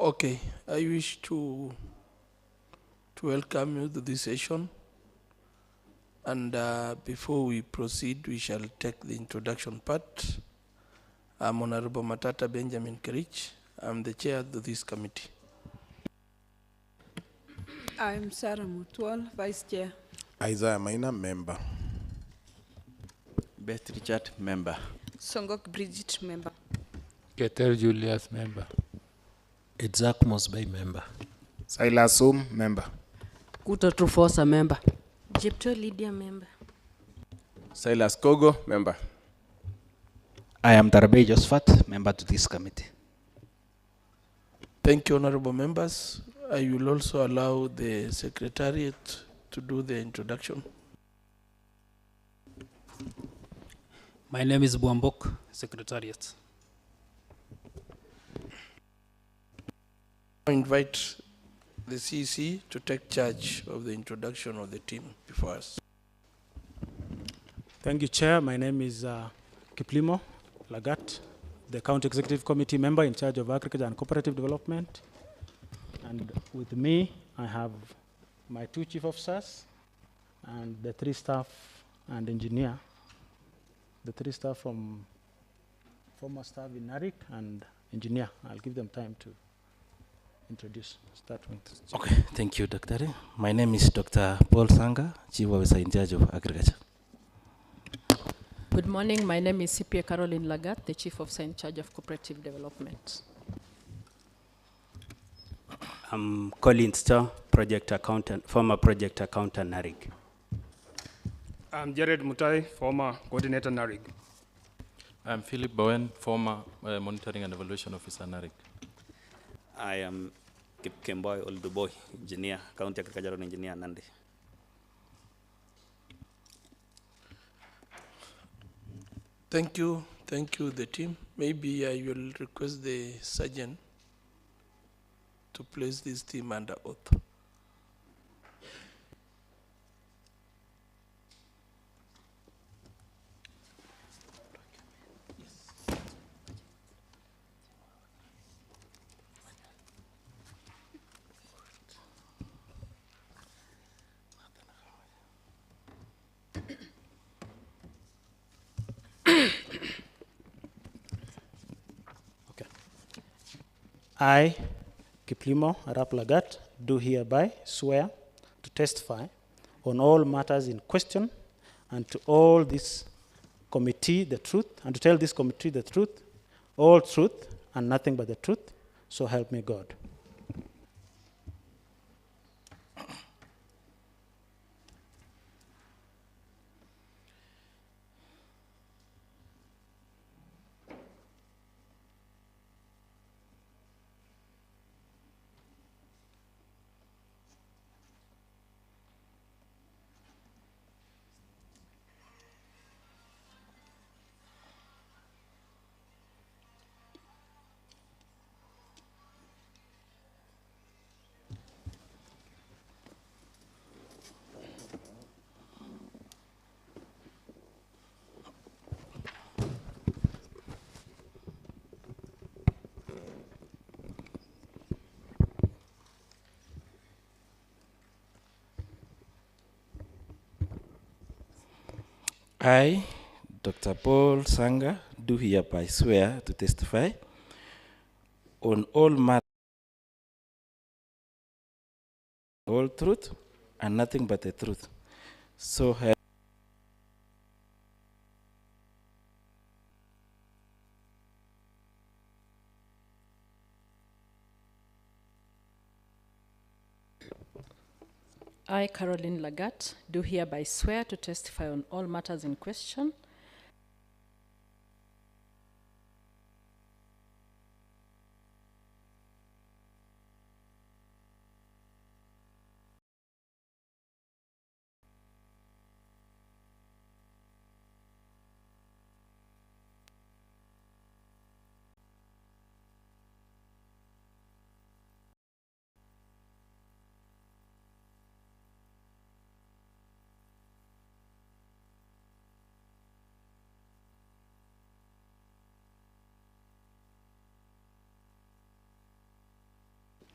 Okay, I wish to welcome you to this session. And before we proceed, we shall take the introduction part. I'm Honorable Matata Benjamin Kerich. I'm the chair of this committee. I'm Sarah Mutual, Vice Chair. Isaiah Maina, member. Beth Richard, member. Songok Bridget, member. Keter Julius, member. Itzhak Mosbey, member. Silas Oum, member. Kuta Trufosa, member. Jepto Lydia, member. Silas Kogo, member. I am Tarbey Josephat, member to this committee. Thank you, honorable members. I will also allow the secretariat to do the introduction. My name is Buambok, Secretariat. I invite the CC to take charge of the introduction of the team before us. Thank you, Chair. My name is Kiplimo Lagat, the County Executive Committee member in charge of agriculture and cooperative development. And with me, I have my two chief officers and the three staff and engineer. The three staff from former staff in NARIGP and engineer. I'll give them time to introduce. Start with. Okay, thank you, Dr. My name is Dr. Paul Sanga, Chief Officer in charge of agriculture. Good morning. My name is CPA Caroline Lagat, the Chief Officer in charge of cooperative development. I'm Colin Stowe, project accountant, former project accountant NARIGP. I'm Jared Mutai, former coordinator NARIGP. I'm Philip Bowen, former monitoring and evaluation officer NARIGP. I am Kip Kemboy Olduboy, engineer, county agricultural engineer Nandi. Thank you, the team. Maybe I will request the sergeant to place this team under oath. I, Kiplimo Arap Lagat, do hereby swear to testify on all matters in question and to all this committee the truth, and to tell this committee the truth, all truth, and nothing but the truth, so help me God. I, Dr. Paul Sanga, do hereby swear to testify on all matters, all truth, and nothing but the truth. So help. I, Caroline Lagat, do hereby swear to testify on all matters in question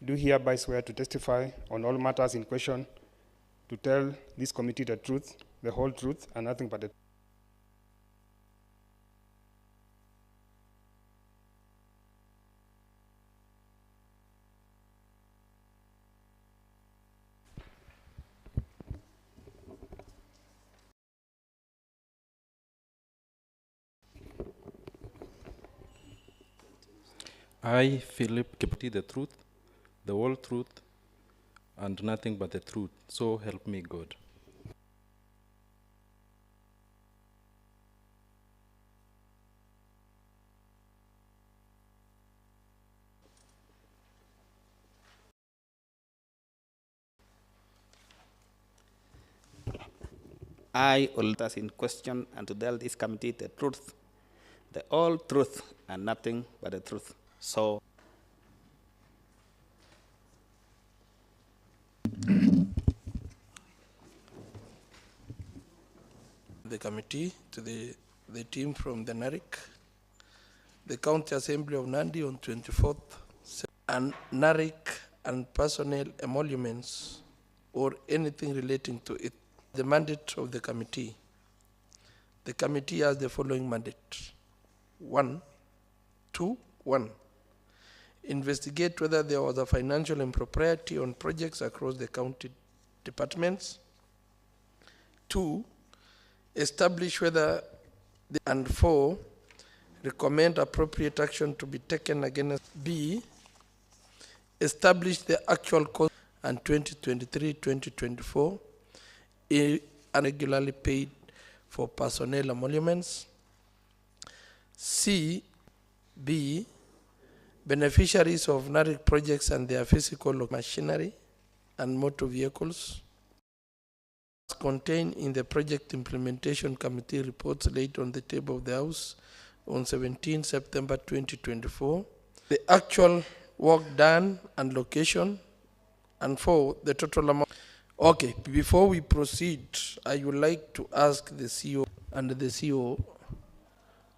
do hereby swear to testify on all matters in question, to tell this committee the truth, the whole truth, and nothing but the truth. I, Philip, Kipti, the truth, the whole truth, and nothing but the truth. So help me God. I, all that's in question, and to tell this committee the truth, the whole truth, and nothing but the truth. So the committee, to the team from the NARIC, the County Assembly of Nandi on 24th, and NARIC and personnel emoluments or anything relating to it. The mandate of the committee. The committee has the following mandate. 1. Investigate whether there was a financial impropriety on projects across the county departments. 2. Establish whether, and 4, recommend appropriate action to be taken against. B, establish the actual cost and 2023-2024 irregularly paid for personnel emoluments. C, B, beneficiaries of NARIC projects and their physical machinery and motor vehicles contained in the Project Implementation Committee reports laid on the table of the House on 17 September 2024, the actual work done and location, and 4, the total amount. Okay, before we proceed, I would like to ask the CEO and the CEO,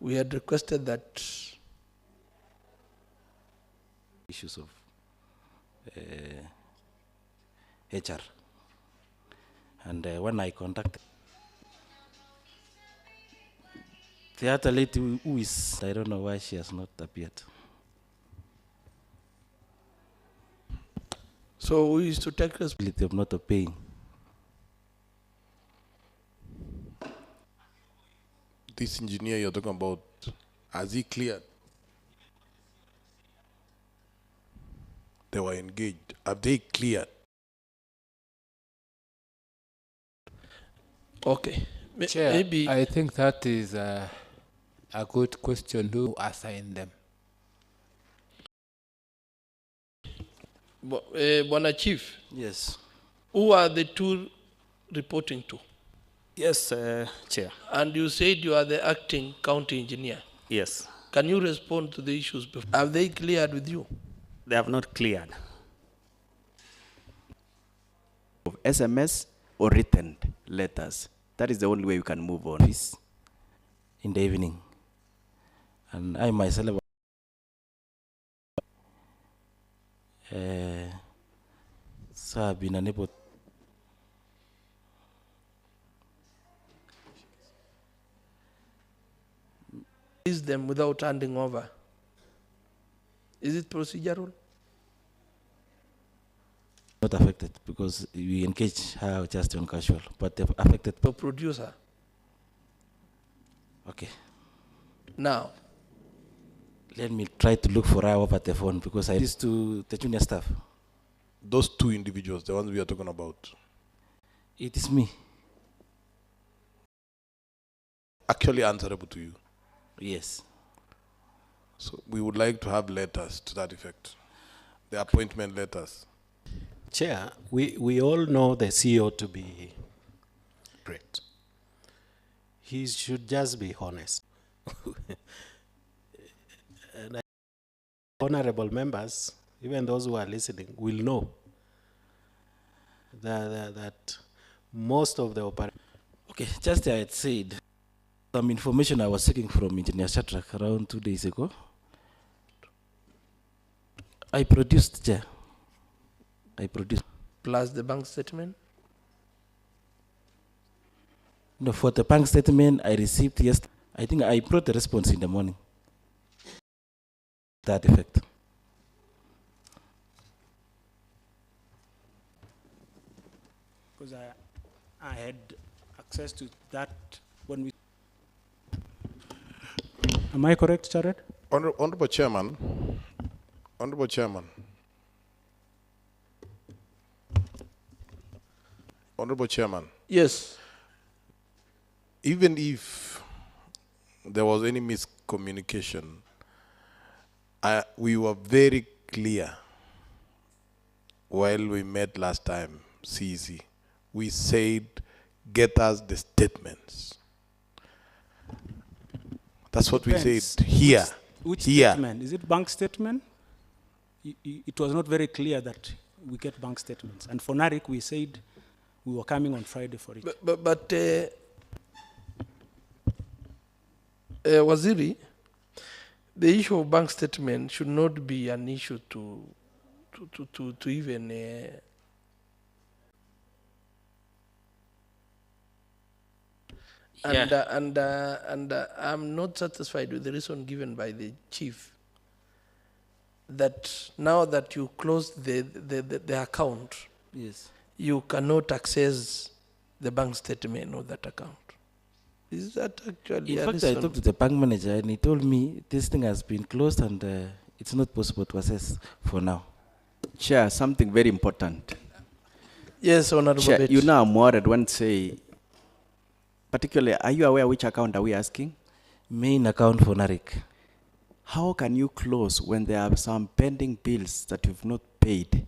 we had requested that issues of HR. And when I contacted the other lady who is, I don't know why she has not appeared. So who is to take responsibility of not paying? This engineer you're talking about, has he cleared? They were engaged. Have they cleared? Okay. Chair, Maybe I think that is a good question. Who assign them? Bwana Chief. Yes. Who are the two reporting to? Yes, Chair. And you said you are the acting county engineer. Yes. Can you respond to the issues before? Have they cleared with you? They have not cleared. Of SMS or written letters. That is the only way we can move on. In the evening. And I myself so I've been unable. Is them without handing over. Is it procedural? Not affected because we engage her just on casual, but they've affected the producer. Okay. Now, let me try to look for her over the phone because I used to the junior staff. Those two individuals, the ones we are talking about. It is me. Actually answerable to you. Yes. So we would like to have letters to that effect. The appointment letters. Chair, we all know the CEO to be great. He should just be honest. And honorable members, even those who are listening, will know that most of the operation. Okay, just I had said some information I was seeking from Engineer Shadrack around 2 days ago. I produced, Chair. I produced. Plus the bank statement? No, for the bank statement I received yesterday, I think I brought the response in the morning. That effect. Because I had access to that when we. Am I correct, Jared? Honorable Chairman. Honorable Chairman. Honorable Chairman. Yes. Even if there was any miscommunication, we were very clear while we met last time, CEC. We said, get us the statements. That's what we said here. Which here. statement? Is it bank statement? It was not very clear that we get bank statements. And for NARIC, we said we were coming on Friday for it. But Waziri, the issue of bank statement should not be an issue to even and I'm not satisfied with the reason given by the chief that now that you closed the account, yes, you cannot access the bank statement of that account. Is that actually in a fact, reason? I talked to the bank manager and he told me this thing has been closed and it's not possible to access for now. Chair, something very important. Yes, Honorable Chair, Bet. you know I'm worried when say, particularly, are you aware which account are we asking? Main account for NARIC. How can you close when there are some pending bills that you've not paid?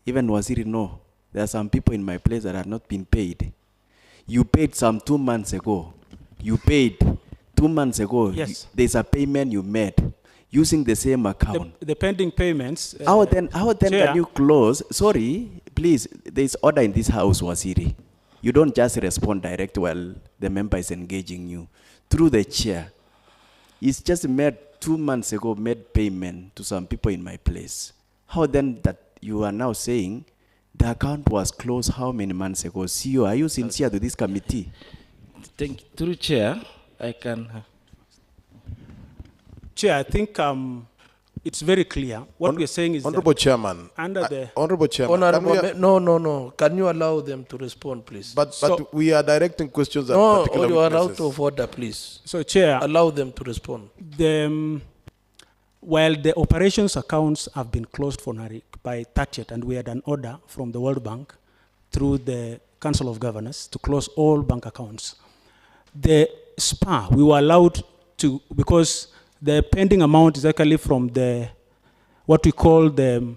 Even Waziri, no. There are some people in my place that have not been paid. You paid some 2 months ago. You paid 2 months ago. Yes. There's a payment you made using the same account. The pending payments. How then Chair, can you close? Sorry, please, there's order in this house, Waziri. You don't just respond direct while the member is engaging you. Through the chair. It's just made 2 months ago, made payment to some people in my place. How then that you are now saying the account was closed how many months ago? CEO, are you sincere to this committee? Thank you. Through chair, I can. Chair, I think it's very clear. What we're saying is Honorable that Chairman. under the Honorable Chairman. No. Can you allow them to respond, please? But we are directing questions at no, particular you are witnesses. out of order, please. So, Chair, allow them to respond. While the operations accounts have been closed for NARIC by 30th, and we had an order from the World Bank through the Council of Governors to close all bank accounts, the SPA, we were allowed to, because the pending amount is actually from the, what we call the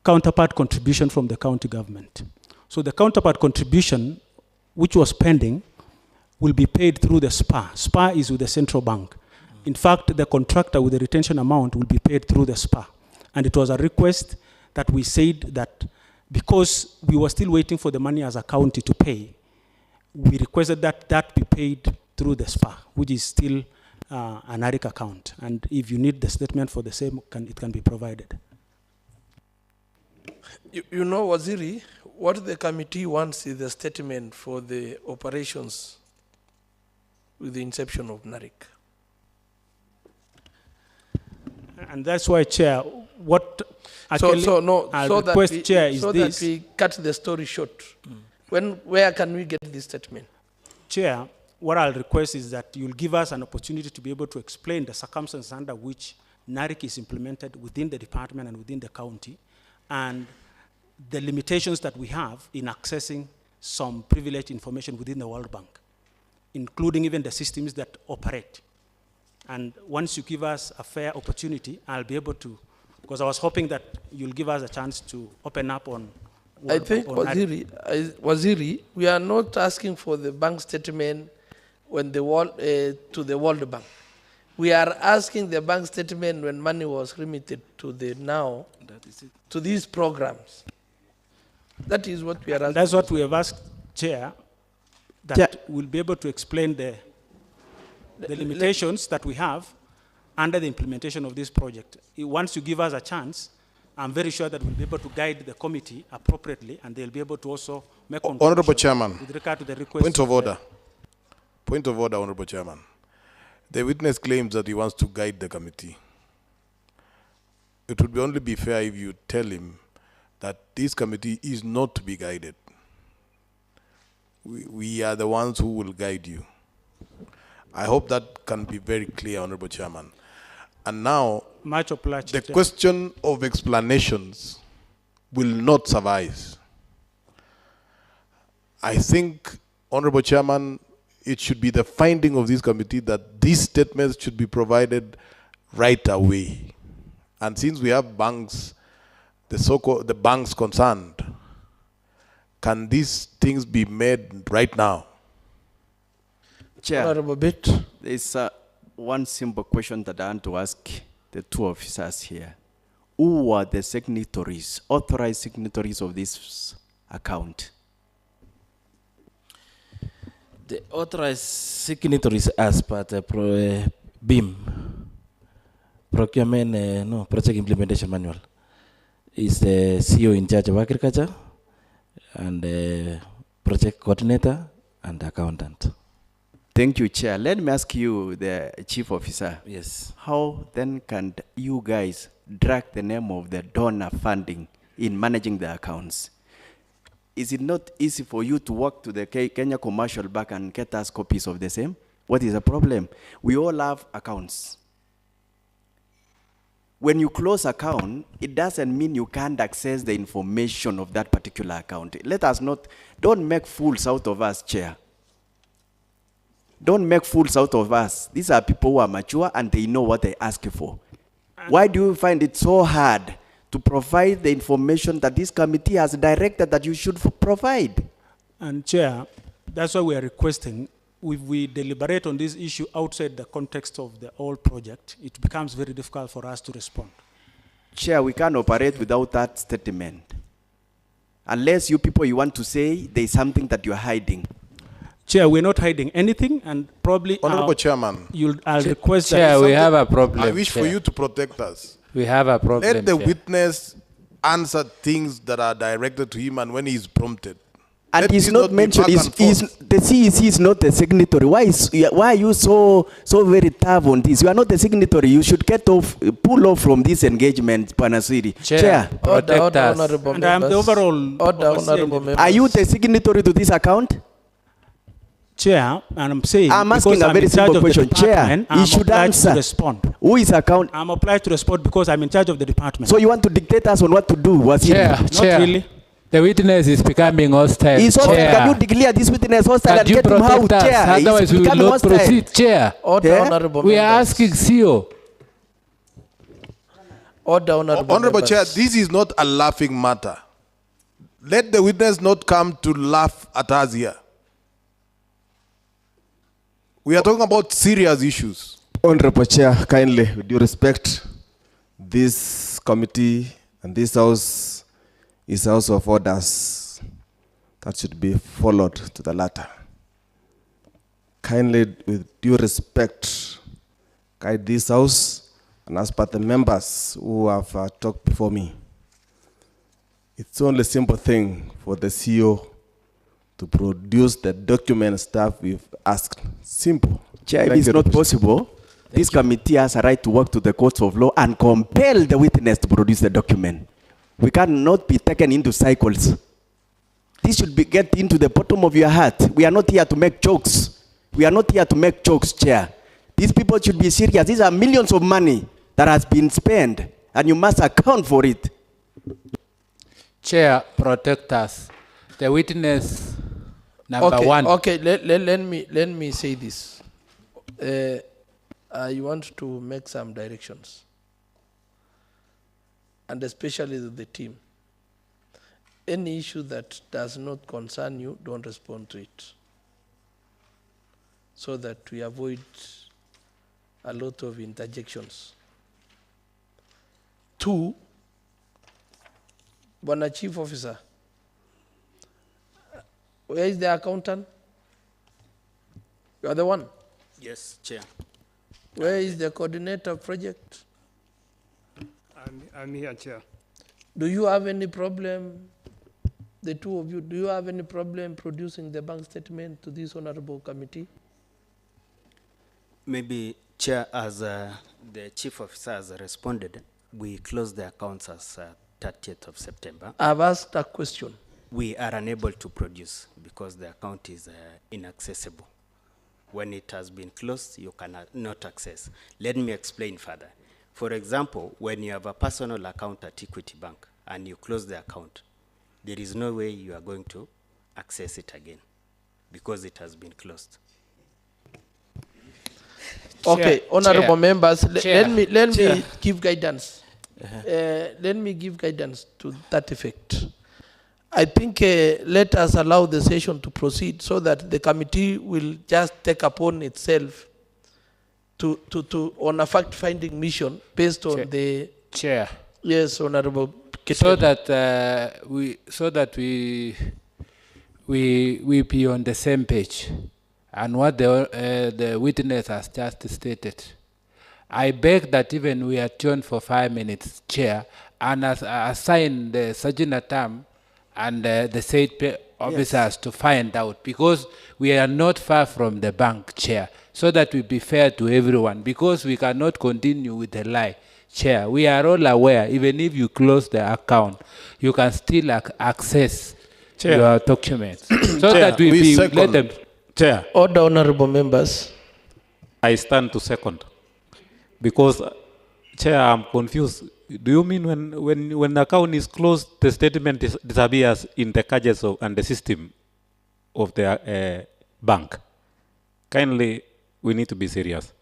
counterpart contribution from the county government. So the counterpart contribution, which was pending, will be paid through the SPA. SPA is with the central bank. In fact, the contractor with the retention amount will be paid through the SPA. And it was a request that we said that because we were still waiting for the money as a county to pay, we requested that that be paid through the SPA, which is still an NARIC account. And if you need the statement for the same, it can be provided. You know, Waziri, what the committee wants is the statement for the operations with the inception of NARIC. And that's why, Chair, what actually request, Chair, is this. So that we cut the story short. Where can we get this statement? Chair, what I'll request is that you'll give us an opportunity to be able to explain the circumstances under which NARIC is implemented within the department and within the county, and the limitations that we have in accessing some privileged information within the World Bank, including even the systems that operate. And once you give us a fair opportunity, I'll be able to, because I was hoping that you'll give us a chance to open up on. I think, Waziri, we are not asking for the bank statement when the to the World Bank. We are asking the bank statement when money was remitted to the now, to these programs. That is what we are asking. That's what we have asked, Chair, that we'll be able to explain the limitations that we have under the implementation of this project. Once you give us a chance I'm very sure that we'll be able to guide the committee appropriately, and they'll be able to also make Honorable Chairman, with regard to the request. point of order. Point of order, Honorable Chairman. The witness claims that he wants to guide the committee. It would only be fair if you tell him that this committee is not to be guided. We are the ones who will guide you. I hope that can be very clear, Honorable Chairman. And now, much obliged, the question of explanations will not suffice. I think, Honorable Chairman, it should be the finding of this committee that these statements should be provided right away. And since we have banks, the banks concerned, can these things be made right now? Chair, Honorable Bit. There's one simple question that I want to ask the two officers here. Who are the signatories, authorized signatories of this account? The authorized signatories as per the BIM, Procurement, Project Implementation Manual, is the CEO in charge of agriculture and the project coordinator and accountant. Thank you, Chair. Let me ask you, the Chief Officer. Yes. How then can you guys drag the name of the donor funding in managing the accounts? Is it not easy for you to walk to the Kenya Commercial Bank and get us copies of the same? What is the problem? We all have accounts. When you close account, it doesn't mean you can't access the information of that particular account. Let us not, don't make fools out of us, Chair. Don't make fools out of us. These are people who are mature and they know what they ask for. Why do you find it so hard to provide the information that this committee has directed that you should provide? And Chair, that's why we are requesting, if we deliberate on this issue outside the context of the whole project, it becomes very difficult for us to respond. Chair, we can't operate without that statement. Unless you people, you want to say there's something that you're hiding. Chair, we're not hiding anything, and probably Honorable Chairman, I'll request that. Chair, we have a problem. I wish for you to protect us. We have a problem. Let the Chair. witness answer things that are directed to him and when he's prompted. And he's not mentioned, the CEC is not the signatory. Why are you so very tough on this? You are not the signatory. You should pull off from this engagement, Panasiri. Chair. Order, honorable and I am the overall. honorable members. Are you the signatory to this account? Chair, and I'm saying, I'm asking a very simple question. Chair, you should answer. To respond. Who is account? I'm obliged to respond because I'm in charge of the department. So you want to dictate us on what to do? Not really. The witness is becoming hostile. Can you declare this witness hostile and get him out, Chair? Otherwise we will not proceed, Chair. Order, honorable we are members. asking CEO. Order, Honorable Chair, this is not a laughing matter. Let the witness not come to laugh at us here. We are talking about serious issues. Honorable Chair, kindly, with due respect, this committee and this house is House of Orders that should be followed to the latter. Kindly, with due respect, guide this house, and as per the members who have talked before me, it's only a simple thing for the CEO to produce the documents that we've asked. Simple. Chair, if it's not possible, this committee has a right to work to the courts of law and compel the witness to produce the document. We cannot be taken into cycles. This should be get into the bottom of your heart. We are not here to make jokes. We are not here to make jokes, Chair. These people should be serious. These are millions of money that has been spent, and you must account for it. Chair, protect us. The witness number one. Okay, let me say this. I want to make some directions, and especially the team. Any issue that does not concern you, don't respond to it, so that we avoid a lot of interjections. 2, Bwana Chief Officer, where is the accountant? You are the one. Yes, Chair. Where is the coordinator project? I'm here, Chair. Do you have any problem, the two of you, do you have any problem producing the bank statement to this honorable committee? Maybe, Chair, as the Chief Officer has responded, we closed the accounts as 30th of September. I've asked a question. We are unable to produce because the account is inaccessible. When it has been closed, you cannot not access. Let me explain further. For example, when you have a personal account at Equity Bank and you close the account, there is no way you are going to access it again because it has been closed. Okay, honorable members, let me give guidance. Uh-huh. Let me give guidance to that effect. I think let us allow the session to proceed so that the committee will just take upon itself to on a fact-finding mission based on the Chair. Yes, honorable. So that we be on the same page, and what the witness has just stated. I beg that even we adjourn for 5 minutes, Chair, and assign the Sergeant at Arms and the state officers to find out, because we are not far from the bank, Chair, so that we be fair to everyone, because we cannot continue with the lie. Chair, we are all aware, even if you close the account, you can still access your documents. So that we be, let them. Chair. Order, honorable members. I stand to second. Because, Chair, I'm confused. Do you mean when the account is closed, the statement disappears in the caches and the system of the bank? Kindly, we need to be serious.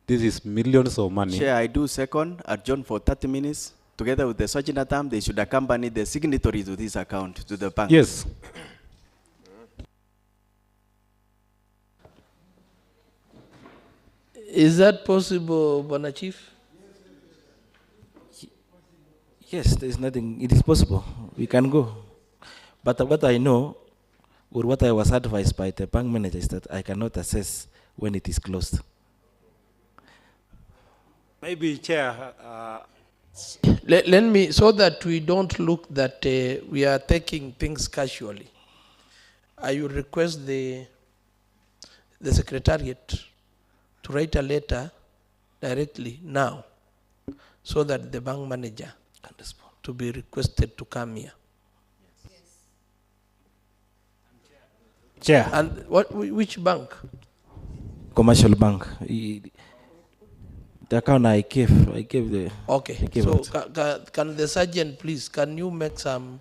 This is millions of money. Chair, I do second, adjourn for 30 minutes. Together with the Sergeant at Arms, they should accompany the signatory to this account to the bank. Yes. Is that possible, Bwana Chief? Yes, there is nothing. It is possible. We can go. But what I know, or what I was advised by the bank manager, is that I cannot assess when it is closed. Maybe, Chair. Let me, so that we don't look that we are taking things casually, I will request the Secretariat to write a letter directly now, so that the bank manager can respond, to be requested to come here. Chair. And which bank? Commercial bank. The account I gave the. Okay. I gave So out. can the sergeant please, can you make some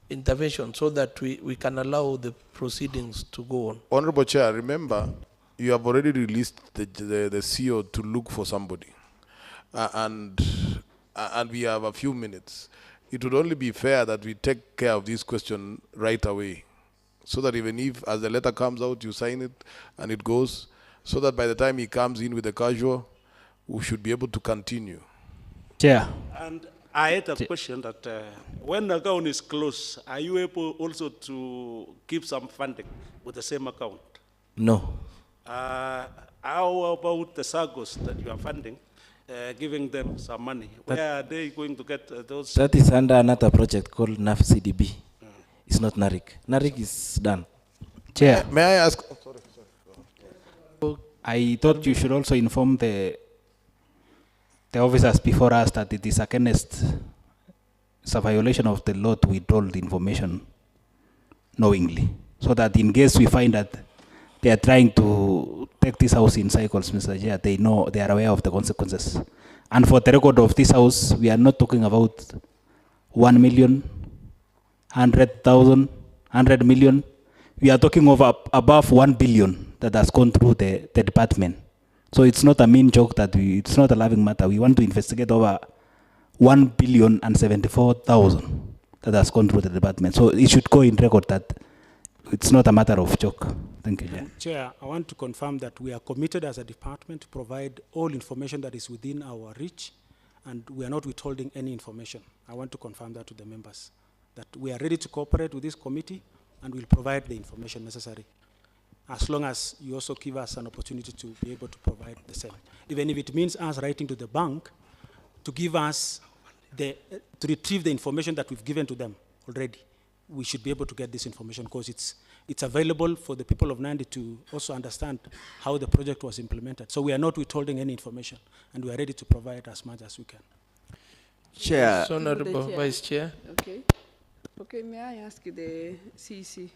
intervention so that we can allow the proceedings to go on? Honorable Chair, remember, you have already released the CEO to look for somebody. And we have a few minutes. It would only be fair that we take care of this question right away, so that even if, as the letter comes out, you sign it and it goes, so that by the time he comes in with the casual, we should be able to continue. Chair. And I had a question that when the account is closed, are you able also to keep some funding with the same account? No. How about the SAGOs that you are funding, giving them some money? Where are they going to get those? That is under another project called NAF CDB. It's not NARIG. NARIG is done. Chair. May I ask? I thought you should also inform the officers before us that it is against, it's a violation of the law to withdraw the information knowingly, so that in case we find that they are trying to take this house in cycles, Mr. Chair, they know, they are aware of the consequences. And for the record of this house, we are not talking about 1 million, 100,000, 100 million. We are talking of above 1 billion that has gone through the department. So it's not a mean joke that it's not a laughing matter. We want to investigate over 1,074,000 that has gone through the department. So it should go in record that it's not a matter of joke. Thank you, Chair. Chair, I want to confirm that we are committed as a department to provide all information that is within our reach, and we are not withholding any information. I want to confirm that to the members, that we are ready to cooperate with this committee and we'll provide the information necessary, as long as you also give us an opportunity to be able to provide the same. Even if it means us writing to the bank to give us to retrieve the information that we've given to them already. We should be able to get this information because it's available for the people of Nandi to also understand how the project was implemented. So we are not withholding any information, and we are ready to provide as much as we can. Chair. Yes, Honorable Vice Chair. Okay. Okay, may I ask the CC?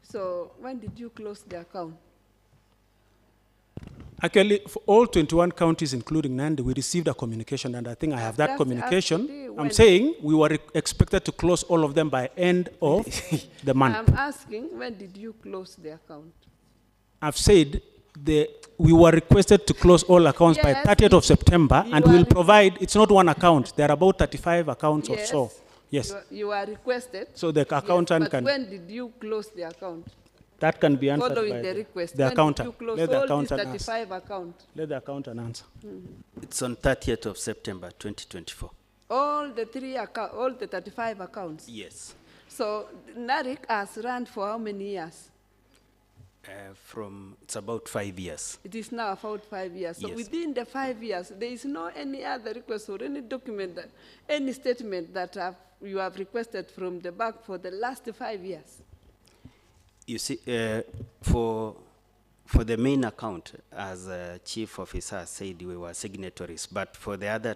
So when did you close the account? Actually, for all 21 counties, including Nandi, we received a communication, and I think I have that communication. I'm saying we were expected to close all of them by end of the month. I'm asking, when did you close the account? I've said we were requested to close all accounts by 30th of September, and we'll provide, it's not one account, there are about 35 accounts or so. Yes. You are requested. So the accountant but can. When did you close the account? That can be answered Following by the request. the When accountant. did you close Let the all accountant these 35 accounts? Let the accountant answer. It's on 30th of September 2024. All the 35 accounts? Yes. So NARIC has run for how many years? It's about 5 years. It is now about 5 years. So Yes. within the 5 years, there is no any other request or any document, any statement that you have requested from the bank for the last 5 years. You see, for the main account, as Chief Officer said, we were signatories. But for the other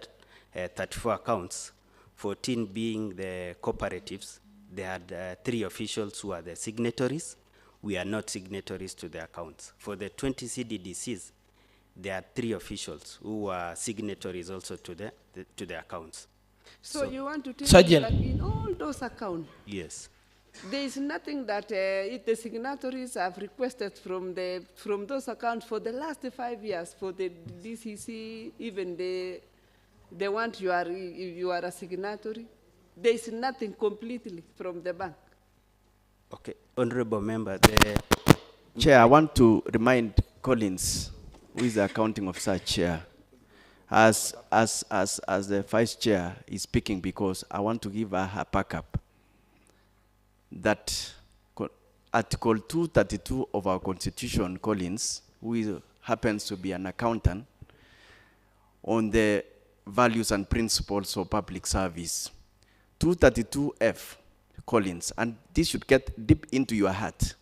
34 accounts, 14 being the cooperatives, they had 3 officials who are the signatories. We are not signatories to the accounts. For the 20 CDDCs, there are 3 officials who are signatories also to the accounts. So you want to tell Sergeant. me that in all those accounts, Yes. there is nothing that the signatories have requested from those accounts for the last 5 years, for the DCC, even the one you are a signatory. There is nothing completely from the bank. Okay, Honorable Member, Chair, I want to remind Collins, who is the accounting officer chair, as the vice chair is speaking, because I want to give her a backup, that Article 232 of our Constitution, Collins, who happens to be an accountant, on the values and principles of public service. 232F, Collins, and this should get deep into your heart,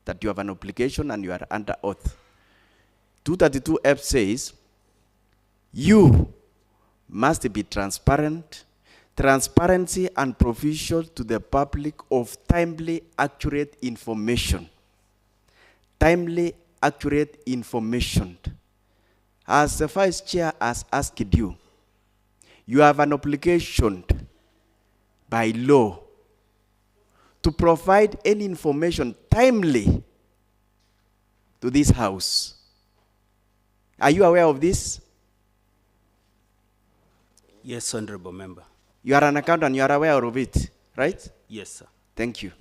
that you have an obligation and you are under oath. 232F says, you must be transparent, transparency and provision to the public of timely, accurate information. Timely, accurate information. As the vice chair has asked you, you have an obligation by law to provide any information timely to this house. Are you aware of this? Yes, Honorable Member. You are an accountant, you are aware of it, right? Yes, sir. Thank you.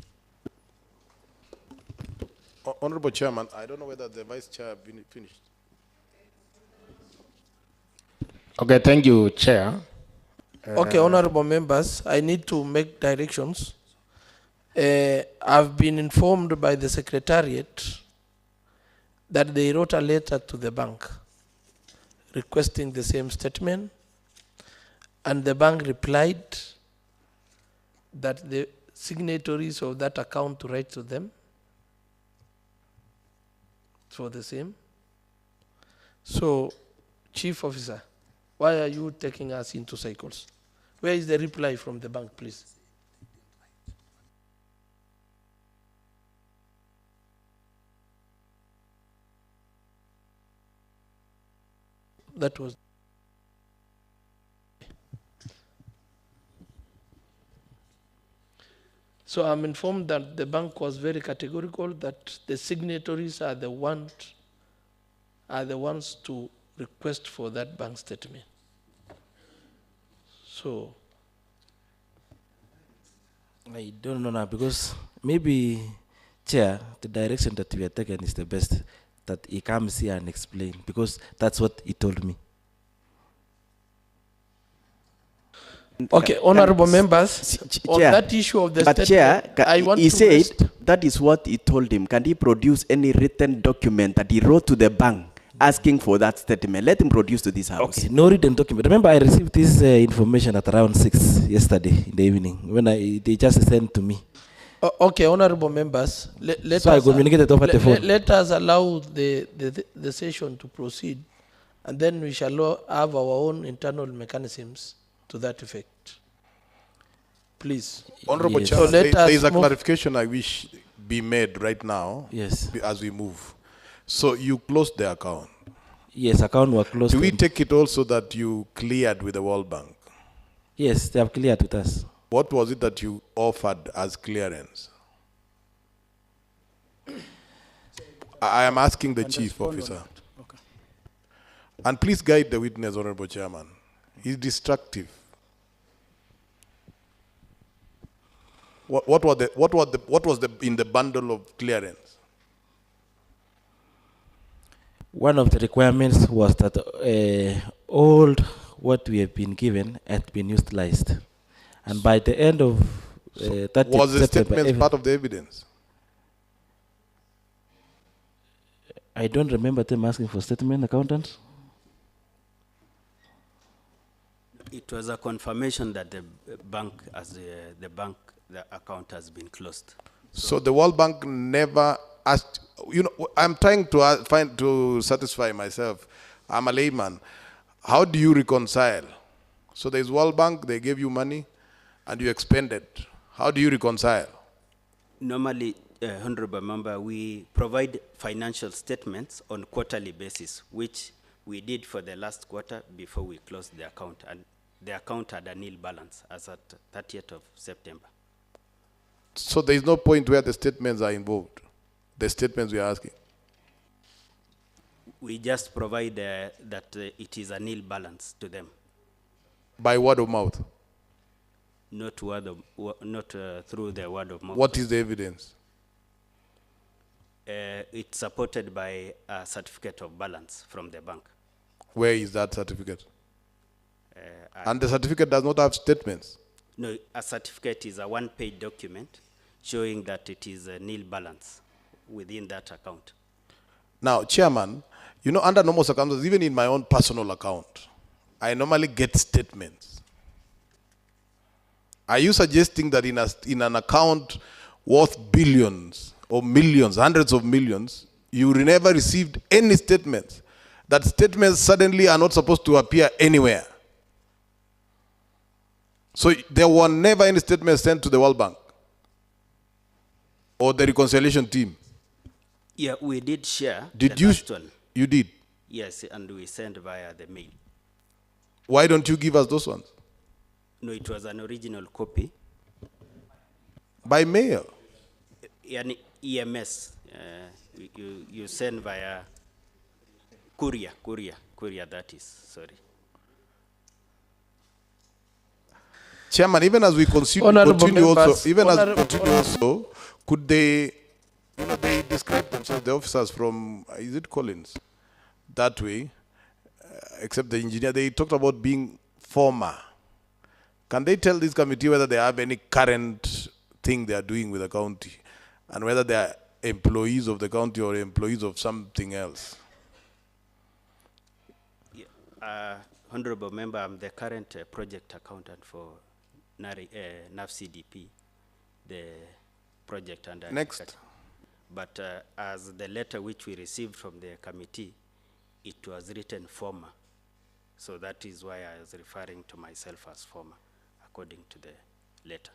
Honorable Chairman, I don't know whether the Vice Chair finished. Okay, thank you, Chair. Okay, honorable members, I need to make directions. I've been informed by the Secretariat that they wrote a letter to the bank requesting the same statement, and the bank replied that the signatories of that account to write to them for the same. So, Chief Officer, why are you taking us into cycles? Where is the reply from the bank, please? That was. So I'm informed that the bank was very categorical that the signatories are the ones to request for that bank statement. So I don't know now, because maybe, Chair, the direction that we are taking is the best, that he comes here and explain, because that's what he told me. Okay, honorable members, on Chair, that issue of the but statement, Chair, I want he to said rest. that is what he told him. Can he produce any written document that he wrote to the bank asking for that statement. Let him produce to this house. Okay, no written document. Remember, I received this information at around 6 yesterday in the evening when they just sent to me. Okay, honorable members, So I communicated over the phone. Let us allow the session to proceed, and then we shall have our own internal mechanisms to that effect. Please. Honorable Yes. Chairman, So let there us is a move. clarification I wish be made right now. Yes. As we move. So you closed the account. Yes, account was closed. Do we take it also that you cleared with the World Bank? Yes, they have cleared with us. What was it that you offered as clearance? I am asking the chief officer. Okay. And please guide the witness, Honorable Chairman. He's destructive. What was in the bundle of clearance? One of the requirements was that all what we have been given had been utilized. And by the end of 30th Was the September, statement part of the evidence? I don't remember them asking for statement, accountant. It was a confirmation that the bank, the account has been closed. So the World Bank never asked, I'm trying to satisfy myself. I'm a layman. How do you reconcile? So there's World Bank, they gave you money, and you expended. How do you reconcile? Normally, Honorable Member, we provide financial statements on quarterly basis, which we did for the last quarter before we closed the account. And the account had a nil balance as at 30th of September. So there is no point where the statements are involved, the statements we are asking. We just provide that it is a nil balance to them. By word of mouth? Not through the word of mouth. What is the evidence? It's supported by a certificate of balance from the bank. Where is that certificate? And the certificate does not have statements? No, a certificate is a one-page document showing that it is a nil balance within that account. Now, Chairman, under normal circumstances, even in my own personal account, I normally get statements. Are you suggesting that in an account worth billions or millions, hundreds of millions, you never received any statements? That statements suddenly are not supposed to appear anywhere? So there were never any statements sent to the World Bank or the reconciliation team? Yeah, we did share. Did you? You did? Yes, and we sent via the mail. Why don't you give us those ones? No, it was an original copy. By mail? An EMS. You send via courier, that is, sorry. Chairman, even as we continue also, could they, they describe themselves, the officers from, is it Collins? That way, except the engineer, they talked about being former. Can they tell this committee whether they have any current thing they are doing with the county and whether they are employees of the county or employees of something else? Yeah, Honorable Member, I'm the current project accountant for NARIGP, the project under. Next. But as the letter which we received from the committee, it was written former. So that is why I was referring to myself as former, according to the letter.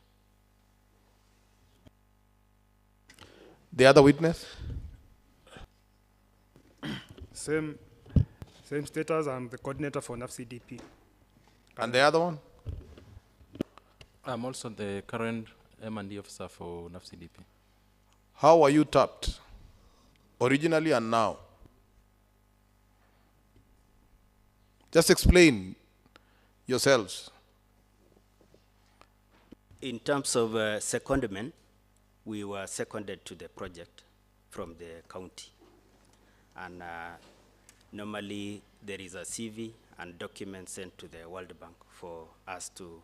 The other witness? Same status. I'm the coordinator for NAFCDP. And the other one? I'm also the current M&D officer for NAFCDP. How are you tapped? Originally and now? Just explain yourselves. In terms of secondment, we were seconded to the project from the county. And normally there is a CV and documents sent to the World Bank for us to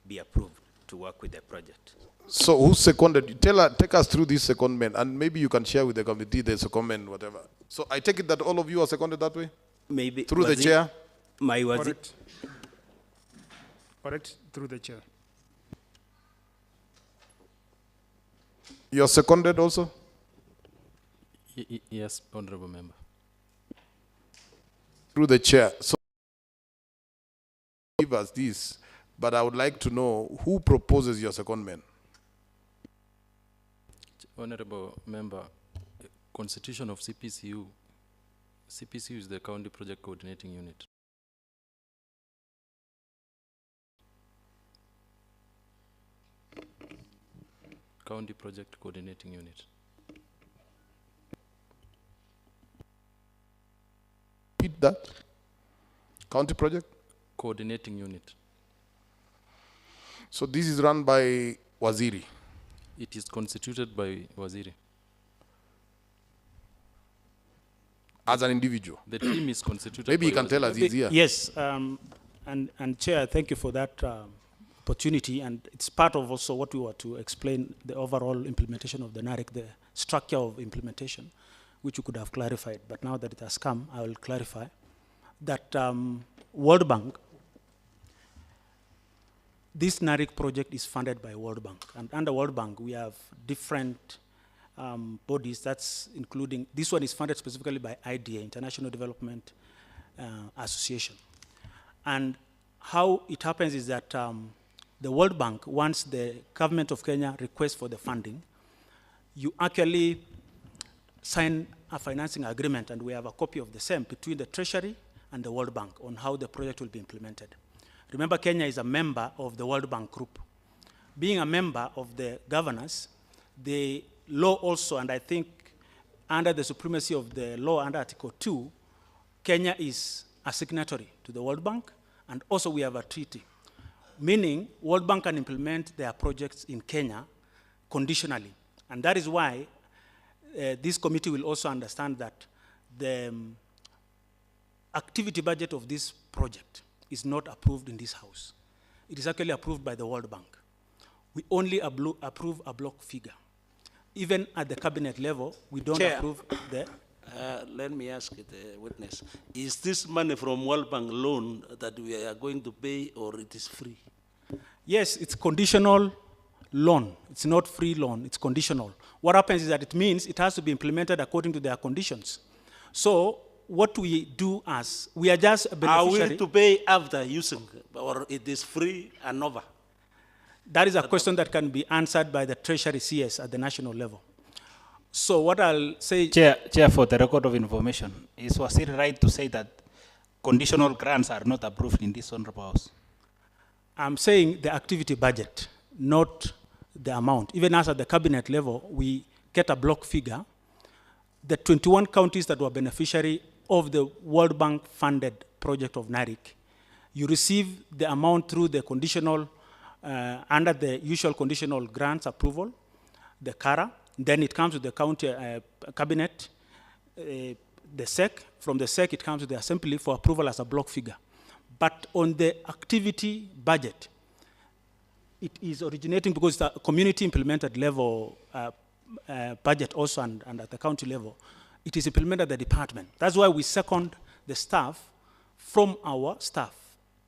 be approved to work with the project. So who seconded you? Take us through this secondment, and maybe you can share with the committee the secondment, whatever. So I take it that all of you are seconded that way? Maybe. Through the chair? Correct. Correct, through the chair. You're seconded also? Yes, Honorable Member. Through the chair. So give us this, but I would like to know who proposes your secondment. Honorable Member, Constitution of CPCU. CPCU is the County Project Coordinating Unit. County Project Coordinating Unit. Repeat that. County Project? Coordinating Unit. So this is run by Waziri? It is constituted by Waziri. As an individual? The team is constituted Maybe by you can tell us, he's here. Yes, and Chair, thank you for that opportunity, and it's part of also what we were to explain the overall implementation of the NARIC, the structure of implementation, which you could have clarified, but now that it has come, I will clarify that World Bank, this NARIC project is funded by World Bank, and under World Bank, we have different bodies, that's including, this one is funded specifically by IDA, International Development Association. And how it happens is that the World Bank, once the government of Kenya requests for the funding, you actually sign a financing agreement, and we have a copy of the same between the Treasury and the World Bank on how the project will be implemented. Remember, Kenya is a member of the World Bank Group. Being a member of the governance, the law also, and I think under the supremacy of the law under Article 2, Kenya is a signatory to the World Bank, and also we have a treaty, meaning World Bank can implement their projects in Kenya conditionally. And that is why this committee will also understand that the activity budget of this project is not approved in this house. It is actually approved by the World Bank. We only approve a block figure. Even at the cabinet level, we don't Chair, approve the... let me ask the witness, is this money from World Bank loan that we are going to pay, or it is free? Yes, it's conditional loan. It's not free loan, it's conditional. What happens is that it means it has to be implemented according to their conditions. So what we do as, we are just a beneficiary. Are we to pay after using, or it is free and over? That is a question that can be answered by the Treasury CS at the national level. So what I'll say... Chair, for the record of information, is Waziri right to say that conditional grants are not approved in this honorable house? I'm saying the activity budget, not the amount. Even as at the cabinet level, we get a block figure. The 21 counties that were beneficiary of the World Bank funded project of NARIC, you receive the amount through the conditional, under the usual conditional grants approval, the CARA, then it comes to the county cabinet, the SEC, from the SEC it comes to the assembly for approval as a block figure. But on the activity budget, it is originating because it's a community implemented level budget also and at the county level. It is implemented at the department. That's why we second the staff from our staff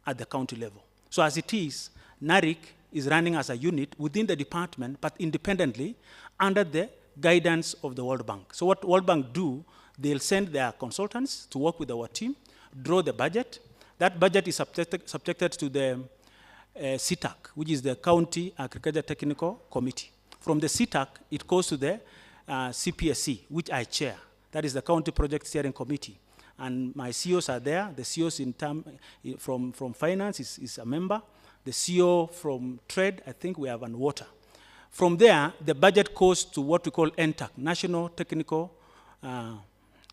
at the county level. So as it is, NARIC is running as a unit within the department, but independently under the guidance of the World Bank. So what World Bank do, they'll send their consultants to work with our team, draw the budget. That budget is subjected to the CTAC, which is the County Agriculture Technical Committee. From the CTAC, it goes to the CPSC, which I chair. That is the County Project Steering Committee. And my CEOs are there. The CEOs from finance is a member. The CEO from trade, I think we have, and water. From there, the budget goes to what we call NTAC, National Technical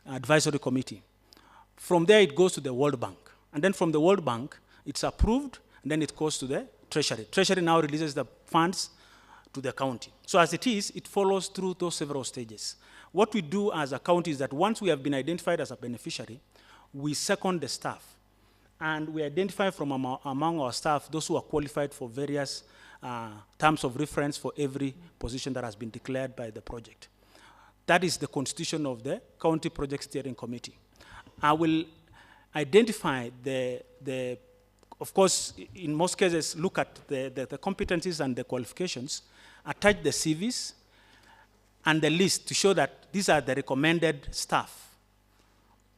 Advisory Committee. From there, it goes to the World Bank. And then from the World Bank, it's approved, and then it goes to the Treasury. Treasury now releases the funds to the county. So as it is, it follows through those several stages. What we do as a county is that once we have been identified as a beneficiary, we second the staff. And we identify from among our staff those who are qualified for various terms of reference for every position that has been declared by the project. That is the constitution of the County Project Steering Committee. I will identify of course, in most cases, look at the competencies and the qualifications, attach the CVs and the list to show that these are the recommended staff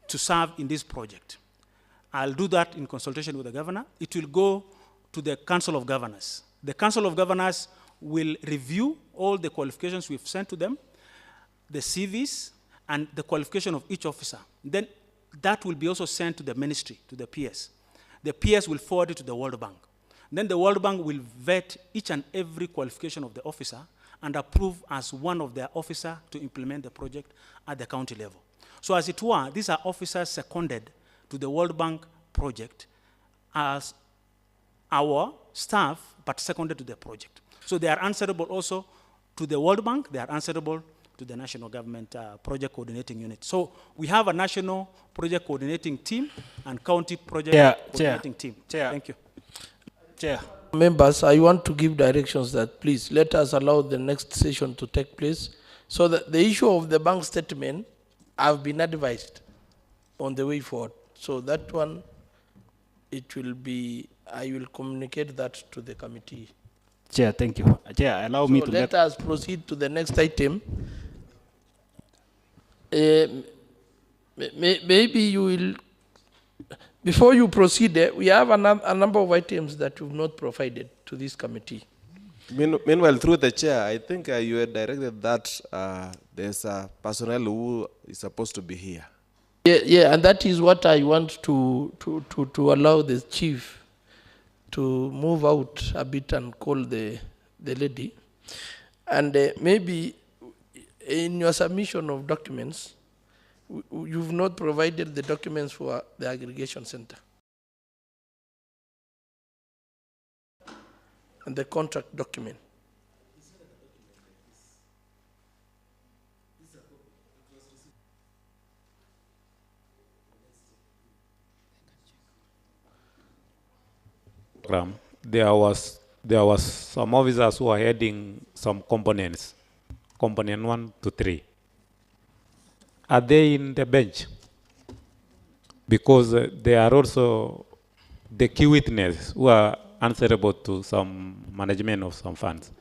to serve in this project. I'll do that in consultation with the governor. It will go to the Council of Governors. The Council of Governors will review all the qualifications we've sent to them, the CVs, and the qualification of each officer. Then that will be also sent to the ministry, to the PS. The PS will forward it to the World Bank. Then the World Bank will vet each and every qualification of the officer and approve as one of their officers to implement the project at the county level. So as it were, these are officers seconded to the World Bank project as our staff, but seconded to the project. So they are answerable also to the World Bank, they are answerable to the national government project coordinating unit. So we have a national project coordinating team and county project coordinating team. Thank you. Chair. Members, I want to give directions that please let us allow the next session to take place so that the issue of the bank statement have been advised on the way forward. So that one, it will be, I will communicate that to the committee. Chair, thank you. Chair, allow me to let us proceed to the next item. Maybe you will, before you proceed, we have a number of items that you've not provided to this committee. Meanwhile, through the chair, I think you had directed that there's a personnel who is supposed to be here. Yeah, and that is what I want to allow the chief to move out a bit and call the lady. And maybe in your submission of documents, you've not provided the documents for the aggregation center and the contract document. There was some officers who are heading some components, component 1 to 3. Are they in the bench? Because they are also the key witnesses who are answerable to some management of some funds.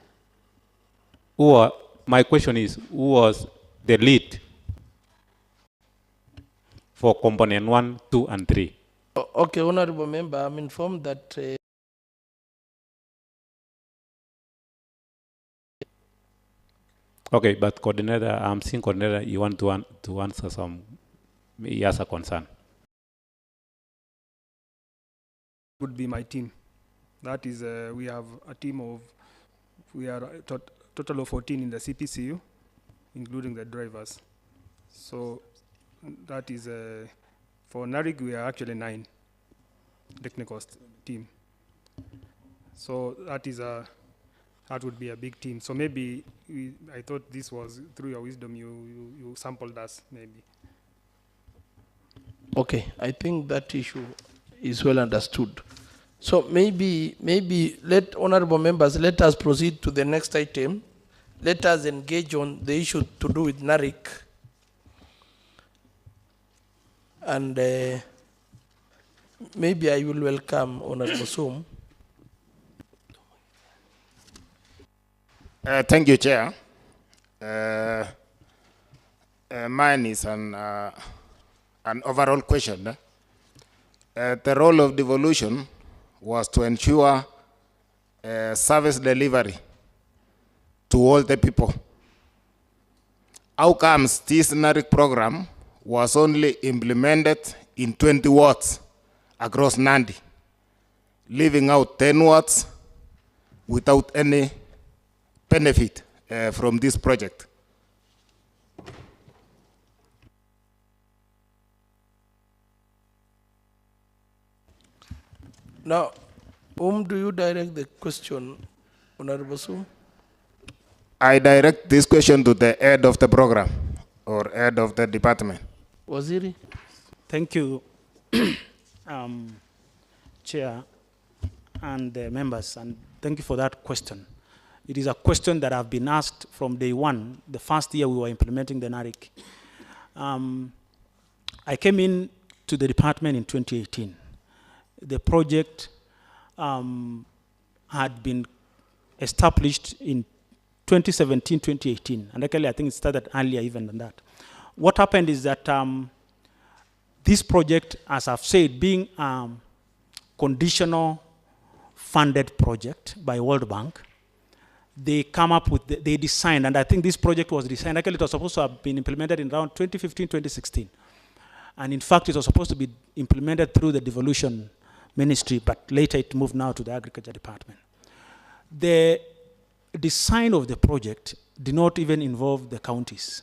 My question is, who was the lead for component 1, 2, and 3? Okay, Honorable Member, I'm informed that okay, but coordinator, I'm seeing coordinator, you want to answer some, he has a concern. Would be my team. That is, we have a team of, we are a total of 14 in the CPCU, including the drivers. So that is, for NARIGP, we are actually 9 technical team. So that is that would be a big team. So maybe I thought this was through your wisdom you sampled us maybe. Okay, I think that issue is well understood. So maybe let honorable members, let us proceed to the next item. Let us engage on the issue to do with NARIGP. And maybe I will welcome Honorable Soom. Thank you, Chair. Mine is an overall question. The role of devolution was to ensure service delivery to all the people. How comes this NARIGP program was only implemented in 20 wards across Nandi, leaving out 10 wards without any benefit from this project? Now, whom do you direct the question, Honorable Soom? I direct this question to the head of the program or head of the department. Waziri? Thank you, Chair and members, and thank you for that question. It is a question that I've been asked from day one, the first year we were implementing the NARIC. I came in to the department in 2018. The project had been established in 2017, 2018, and actually I think it started earlier even than that. What happened is that this project, as I've said, being conditional funded project by World Bank, they come up with, they designed, and I think this project was designed, actually it was supposed to have been implemented in around 2015, 2016. And in fact, it was supposed to be implemented through the devolution ministry, but later it moved now to the agriculture department. The design of the project did not even involve the counties.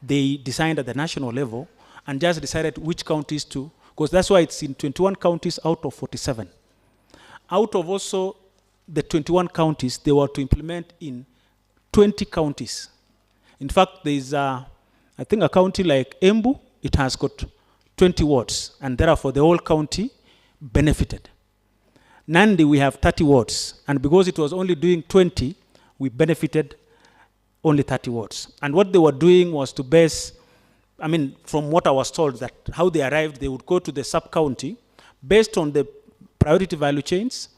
They designed at the national level and just decided which counties to, because that's why it's in 21 counties out of 47. Out of also the 21 counties, they were to implement in 20 counties. In fact, there's I think a county like Embu, it has got 20 wards, and therefore the whole county benefited. Nandi, we have 30 wards, and because it was only doing 20, we benefited only 30 wards. And what they were doing was to base, I mean, from what I was told, that how they arrived, they would go to the sub-county, based on the priority value chains.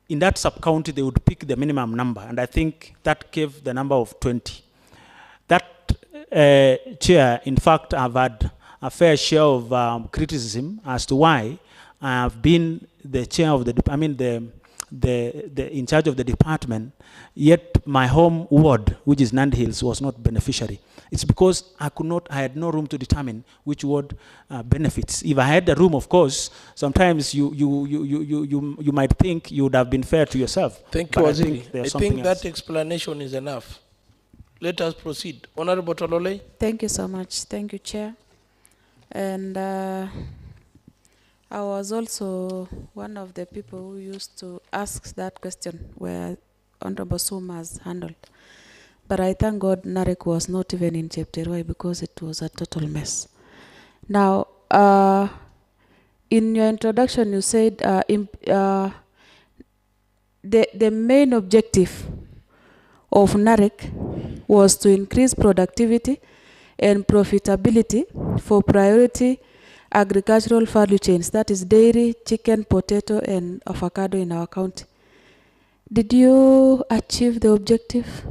In that sub-county, they would pick the minimum number, and I think that gave the number of 20. That chair, in fact, I've had a fair share of criticism as to why I have been the chair of the, I mean, the in charge of the department, yet my home ward, which is Nandi Hills, was not beneficiary. It's because I had no room to determine which ward benefits. If I had the room, of course, sometimes you might think you would have been fair to yourself. Thank you, Waziri. I think that explanation is enough. Let us proceed. Honorable Tolole. Thank you so much. Thank you, Chair. And I was also one of the people who used to ask that question where Honorable Suma has handled. But I thank God NARIC was not even in Chepteroi because it was a total mess. Now, in your introduction, you said the main objective of NARIC was to increase productivity and profitability for priority agricultural value chains, that is dairy, chicken, potato, and avocado in our county. Did you achieve the objective?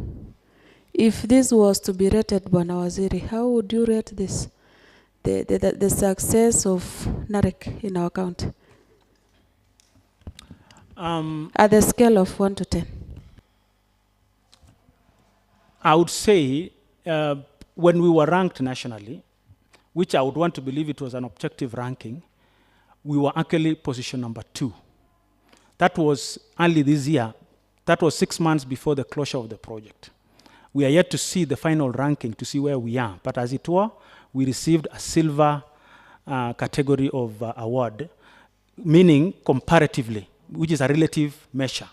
If this was to be rated, Bwana Waziri, how would you rate this, the success of NARIC in our county? At the scale of 1 to 10. I would say when we were ranked nationally, which I would want to believe it was an objective ranking, we were actually position number 2. That was only this year. That was 6 months before the closure of the project. We are yet to see the final ranking to see where we are. But as it were, we received a silver category of award, meaning comparatively, which is a relative measure.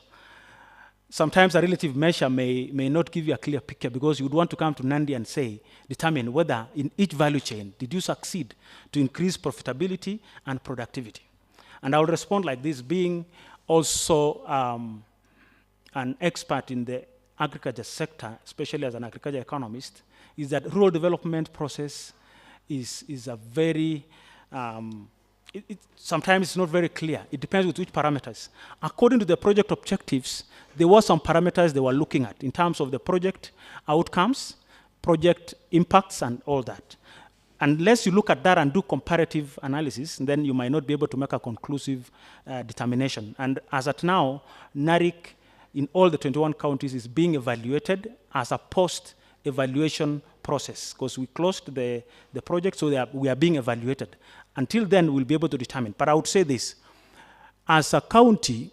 Sometimes a relative measure may not give you a clear picture because you would want to come to Nandi and say, determine whether in each value chain, did you succeed to increase profitability and productivity? And I will respond like this, being also an expert in the agriculture sector, especially as an agriculture economist, is that rural development process is a very, sometimes it's not very clear. It depends with which parameters. According to the project objectives, there were some parameters they were looking at in terms of the project outcomes, project impacts, and all that. Unless you look at that and do comparative analysis, then you might not be able to make a conclusive determination. And as at now, NARIC in all the 21 counties is being evaluated as a post-evaluation process because we closed the project, so we are being evaluated. Until then, we'll be able to determine. But I would say this, as a county,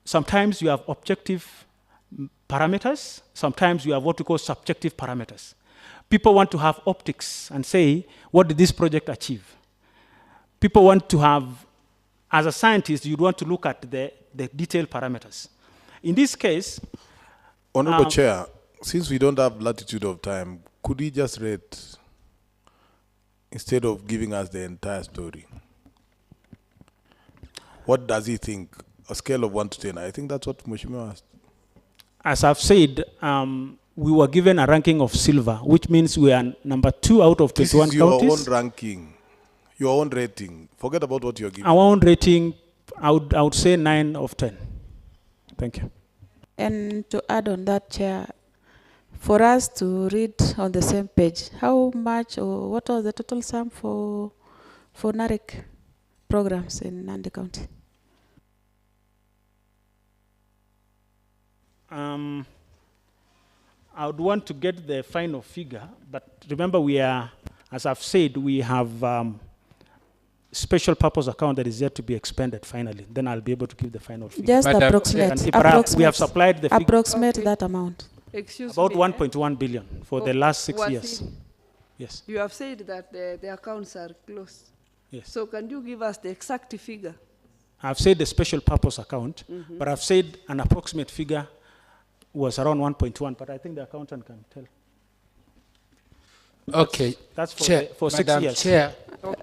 sometimes you have objective parameters, sometimes you have what we call subjective parameters. People want to have optics and say, what did this project achieve? People want to have, as a scientist, you'd want to look at the detailed parameters. In this case... Honorable Chair, since we don't have latitude of time, could we just rate, instead of giving us the entire story? What does he think? A scale of 1 to 10. I think that's what Mheshimiwa asked. as I've said, we were given a ranking of silver, which means we are number 2 out of 21 This is your counties. own ranking, your own rating. Forget about what you're giving. Our own rating, I would say 9 of 10. Thank you. And to add on that, Chair, for us to read on the same page, how much or what was the total sum for NARIGP programs in Nandi County? I would want to get the final figure, but remember we are, as I've said, we have special purpose account that is yet to be expended finally. Then I'll be able to give the final figure. Just approximate. We have supplied the figure. Approximate that amount. Excuse about me. 1.1 billion for the last 6 years. Wasi, Yes. You have said that the accounts are closed. Yes. So can you give us the exact figure? I've said the special purpose account, Mhm. but I've said an approximate figure was around 1.1, but I think the accountant can tell. Okay. That's for, Chair, for 6 Madam years. Chair,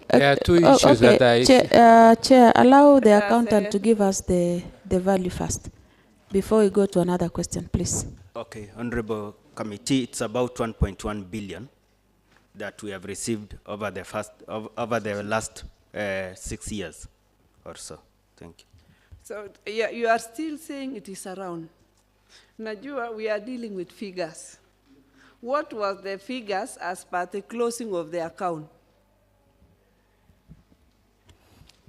there are two issues okay. that I... Chair, allow the accountant to give us the value first before we go to another question, please. Okay, Honorable Committee, it's about 1.1 billion that we have received over the last 6 years or so. Thank you. So yeah, you are still saying it is around. Najua, we are dealing with figures. What was the figures as per the closing of the account?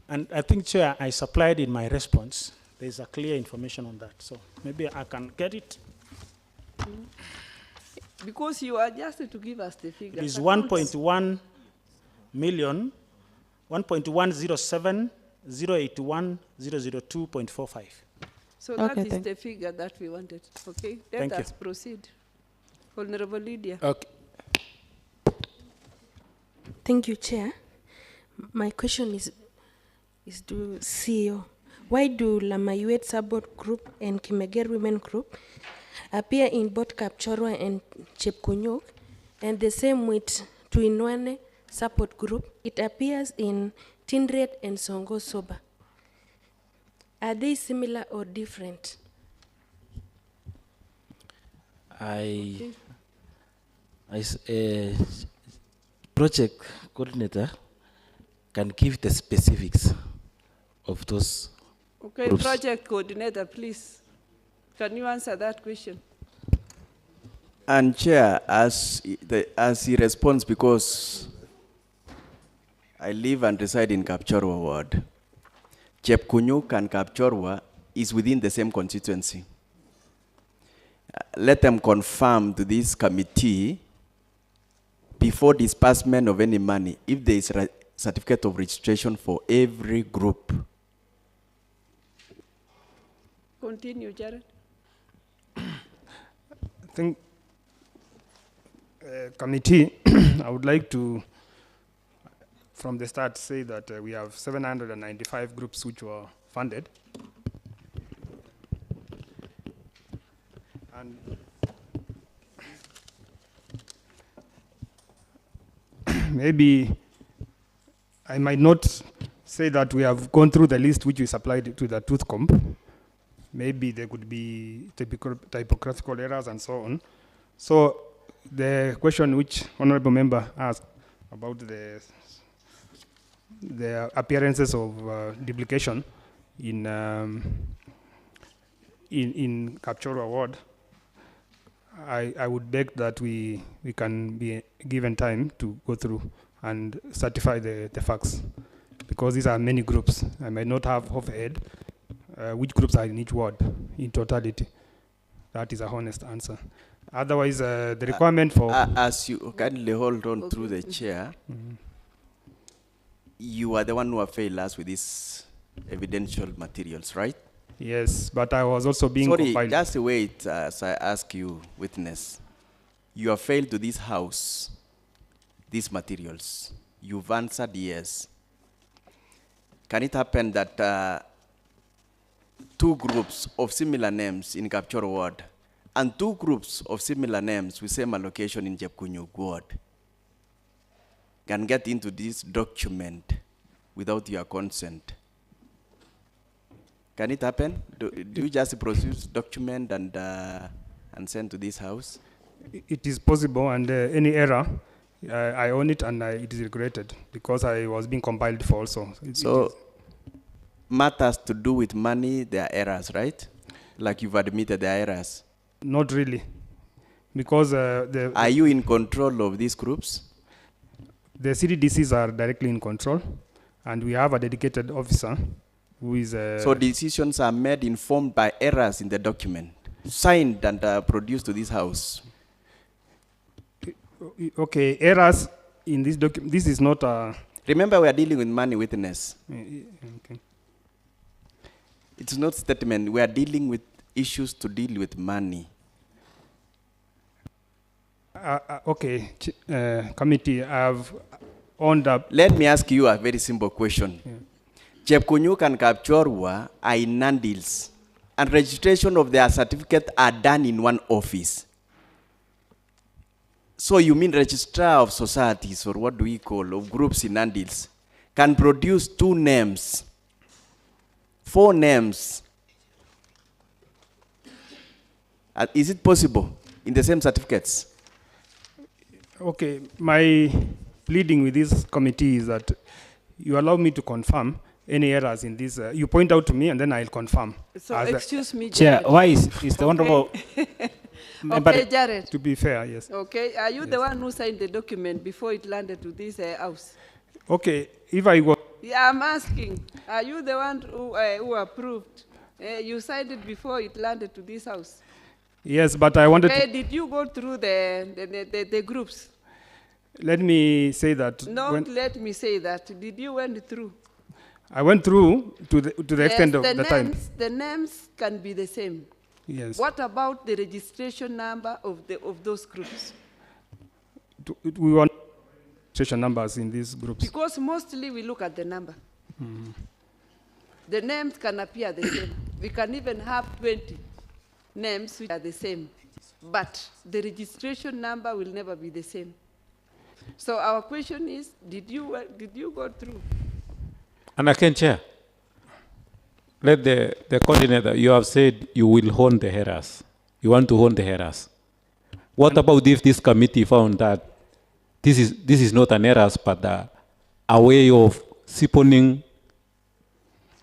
And I think, Chair, I supplied in my response. There's a clear information on that. So maybe I can get it. Because you are just to give us the figures. It is 1.1 million, 1.107, 081, 002.45. So that Okay, is thank the figure that we wanted. Okay, let Thank you. us proceed. Honorable Lydia. Okay. Thank you, Chair. My question is to CEO. Why do Lamayuet Support Group and Kimeger Women Group appear in both Kapchorwa and Chepkunyuk, and the same with Tuinwane Support Group? It appears in Tindred and Songo Soba. Are they similar or different? Project coordinator can give the specifics of those Okay, groups. project coordinator, please. Can you answer that question? And Chair, as he responds, because I live and reside in Kapchorwa ward, Chepkunyuk and Kapchorwa is within the same constituency. Let them confirm to this committee before disbursement of any money if there is a certificate of registration for every group. Continue, Jared. I think, committee, I would like to, from the start, say that we have 795 groups which were funded. And maybe I might not say that we have gone through the list which we supplied to the tooth comb. Maybe there could be typographical errors and so on. So the question which honorable member asked about the appearances of duplication in Kapchorwa ward, I would beg that we can be given time to go through and certify the facts, because these are many groups. I might not have off head which groups are in each ward in totality. That is a honest answer. Otherwise, the requirement for... As you kindly hold on through the chair, you are the one who have failed us with these evidential materials, right? Yes, but I was also being Sorry, compiled. just wait as I ask you, witness. You have failed to this house, these materials. You've answered yes. Can it happen that two groups of similar names in Kapchorwa ward and two groups of similar names with same allocation in Chepkunyuk ward can get into this document without your consent? Can it happen? Do you just produce document and and sent to this house? It is possible, and any error, I own it, and it is regretted because I was being compiled for also. So, matters to do with money, there are errors, right? Like you've admitted there are errors. Not really, because are you in control of these groups? The CDDCs are directly in control, and we have a dedicated officer who is. So decisions are made informed by errors in the document, signed and produced to this house. Okay, errors in this document. This is not a. Remember, we are dealing with money witness. Okay. It's not statement. We are dealing with issues to deal with money. Okay, committee, I have owned up. Let me ask you a very simple question. Chepkunyuk and Kapchorwa are in Nandils, and registration of their certificate are done in one office. So you mean registrar of societies, or what do we call, of groups in Nandils, can produce 2 names, 4 names. Is it possible in the same certificates? Okay, my pleading with this committee is that you allow me to confirm any errors in this. You point out to me, and then I'll confirm. So excuse me, Chair, Jared. why is the honorable member? Okay, Jared. To be fair, yes. Okay, are you the one who signed the document before it landed to this house? Okay, if I go. Yeah, I'm asking. Are you the one who approved? You signed it before it landed to this house. Yes, but I wanted. Okay, did you go through the groups? Let me say that. Don't let me say that. Did you went through? I went through to the extent of the time. The names can be the same. Yes. What about the registration number of those groups? We want registration numbers in these groups. Because mostly we look at the number. Mm-hmm. The names can appear the same. We can even have 20 names which are the same, but the registration number will never be the same. So our question is, did you go through? And I can chair. Let the coordinator, you have said you will hone the errors. You want to hone the errors. What about if this committee found that this is not an error, but a way of siphoning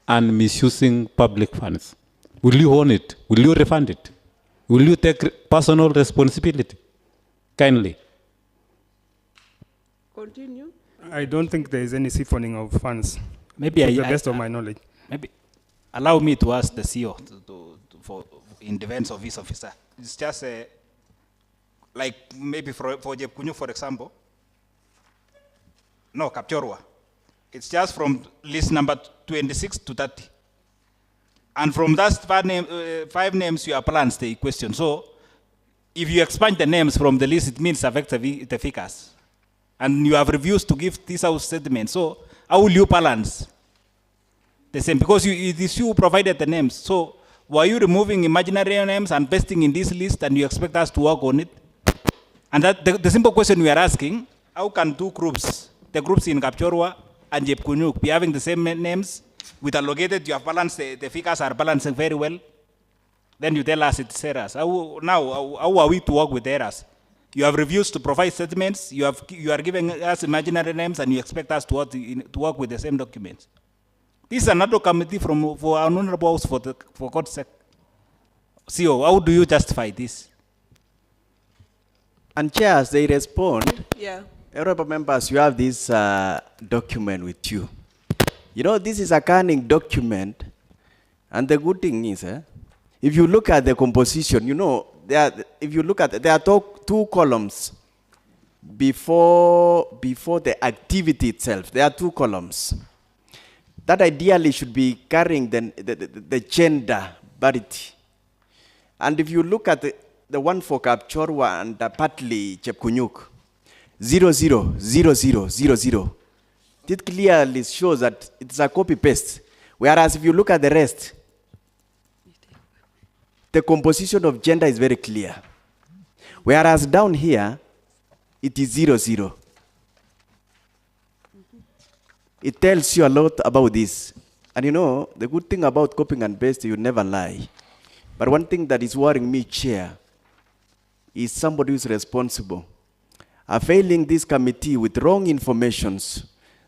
and misusing public funds? Will you own it? Will you refund it? Will you take personal responsibility? Kindly. Continue. I don't think there is any siphoning of funds. Maybe to the best of my knowledge. Maybe allow me to ask the CEO for in defense of his officer. It's just like maybe for Jepkunyu, for example. No, Kapchorwa. It's just from list number 26 to 30. And from that 5 names, you balance the equation. So if you expand the names from the list, it means affect the figures. And you have refused to give this out statement. So how will you balance the same? Because it is you who provided the names. So were you removing imaginary names and pasting in this list, and you expect us to work on it? And that the simple question we are asking, how can 2 groups, the groups in Kapchorwa and Jepkunyuk, be having the same names? With allocated, you have balanced, the figures are balancing very well. Then you tell us it's errors. How are we to work with errors? You have refused to provide statements, you are giving us imaginary names, and you expect us to work with the same documents. This is another committee for our honorable house for God's sake. CEO, how do you justify this? And chairs, they respond. Yeah. Honorable members, you have this document with you. You know, this is a canning document, and the good thing is, if you look at the composition, you know, there are 2 columns before the activity itself. There are 2 columns. That ideally should be carrying the gender parity. And if you look at the one for Kapchorwa and partly Jepkunyuk, 000000. It clearly shows that it's a copy-paste. Whereas if you look at the rest, the composition of gender is very clear. Whereas down here, it is 00. It tells you a lot about this. And you know, the good thing about copying and pasting, you never lie. But one thing that is worrying me, Chair, is somebody who is responsible. Availing this committee with wrong informations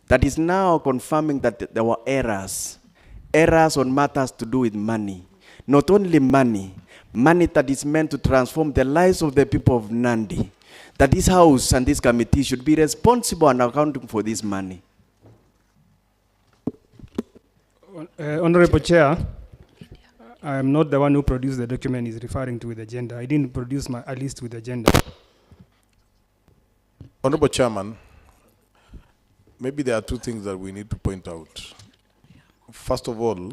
that is now confirming that there were errors on matters to do with money. Not only money that is meant to transform the lives of the people of Nandi. That this house and this committee should be responsible and accounting for this money. Honorable Chair, I am not the one who produced the document he's referring to with agenda. I didn't produce a list with agenda. Honorable Chairman, maybe there are two things that we need to point out. First of all,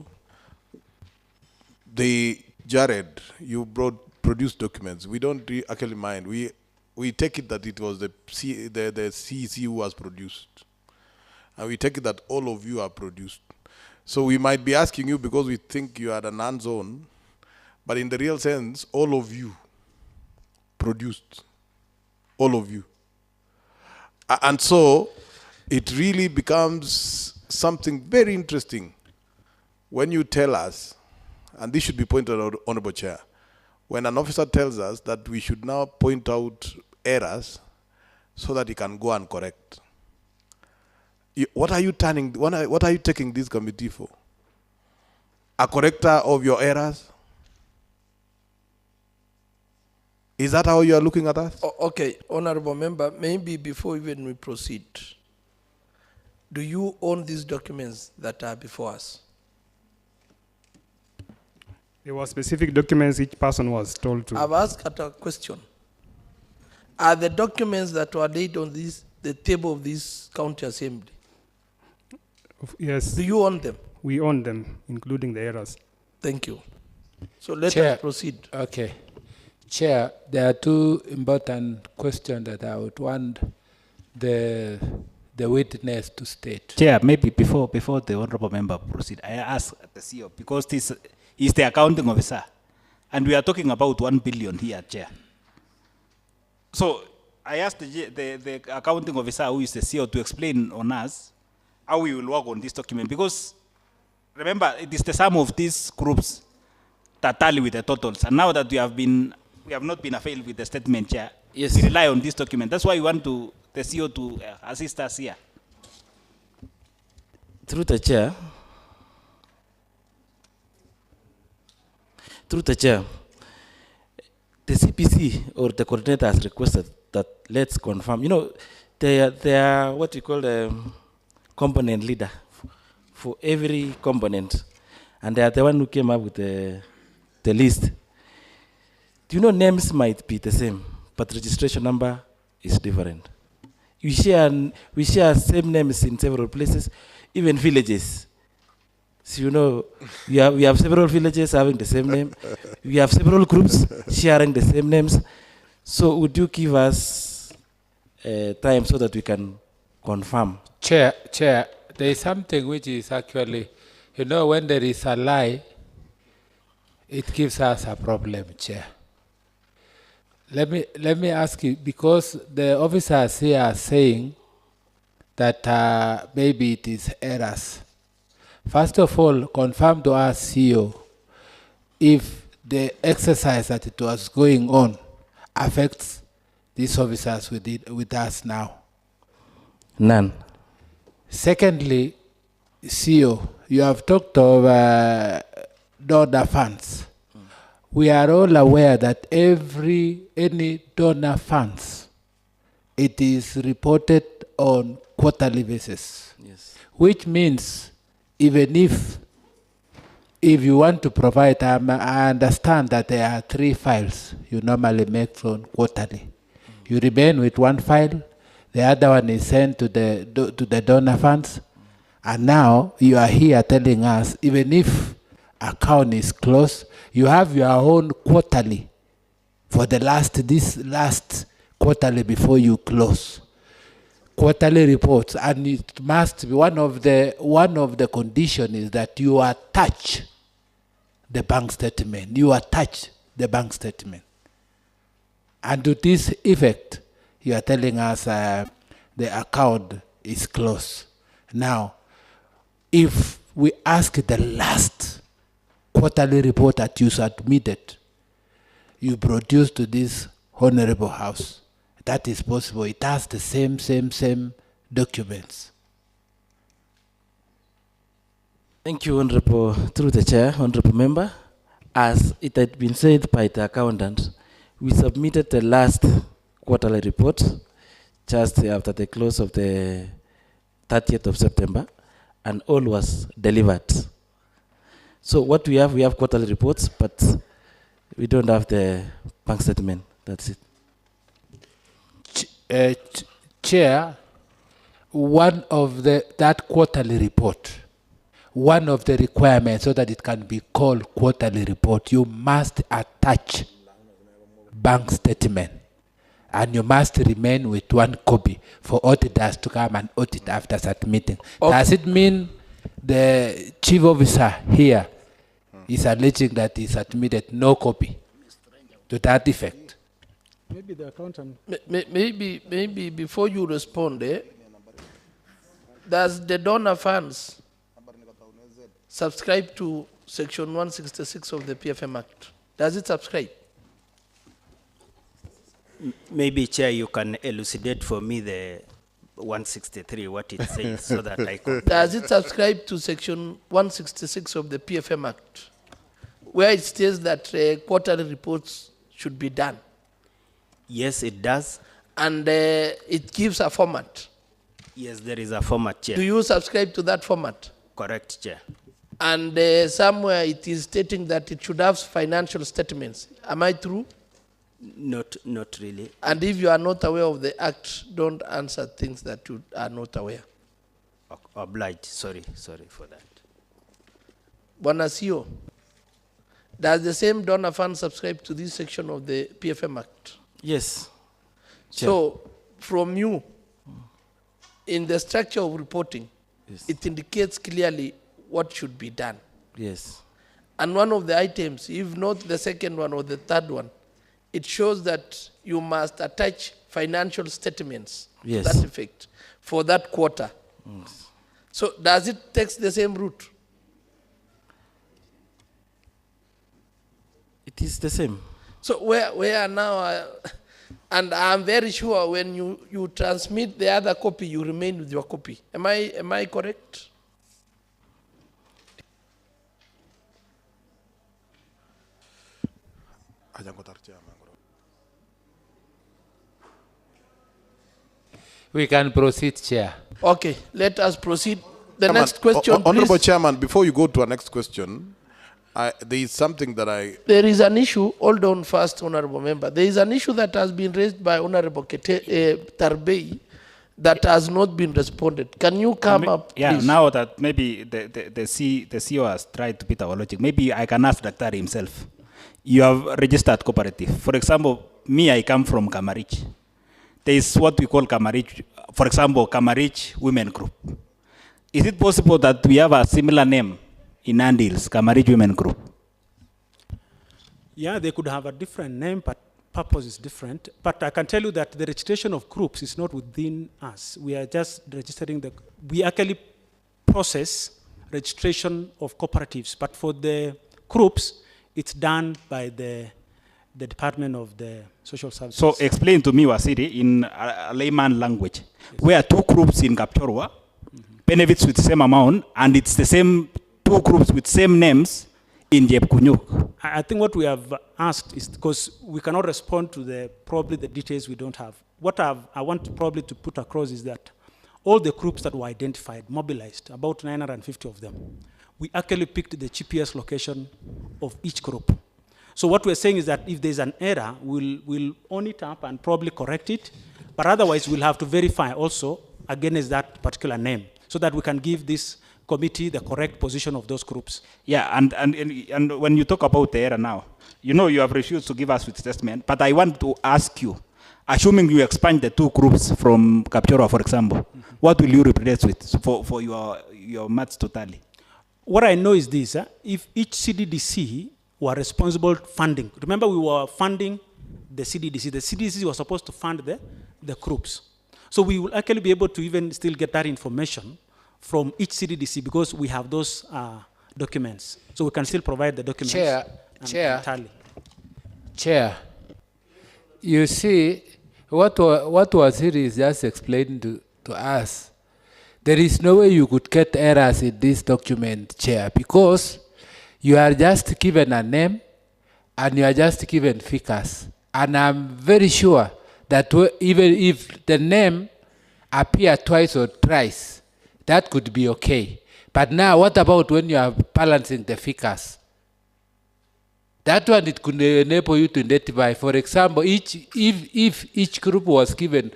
Jared, you produced documents. We don't actually mind. We take it that it was the CEC who was produced. And we take it that all of you are produced. So we might be asking you because we think you are a non-zone, but in the real sense, all of you produced. All of you. And so it really becomes something very interesting when you tell us, and this should be pointed out, Honorable Chair, when an officer tells us that we should now point out errors so that he can go and correct. What are you taking this committee for? A corrector of your errors? Is that how you are looking at us? Okay, Honorable Member, maybe before even we proceed, do you own these documents that are before us? There were specific documents each person was told to. I've asked a question. Are the documents that were laid on the table of this county assembly? Yes. Do you own them? We own them, including the errors. Thank you. So let Chair, us proceed. Okay. Chair, there are two important questions that I would want the witness to state. Chair, maybe before the honorable member proceed, I ask the CEO, because this is the accounting officer, and we are talking about 1 billion here, Chair. So I asked the accounting officer, who is the CEO, to explain on us how we will work on this document, because remember, it is the sum of these groups that tally with the totals, and now that we have not been availed with the statement, Chair, yes, we rely on this document. That's why we want the CEO to assist us here. Through the chair, the CPC or the coordinator has requested that let's confirm. You know, they are what we call the component leader for every component, and they are the one who came up with the list. Do you know, names might be the same, but registration number is different. We share same names in several places, even villages. So you know, we have several villages having the same name. We have several groups sharing the same names. So would you give us time so that we can confirm? Chair, there is something which is actually, you know, when there is a lie, it gives us a problem, Chair. Let me ask you, because the officers here are saying that maybe it is errors. First of all, confirm to us, CEO, if the exercise that it was going on affects these officers with us now. None. Secondly, CEO, you have talked of donor funds. We are all aware that any donor funds, it is reported on quarterly basis. Yes. Which means even if you want to provide, I understand that there are 3 files you normally make on quarterly. You remain with 1 file, the other one is sent to the donor funds, and now you are here telling us even if account is closed, you have your own quarterly for this last quarterly before you close. Quarterly reports, and it must be one of the conditions is that you attach the bank statement. You attach the bank statement, and to this effect, you are telling us the account is closed. Now, if we ask the last quarterly report that you submitted, you produced to this Honorable House. That is possible. It has the same documents. Thank you, Honorable, through the chair, Honorable Member. As it had been said by the accountant, we submitted the last quarterly report just after the close of the 30th of September, and all was delivered. So what we have quarterly reports, but we don't have the bank statement. That's it. Chair, one of that quarterly report, one of the requirements so that it can be called quarterly report, you must attach bank statement, and you must remain with one copy for auditors to come and audit after submitting. Okay. Does it mean the chief officer here is alleging that he submitted no copy to that effect? Maybe the accountant. Maybe before you respond, does the donor funds subscribe to Section 166 of the PFM Act? Does it subscribe? Maybe, Chair, you can elucidate for me the 163, what it says, so that I can. Does it subscribe to Section 166 of the PFM Act, where it states that quarterly reports should be done? Yes, it does. And it gives a format. Yes, there is a format, Chair. Do you subscribe to that format? Correct, Chair. And somewhere it is stating that it should have financial statements. Am I true? Not really. And if you are not aware of the act, don't answer things that you are not aware. Obliged. Sorry for that. Bwana CEO, does the same donor fund subscribe to this section of the PFM Act? Yes. So, from you, in the structure of reporting, yes, it indicates clearly what should be done. Yes. And one of the items, if not the second one or the third one, it shows that you must attach financial statements, yes, to that effect for that quarter. Yes. So does it take the same route? It is the same. So where now, and I'm very sure when you transmit the other copy, you remain with your copy. Am I correct? We can proceed, Chair. Okay, let us proceed. The next question, Honorable please. Chairman, before you go to our next question, there is something that There is an issue, hold on first, Honorable Member. There is an issue that has been raised by Honorable Tarbei that has not been responded. Can you come up, Yeah, please? now that maybe the CEO has tried to beat our logic, maybe I can ask Dr. himself. You have registered cooperative. For example, me, I come from Kamarich. There is what we call Kamarich, for example, Kamarich Women Group. Is it possible that we have a similar name in Andils, Kamarich Women Group? Yeah, they could have a different name, but purpose is different. But I can tell you that the registration of groups is not within us. We are just registering we actually process registration of cooperatives, but for the groups, it's done by the Department of the Social Services. So explain to me, Wasiri, in a layman language, yes, where two groups in Kapchorwa benefits with the same amount, and it's the same two groups with same names in Jebkunyuk. I think what we have asked is, because we cannot respond to probably the details we don't have. What I want probably to put across is that all the groups that were identified, mobilized, about 950 of them, we actually picked the GPS location of each group. So what we're saying is that if there's an error, we'll own it up and probably correct it, but otherwise we'll have to verify also against that particular name so that we can give this committee the correct position of those groups. Yeah, and when you talk about the error now, you know you have refused to give us with assessment, but I want to ask you, assuming you expand the two groups from Kapchorwa, for example, what will you replace with for your maths totally? What I know is this, if each CDDC were responsible funding. Remember, we were funding the CDDC. The CDDC was supposed to fund the groups. So we will actually be able to even still get that information from each CDDC because we have those documents. So we can still provide the documents. Chair, tally. Chair, You see, what Waziri is just explained to us, there is no way you could get errors in this document, Chair, because you are just given a name and you are just given figures. And I'm very sure that even if the name appear twice or thrice, that could be okay. But now, what about when you are balancing the figures? That one, it could enable you to identify, for example, if each group was given,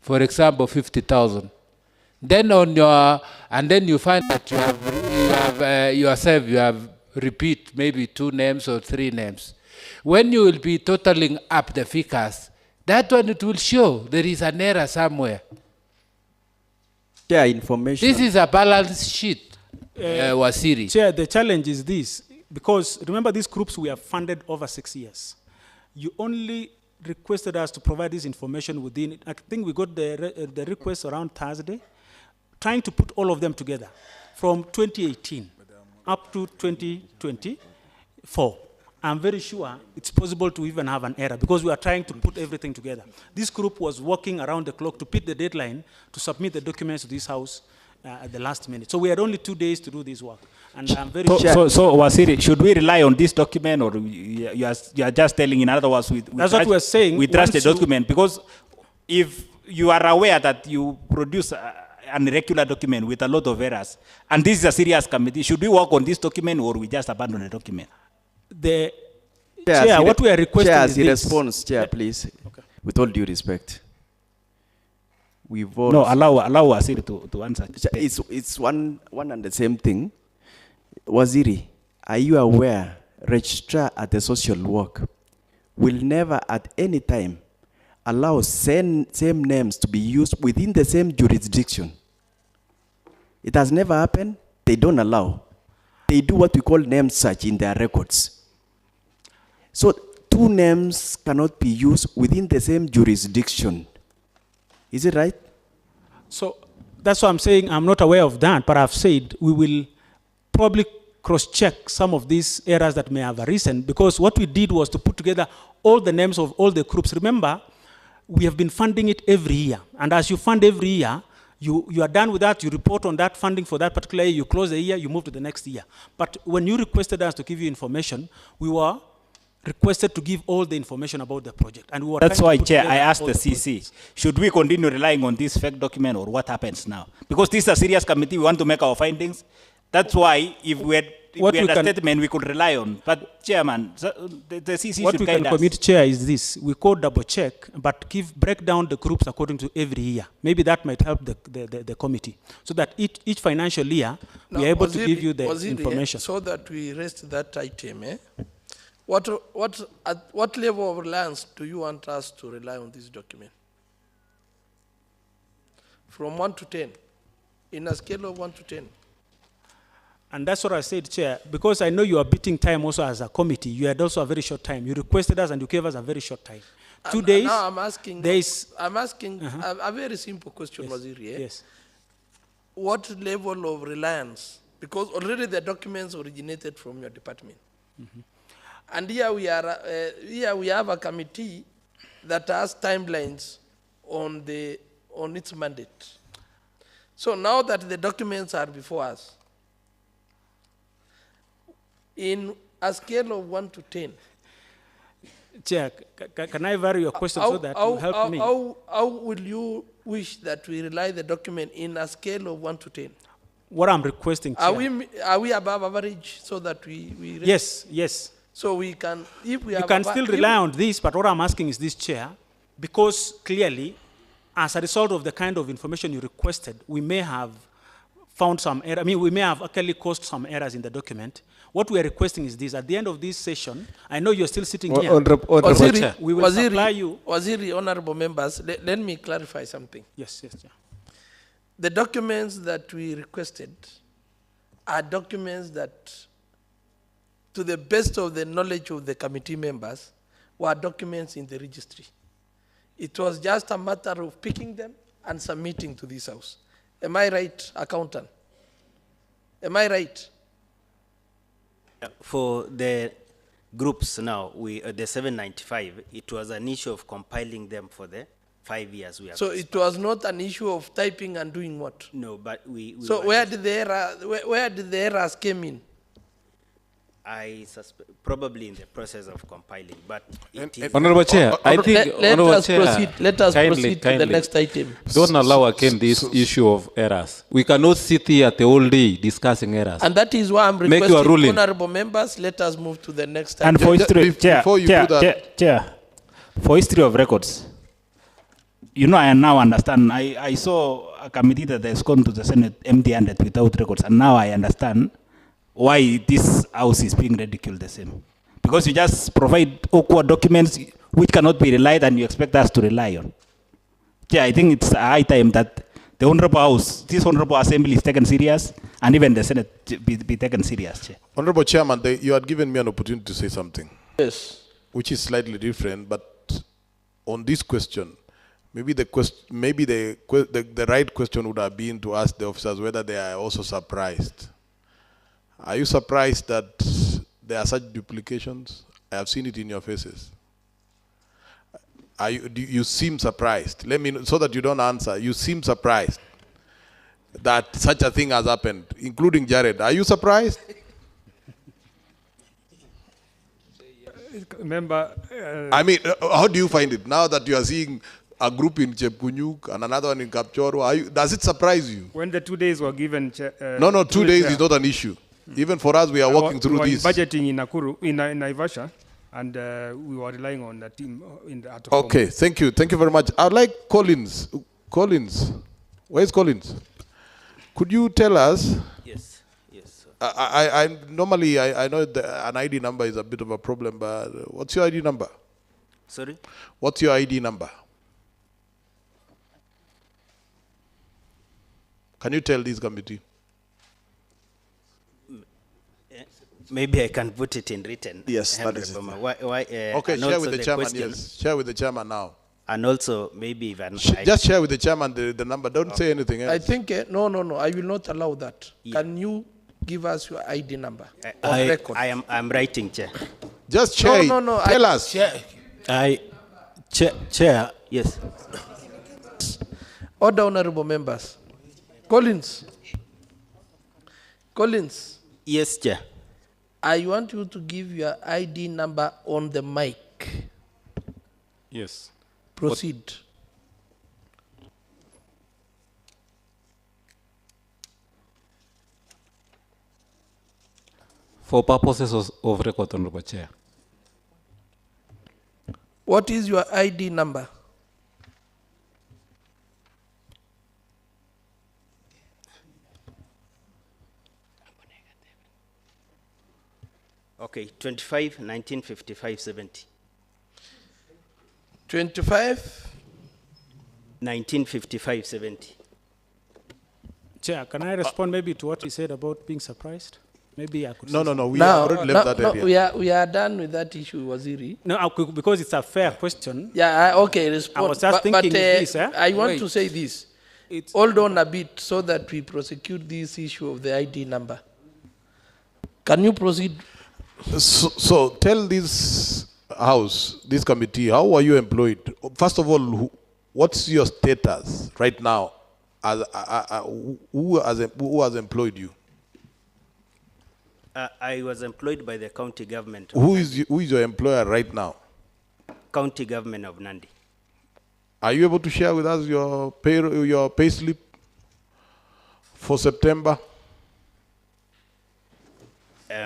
for example, 50,000, then on your, and then you find that you have repeat maybe 2 names or 3 names. When you will be totaling up the figures, that one it will show there is an error somewhere. Chair, information. This is a balance sheet, Wasiri. Chair, the challenge is this, because remember these groups we have funded over 6 years. You only requested us to provide this information within, I think we got the request around Thursday, trying to put all of them together from 2018 up to 2024. I'm very sure it's possible to even have an error because we are trying to put everything together. This group was working around the clock to beat the deadline to submit the documents to this house at the last minute. So we had only 2 days to do this work. And I'm very sure. So Wasiri, should we rely on this document, or you are just telling, in other words, that's what we're saying. We trust the document, because if you are aware that you produce an irregular document with a lot of errors, and this is a serious committee, should we work on this document, or we just abandon the document? The Chair, what we are requesting is this. Response, Chair, please. Okay. With all due respect. We've all No, allow Wasiri to answer. It's one and the same thing. Waziri, are you aware registrar at the social work will never at any time allow same names to be used within the same jurisdiction? It has never happened. They don't allow. They do what we call name search in their records. So 2 names cannot be used within the same jurisdiction. Is it right? So that's why I'm saying I'm not aware of that, but I've said we will probably cross-check some of these errors that may have arisen, because what we did was to put together all the names of all the groups. Remember, we have been funding it every year. And as you fund every year, you are done with that, you report on that funding for that particular year, you close the year, you move to the next year. But when you requested us to give you information, we were requested to give all the information about the project. And we were That's why, Chair, I asked asked the CC, should we continue relying on this fake document, or what happens now? Because this is a serious committee, we want to make our findings. That's why if we had a statement we could rely on. But Chairman, the CC what should we guide can us. commit, Chair, is this. We could double check, but break down the groups according to every year. Maybe that might help the committee, so that each financial year we are able to give you the information. So that we rest that item, At what level of reliance do you want us to rely on this document? From 1 to 10, in a scale of 1 to 10. And that's what I said, Chair, because I know you are beating time also as a committee. You had also a very short time. You requested us and you gave us a very short time. 2 days. Now I'm asking a very simple question, Waziri. Yes. What level of reliance? Because already the documents originated from your department. And here we have a committee that has timelines on its mandate. So now that the documents are before us, in a scale of 1 to 10. Chair, can I vary your question so that you help me? How will you wish that we rely the document in a scale of 1 to 10? What I'm requesting, Chair. Are we above average so that we Yes. So we can, if we you have can still rely on this, but what I'm asking is this, Chair, because clearly, as a result of the kind of information you requested, we may have found some error. I mean, we may have actually caused some errors in the document. What we are requesting is this: at the end of this session, I know you're still sitting here. Waziri, we will supply you. Waziri, honorable members, let me clarify something. Yes, Chair. The documents that we requested are documents that, to the best of the knowledge of the committee members, were documents in the registry. It was just a matter of picking them and submitting to this house. Am I right, accountant? Am I right? For the groups now, the 795, it was an issue of compiling them for the 5 years. We have So it was not an issue of typing and doing what? No, but we So were where did the errors came in? I suspect probably in the process of compiling, but it is Honorable Chair, I think Honorable us Chair, proceed. Let us proceed to the next item. Don't allow again this issue of errors. We cannot sit here the whole day discussing errors. And that is why I'm Make your requesting ruling. honorable members, let us move to the next item. And for history, Chair, before you Chair, do that- Chair, for history of records, you know, I now understand. I saw a committee that has gone to the Senate empty-handed without records, and now I understand why this house is being ridiculed the same. Because you just provide awkward documents which cannot be relied and you expect us to rely on. Chair, I think it's a high time that the Honorable House, this Honorable Assembly is taken serious, and even the Senate be taken serious, Chair. Honorable Chairman, you had given me an opportunity to say something. Yes. Which is slightly different, but on this question, maybe the right question would have been to ask the officers whether they are also surprised. Are you surprised that there are such duplications? I have seen it in your faces. You seem surprised. Let me know, so that you don't answer. You seem surprised that such a thing has happened, including Jared. Are you surprised? Member, I mean, how do you find it now that you are seeing a group in Chepkunyuk and another one in Kapchoro? Does it surprise you? when the 2 days were given, No, 2 days is not an issue. Even for us, we are working through we were this. budgeting in Nakuru, in Naivasha, and we were relying on the team at home. Okay, thank you. Thank you very much. I'd like Collins. Collins. Where's Collins? Could you tell us? Yes, yes. I normally I know an ID number is a bit of a problem, but what's your ID number? Sorry? What's your ID number? Can you tell this committee? Maybe I can put it in written. Yes, that is it. Okay, share with the chairman, yes. Share with the chairman now. And also, maybe even... Just share with the chairman the number. Don't say anything else. I think, no, I will not allow that. Yeah. Can you give us your ID number? I'm writing, Chair. Just share it. Tell us. Chair, yes. Order, honorable members. Collins. Collins. Yes, Chair. I want you to give your ID number on the mic. Yes. Proceed. For purposes of record, Honorable Chair. What is your ID number? Okay, 25, 1955, 70. 25? 1955, 70. Chair, can I respond maybe to what he said about being surprised? Maybe I could. No, say no, no. something. We have already left that area. We are done with that issue, Waziri. No, because it's a fair question. Yeah, okay, respond. I was just thinking this, eh? I want to say this. Hold on a bit so that we prosecute this issue of the ID number. Can you proceed? So tell this house, this committee, how are you employed? First of all, what's your status right now? Who has employed you? I was employed by the county government. Who is your employer right now? County government of Nandi. Are you able to share with us your pay slip for September?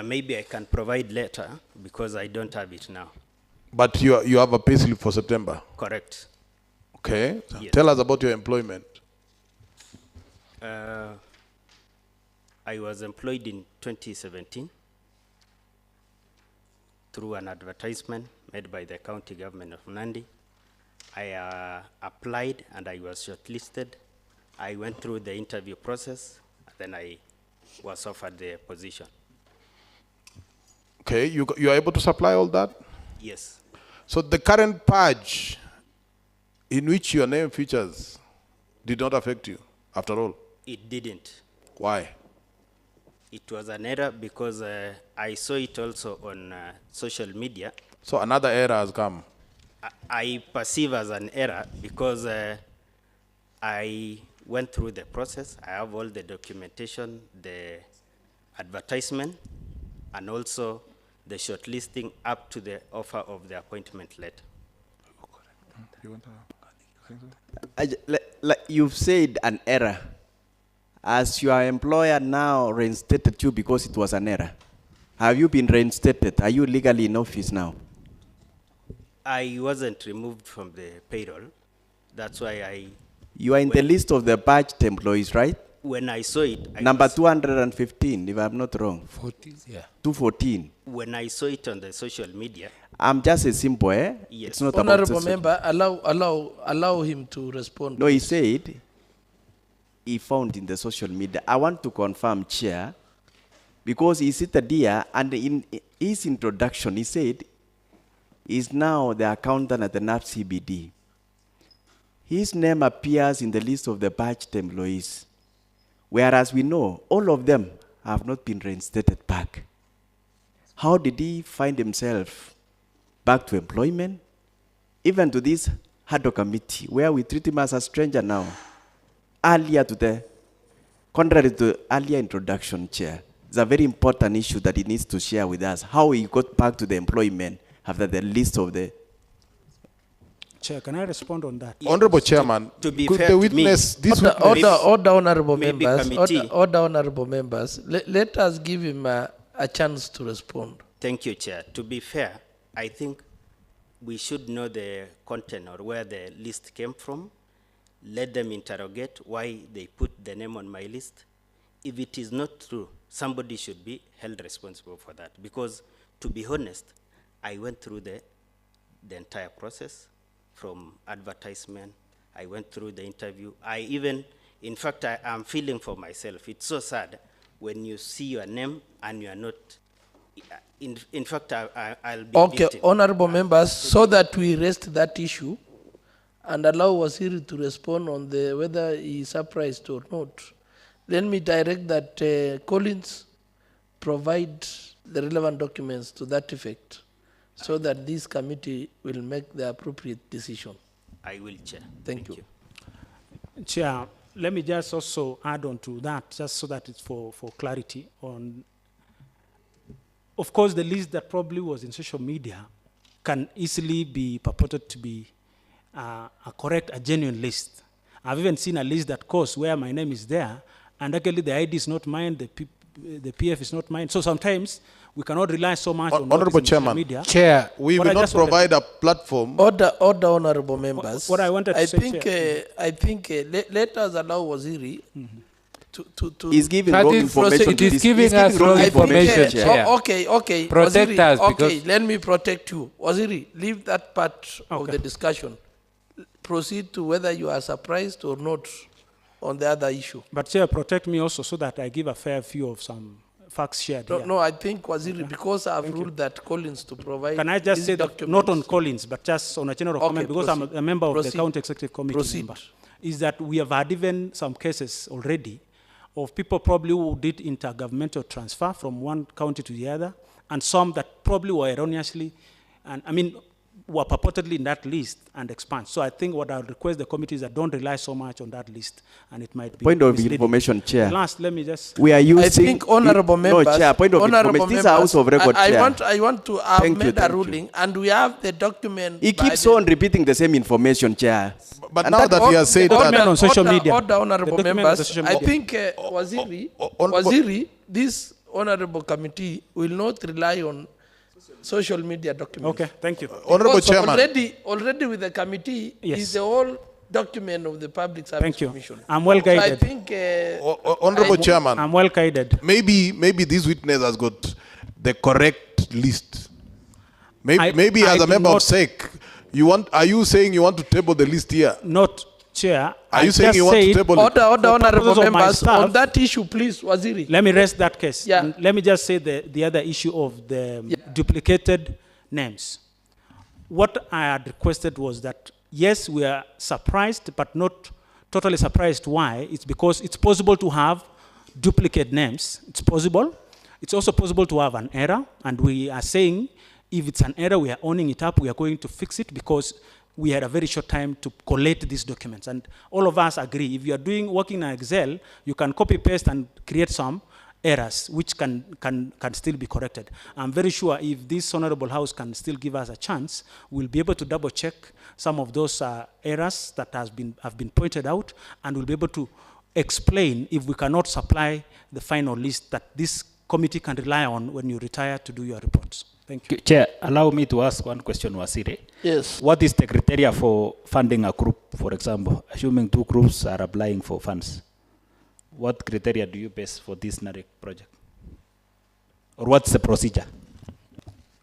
Maybe I can provide later because I don't have it now. But you have a pay slip for September? Correct. Okay. Yes. Tell us about your employment. I was employed in 2017 through an advertisement made by the county government of Nandi. I applied and I was shortlisted. I went through the interview process, then I was offered the position. Okay, you are able to supply all that? Yes. So the current purge in which your name features did not affect you, after all? It didn't. Why? It was an error because I saw it also on social media. So another error has come. I perceive as an error because I went through the process. I have all the documentation, the advertisement, and also the shortlisting up to the offer of the appointment letter. Like you've said an error. As your employer now reinstated you because it was an error. Have you been reinstated? Are you legally in office now? I wasn't removed from the payroll. That's why You are in the list of the badged employees, right? when I saw it, Number 215, if I'm not wrong. 14, yeah. 214. when I saw it on the social media, I'm just a simple, Yes. It's not Honorable about member, allow him to respond. No, he said he found in the social media. I want to confirm, Chair, because he seated here and in his introduction, he said he's now the accountant at the NARIGP. His name appears in the list of the badged employees, whereas we know all of them have not been reinstated back. How did he find himself back to employment? Even to this HADO committee, where we treat him as a stranger now. Contrary to earlier introduction, Chair, it's a very important issue that he needs to share with us, how he got back to the employment after the list of the... Chair, can I respond on that? Honorable Chairman, to be could fair the to witness, me, this Order, honorable maybe members. committee. Order, honorable members. Let us give him a chance to respond. Thank you, Chair. To be fair, I think we should know the content or where the list came from. Let them interrogate why they put the name on my list. If it is not true, somebody should be held responsible for that. Because, to be honest, I went through the entire process from advertisement. I went through the interview. I even, in fact, I'm feeling for myself. It's so sad when you see your name and you are not. In fact, I'll be Okay, victim. honorable members, so that we rest that issue and allow Waziri to respond on the whether he is surprised or not. Let me direct that Collins provide the relevant documents to that effect, so that this committee will make the appropriate decision. I will, Chair. Thank you. Chair, let me just also add on to that, just so that it's for clarity on. Of course, the list that probably was in social media can easily be purported to be a correct, a genuine list. I've even seen a list that goes where my name is there, and actually the ID is not mine, the PF is not mine. So sometimes we cannot rely so much on Honorable what is in social Chairman, media. Chair, we will not provide a platform. Order, honorable members. What I wanted to say, I think let us allow Waziri to He's giving That wrong is information. it is He's giving us wrong wrong information, Chair. Chair. Okay, Protect Waziri, us, okay, because- let me protect you. Waziri, leave that part of the discussion. Proceed to whether you are surprised or not on the other issue. But Chair, protect me also so that I give a fair view of some facts shared here. No, I think Waziri, because I've ruled that Collins to provide. Can I just these say that, documents. not on Collins, but just on a general Okay, comment, because proceed. I'm a member of Proceed. the County Executive Committee Proceed. member, is that we have had even some cases already of people probably who did intergovernmental transfer from one county to the other, and some that probably were erroneously, and I mean, were purportedly in that list and expand. So I think what I would request the committee is that don't rely so much on that list, and it might be Point of misleading. information, Chair. Last, let me just. We are using... I think honorable members. No, Chair, point of information. This is a House of Record, Chair. I want to have Thank you, made a thank you. ruling, and we have the document. He keeps on repeating the same information, Chair. But And now that he has said that... on social media. Order, honorable The document on members. social I media. think Waziri, this honorable committee will not rely on social media documents. Okay, thank you. Honorable Because Chairman. already with the committee Yes. is the whole document of the Public Service Thank you. Commission. I'm well So I guided. think Honorable Chairman. I'm well guided. Maybe this witness has got the correct list. Maybe I as a do member of not- SEC, are you saying you want to table the list here? Not, Chair. Are you saying you want to table it? Order, honorable purposes of my members. staff- On that issue, please, Waziri. Let me rest that case. Yeah. And let me just say the other issue of the duplicated names. What I had requested was that, yes, we are surprised, but not totally surprised. Why? It's because it's possible to have duplicate names. It's possible. It's also possible to have an error, and we are saying if it's an error, we are owning it up, we are going to fix it because we had a very short time to collate these documents. And all of us agree, if you are working in Excel, you can copy paste and create some errors which can still be corrected. I'm very sure if this Honorable House can still give us a chance, we'll be able to double check some of those errors that have been pointed out, and we'll be able to explain if we cannot supply the final list that this committee can rely on when you retire to do your reports. Thank you. Chair, allow me to ask one question, Wasiri. Yes. What is the criteria for funding a group, for example, assuming 2 groups are applying for funds? What criteria do you base for this NARIGP project? Or what's the procedure?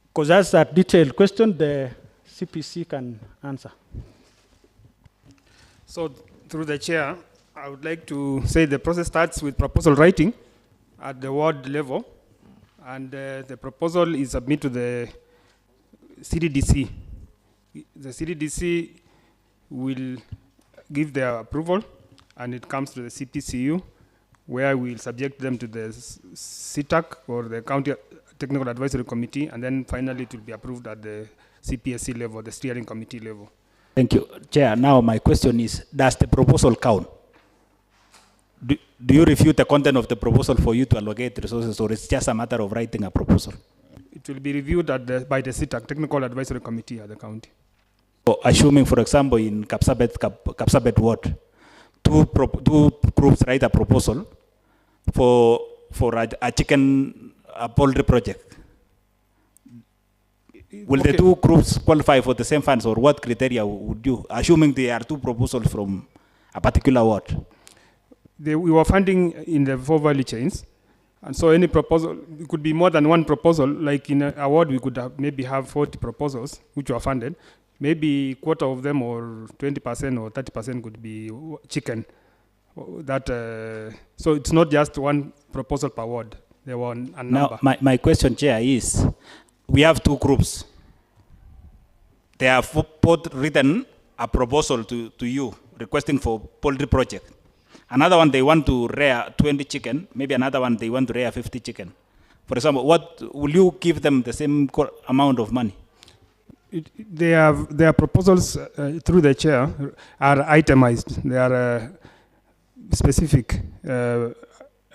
Because that's a detailed question the CPC can answer. So through the chair, I would like to say the process starts with proposal writing at the ward level, and the proposal is submitted to the CDDC. The CDDC will give their approval, and it comes to the CPCU, where we'll subject them to the CTAC, or the County Technical Advisory Committee, and then finally it will be approved at the CPSC level, the steering committee level. Thank you. Chair, now my question is, does the proposal count? Do you refute the content of the proposal for you to allocate resources, or it's just a matter of writing a proposal? It will be reviewed by the CTAC, Technical Advisory Committee at the county. So assuming, for example, in Kapsabet Ward, two groups write a proposal for a poultry project. Will the 2 groups qualify for the same funds, or what criteria would you, assuming there are 2 proposals from a particular ward? We were funding in the 4 value chains, and so any proposal, it could be more than 1 proposal. Like in a ward, we could maybe have 40 proposals which were funded. Maybe quarter of them, or 20% or 30% could be chicken. So it's not just 1 proposal per ward. There were a number. Now, my question, Chair, is we have 2 groups. They have both written a proposal to you requesting for poultry project. Another one, they want to rear 20 chicken. Maybe another one, they want to rear 50 chicken. For example, will you give them the same amount of money? Their proposals through the chair are itemized. They are specific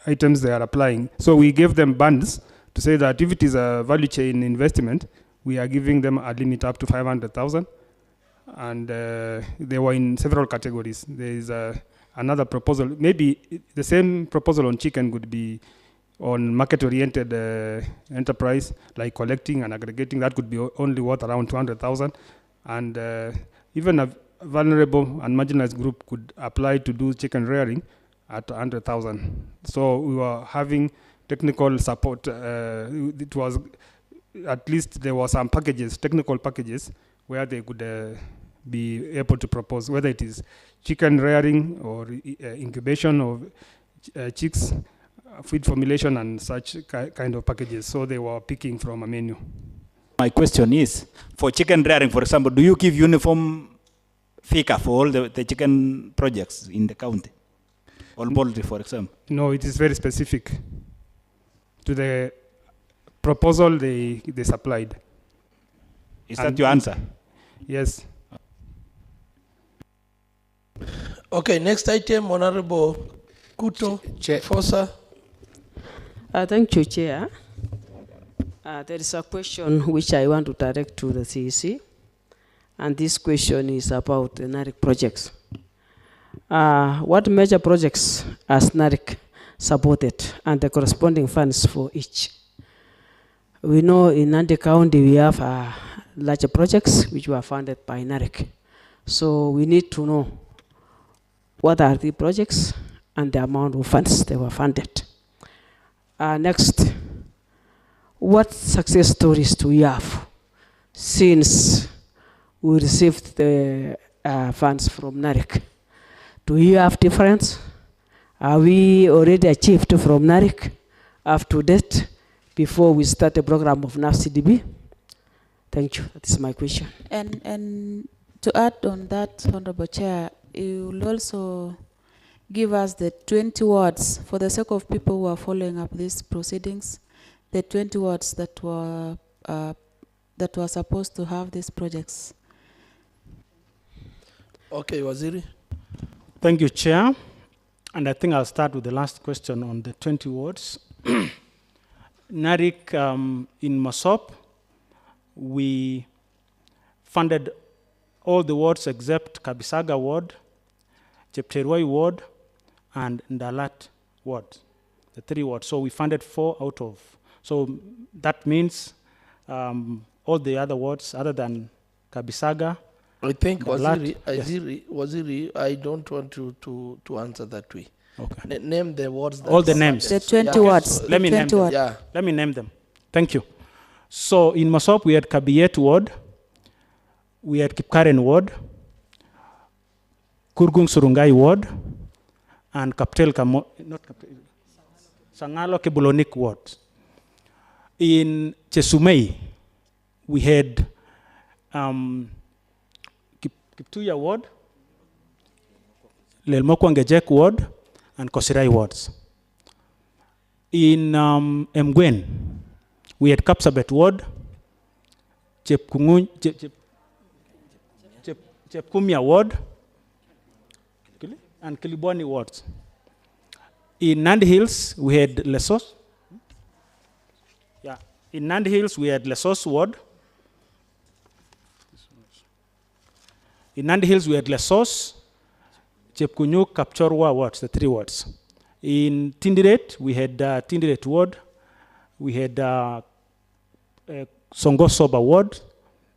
items they are applying. So we gave them bands to say that if it is a value chain investment, we are giving them a limit up to 500,000. And they were in several categories. There is another proposal. Maybe the same proposal on chicken could be on market-oriented enterprise, like collecting and aggregating. That could be only worth around 200,000. And even a vulnerable and marginalized group could apply to do chicken rearing at 100,000. So we were having technical support. It was, at least there were some packages, technical packages, where they could be able to propose, whether it is chicken rearing or incubation of chicks, feed formulation and such kind of packages. So they were picking from a menu. My question is, for chicken rearing, for example, do you give uniform figure for all the chicken projects in the county? All poultry, for example? No, it is very specific to the proposal they supplied. Is that your answer? Yes. Okay, next item, Honorable Kuto Fosa. Thank you, Chair. There is a question which I want to direct to the CEC, and this question is about the NARIGP projects. What major projects has NARIGP supported and the corresponding funds for each? We know in Nandi County we have larger projects which were funded by NARIGP. So we need to know what are the projects and the amount of funds they were funded. Next, what success stories do we have since we received the funds from NARIGP? Do we have difference? Are we already achieved from NARIGP up to date before we start the program of NAFCDB? Thank you. That is my question. And to add on that, Honorable Chair, you will also give us the 20 words for the sake of people who are following up these proceedings, the 20 words that were supposed to have these projects. Okay, Waziri. Thank you, Chair. And I think I'll start with the last question on the 20 wards. NARIC in Mosop, we funded all the wards except Kabisaga ward, Chepterwai ward, and Ndalat ward, the 3 wards. So we funded 4 out of. So that means all the other wards other than Kabisaga. I think Ndalat, Waziri, I don't want you to answer that way. Okay. Name the words. All the names. The 20 words. Let me name them. Yeah. Let me name them. Thank you. So in Mosop, we had Kabiyet ward, we had Kipkaren ward, Kurgung Surungai ward, and Sangalo Kebulonik ward. In Chesumei, we had Kiptuya ward, Lelmokwangejek ward, and Kosirai wards. In Mgwen, we had Kapsabet ward, Chepkumia ward, and Kilibwani wards. In Nandi Hills, we had Lesos. Yeah, in Nandi Hills, we had Lesos ward. In Nandi Hills, we had Lesos, Chepkunyuk, Kapchorwa wards, the 3 wards. In Tindiret, we had Tindiret ward. We had Songo Soba ward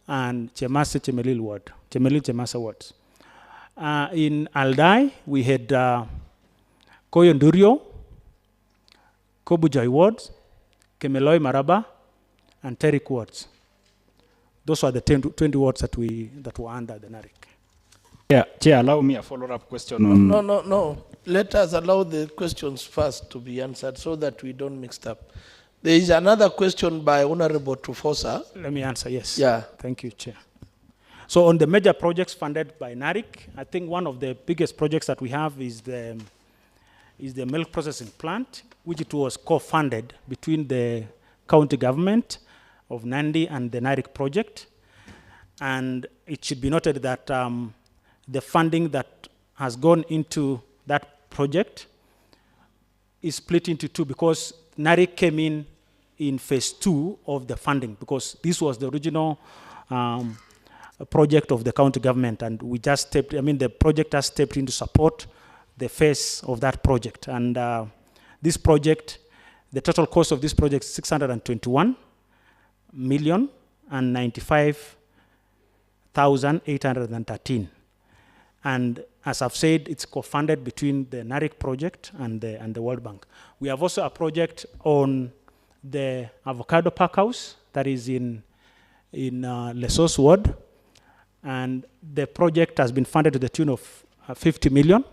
and Chemase Chemelil ward, Chemelil Chemasa wards. In Aldai, we had Koyondurio, Kobujai wards, Kemeloi Maraba, and Terik wards. Those were the 20 wards that were under the NARIC. Yeah, Chair, allow me a follow-up question on... No. Let us allow the questions first to be answered so that we don't mix up. There is another question by Honorable Tufosa. Let me answer, yes. Yeah. Thank you, Chair. So on the major projects funded by NARIC, I think one of the biggest projects that we have is the milk processing plant, which it was co-funded between the county government of Nandi and the NARIC project. And it should be noted that the funding that has gone into that project is split into 2 because NARIC came in phase 2 of the funding because this was the original project of the county government, and we just stepped, the project has stepped in to support the phase of that project. And this project, the total cost of this project is 621 million and 95,813. And as I've said, it's co-funded between the NARIC project and the World Bank. We have also a project on the avocado pack house that is in Lesos ward, and the project has been funded to the tune of 50 million.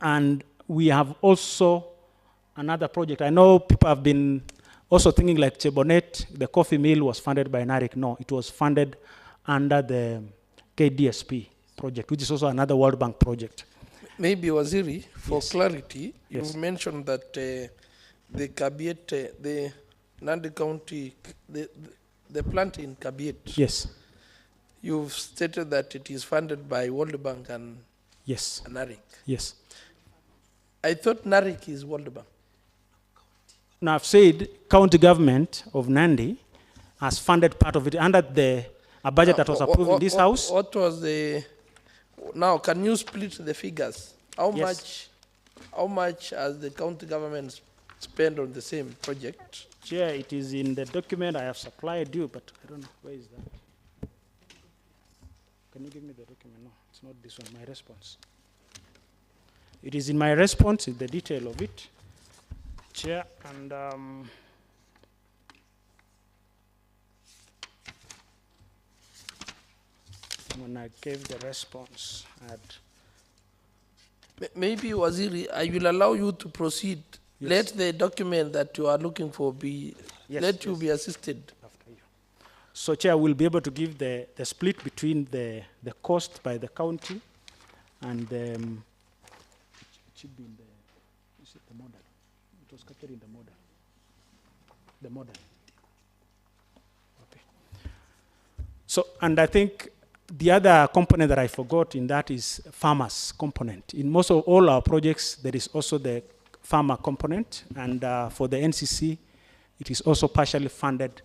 And we have also another project. I know people have been also thinking like Chebonet, the coffee mill was funded by NARIC. No, it was funded under the KDSP project, which is also another World Bank project. Maybe, Waziri, for clarity, Yes. you've mentioned that the Kabiet, the Nandi County, the plant in Kabiet. Yes. You've stated that it is funded by World Bank and Yes. NARIC. Yes. I thought NARIC is World Bank. Now, I've said county government of Nandi has funded part of it under a budget that was approved in this house. What was the... Now, can you split the figures? How much has the county government spent on the same project? Chair, it is in the document I have supplied you, but I don't know, where is that? Can you give me the document? No, it's not this one, my response. It is in my response, in the detail of it, Chair, and when I gave the response, I had... Maybe, Waziri, I will allow you to proceed. Yes. Let the document that you are looking for be, you be assisted. So, Chair, we'll be able to give the split between the cost by the county and should be in the, is it the model? It was captured in the model. The model. Okay. So, and I think the other component that I forgot in that is farmers component. In most of all our projects, there is also the farmer component, and for the NCC, it is also partially funded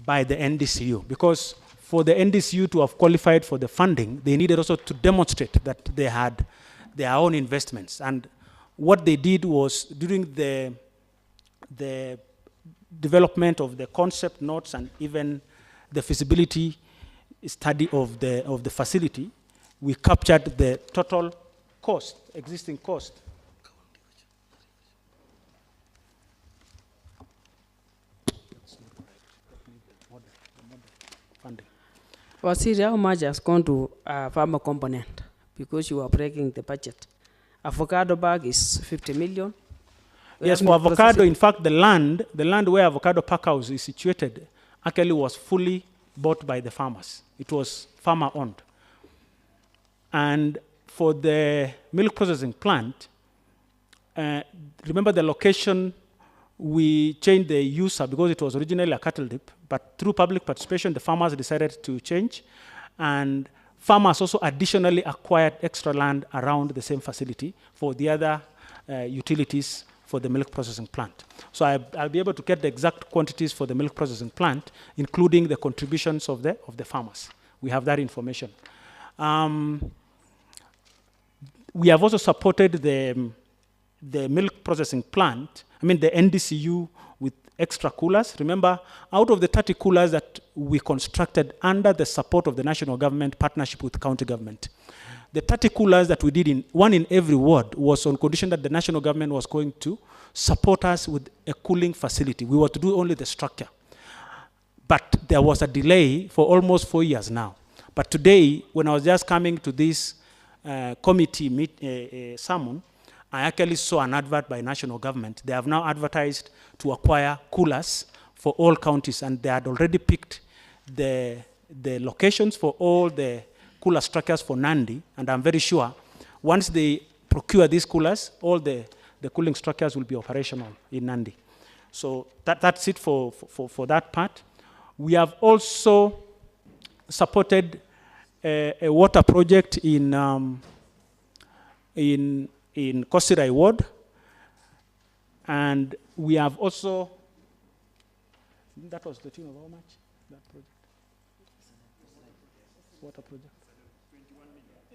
by the NDCU, because for the NDCU to have qualified for the funding, they needed also to demonstrate that they had their own investments. And what they did was, during the development of the concept notes and even the feasibility study of the facility, we captured the total cost, existing cost. Wasiri, how much has gone to farmer component? Because you are breaking the budget. Avocado bag is 50 million. Yes, for avocado, in fact, the land where avocado pack house is situated actually was fully bought by the farmers. It was farmer owned. And for the milk processing plant, remember the location, we changed the user because it was originally a cattle dip, but through public participation, the farmers decided to change. And farmers also additionally acquired extra land around the same facility for the other utilities for the milk processing plant. So I'll be able to get the exact quantities for the milk processing plant, including the contributions of the farmers. We have that information. We have also supported the milk processing plant, the NDCU, with extra coolers. Remember, out of the 30 coolers that we constructed under the support of the national government partnership with county government, the 30 coolers that we did, one in every ward, was on condition that the national government was going to support us with a cooling facility. We were to do only the structure. But there was a delay for almost 4 years now. But today, when I was just coming to this committee sermon, I actually saw an advert by national government. They have now advertised to acquire coolers for all counties, and they had already picked the locations for all the cooler structures for Nandi, and I'm very sure once they procure these coolers, all the cooling structures will be operational in Nandi. So that's it for that part. We have also supported a water project in Kosirai Ward, and we have also, that was the tune of how much? That project? Water project?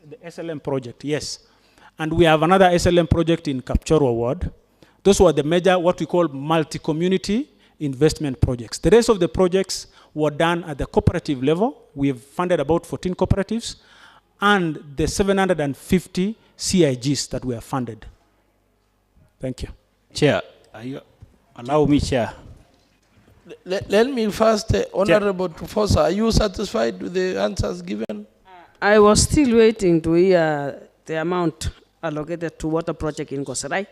The SLM project, yes. And we have another SLM project in Kapchorwa Ward. Those were the major, what we call multi-community investment projects. The rest of the projects were done at the cooperative level. We have funded about 14 cooperatives, and the 750 CIGs that were funded. Thank you. Chair, allow me, Chair. Let me first, Honorable Tufosa, are you satisfied with the answers given? I was still waiting to hear the amount allocated to water project in Kosirai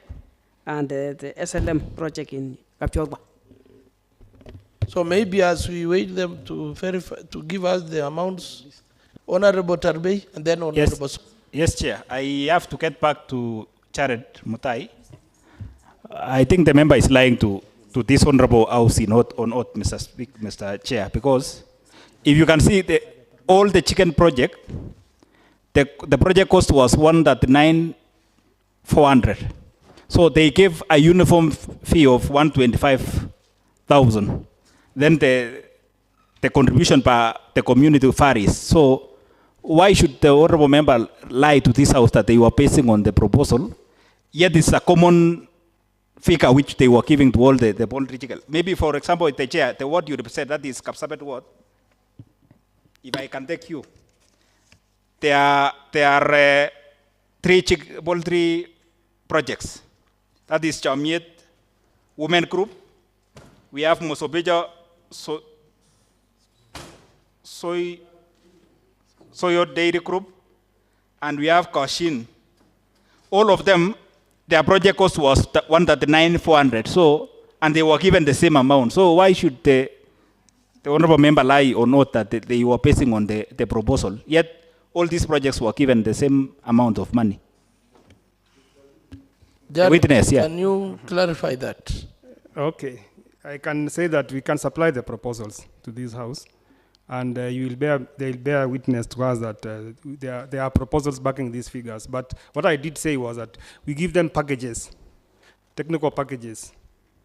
and the SLM project in Kapchorwa. So maybe as we wait them to verify, to give us the amounts, Honorable Tarbey, and then Honorable. Yes, Chair. I have to get back to Jared Mutai. I think the member is lying to this honorable house on oath, Mr. Chair, because if you can see all the chicken project, the project cost was 139,400. So they gave a uniform fee of 125,000. Then the contribution by the community varies. So why should the honorable member lie to this house that they were basing on the proposal, yet it's a common figure which they were giving to all the political. Maybe, for example, the chair, the word you represent, that is Kapsabet word. If I can take you, there are three poultry projects. That is Chamiet Women Group. We have Mosobeja Soyo Dairy Group, and we have Kashin. All of them, their project cost was 139,400. So, and they were given the same amount. So why should the honorable member lie or not that they were basing on the proposal? Yet all these projects were given the same amount of money. Jared, witness, yeah. Can you clarify that? Okay, I can say that we can supply the proposals to this house, and they'll bear witness to us that there are proposals backing these figures. But what I did say was that we give them packages, technical packages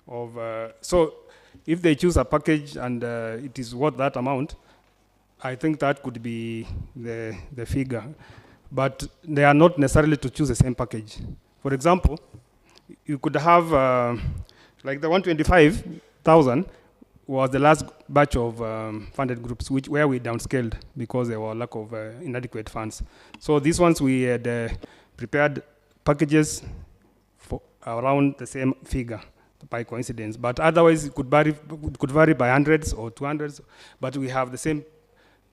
of, so if they choose a package and it is worth that amount, I think that could be the figure. But they are not necessarily to choose the same package. For example, you could have, like the 125,000 was the last batch of funded groups, where we downscaled because there were lack of inadequate funds. So these ones we had prepared packages for around the same figure by coincidence. But otherwise it could vary by hundreds or 200s, but we have the same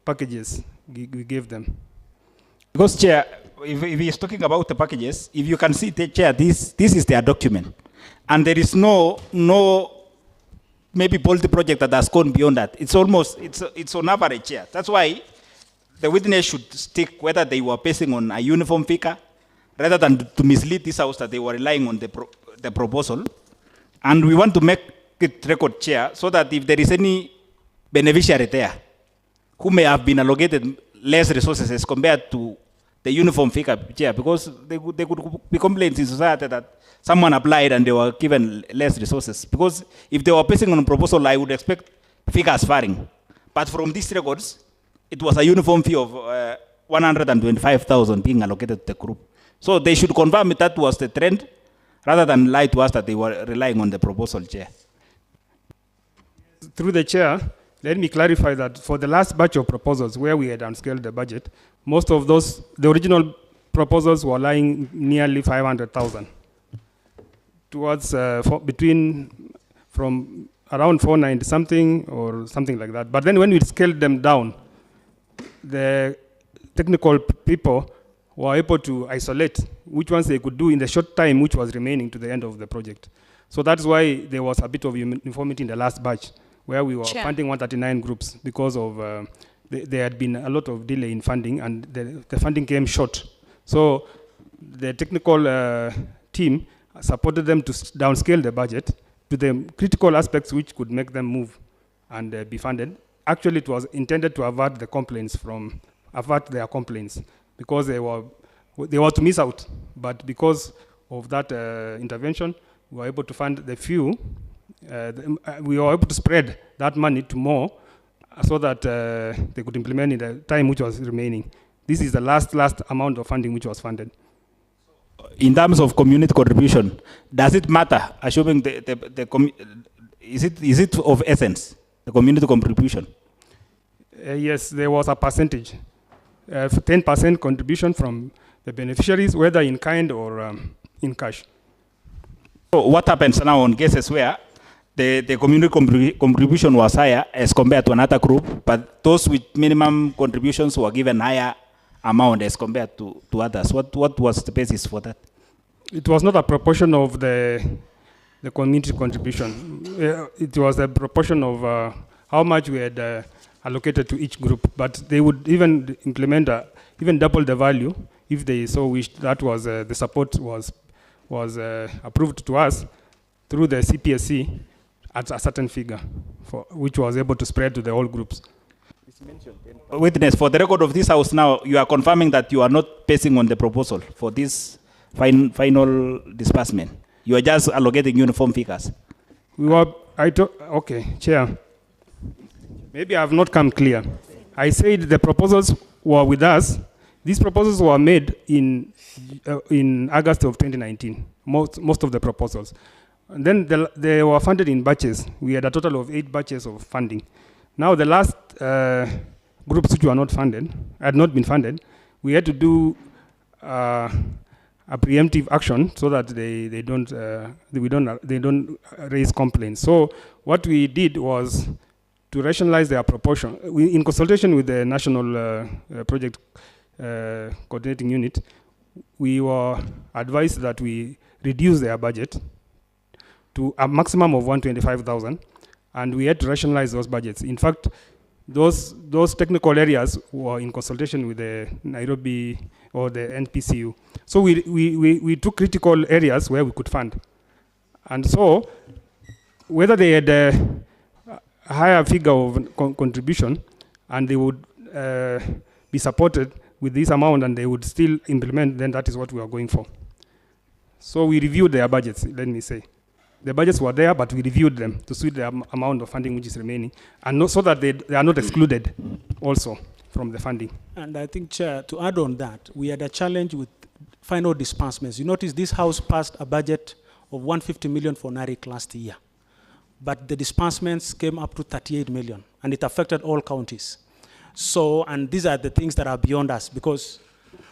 packages we gave them. Because Chair, if he's talking about the packages, if you can see, the Chair, this is their document. And there is no maybe policy project that has gone beyond that. It's almost, it's on average here. That's why the witness should stick whether they were basing on a uniform figure rather than to mislead this house that they were relying on the proposal. And we want to make it record, Chair, so that if there is any beneficiary there who may have been allocated less resources as compared to the uniform figure, Chair, because there could be complaints in society that someone applied and they were given less resources. Because if they were basing on a proposal, I would expect figures varying. But from these records, it was a uniform fee of 125,000 being allocated to the group. So they should confirm that was the trend, rather than lie to us that they were relying on the proposal, Chair. Through the Chair, let me clarify that for the last batch of proposals where we had downscaled the budget, most of those, the original proposals were lying nearly 500,000. Towards from around 490 something or something like that. But then when we scaled them down, the technical people were able to isolate which ones they could do in the short time which was remaining to the end of the project. So that's why there was a bit of uniformity in the last batch, where we were funding 139 groups because of there had been a lot of delay in funding, and the funding came short. So the technical team supported them to downscale the budget to the critical aspects which could make them move and be funded. Actually, it was intended to avert their complaints, because they were to miss out. But because of that intervention, we were able to fund the few. We were able to spread that money to more so that they could implement in the time which was remaining. This is the last amount of funding which was funded. In terms of community contribution, does it matter, assuming is it of essence, the community contribution? Yes, there was a percentage, 10% contribution from the beneficiaries, whether in kind or in cash. So what happens now on cases where the community contribution was higher as compared to another group, but those with minimum contributions were given higher amount as compared to others? What was the basis for that? It was not a proportion of the community contribution. It was a proportion of how much we had allocated to each group, but they would even implement even double the value if they so wished. That was the support was approved to us through the CPSC at a certain figure, which was able to spread to the whole groups. Witness, for the record of this house now, you are confirming that you are not basing on the proposal for this final disbursement. You are just allocating uniform figures. Okay, Chair. Maybe I have not come clear. I said the proposals were with us. These proposals were made in August of 2019, most of the proposals. And then they were funded in batches. We had a total of 8 batches of funding. Now the last groups which were not funded, had not been funded, we had to do a preemptive action so that they don't raise complaints. So what we did was to rationalize their proportion. In consultation with the National Project Coordinating Unit, we were advised that we reduce their budget to a maximum of 125,000, and we had to rationalize those budgets. In fact, those technical areas were in consultation with the Nairobi or the NPCU. So we took critical areas where we could fund. And so whether they had a higher figure of contribution and they would be supported with this amount and they would still implement, then that is what we are going for. So we reviewed their budgets, let me say. The budgets were there, but we reviewed them to suit the amount of funding which is remaining, and so that they are not excluded also from the funding. And I think, Chair, to add on that, we had a challenge with final disbursements. You notice this House passed a budget of 150 million for NARIC last year, but the disbursements came up to 38 million, and it affected all counties. So, and these are the things that are beyond us, because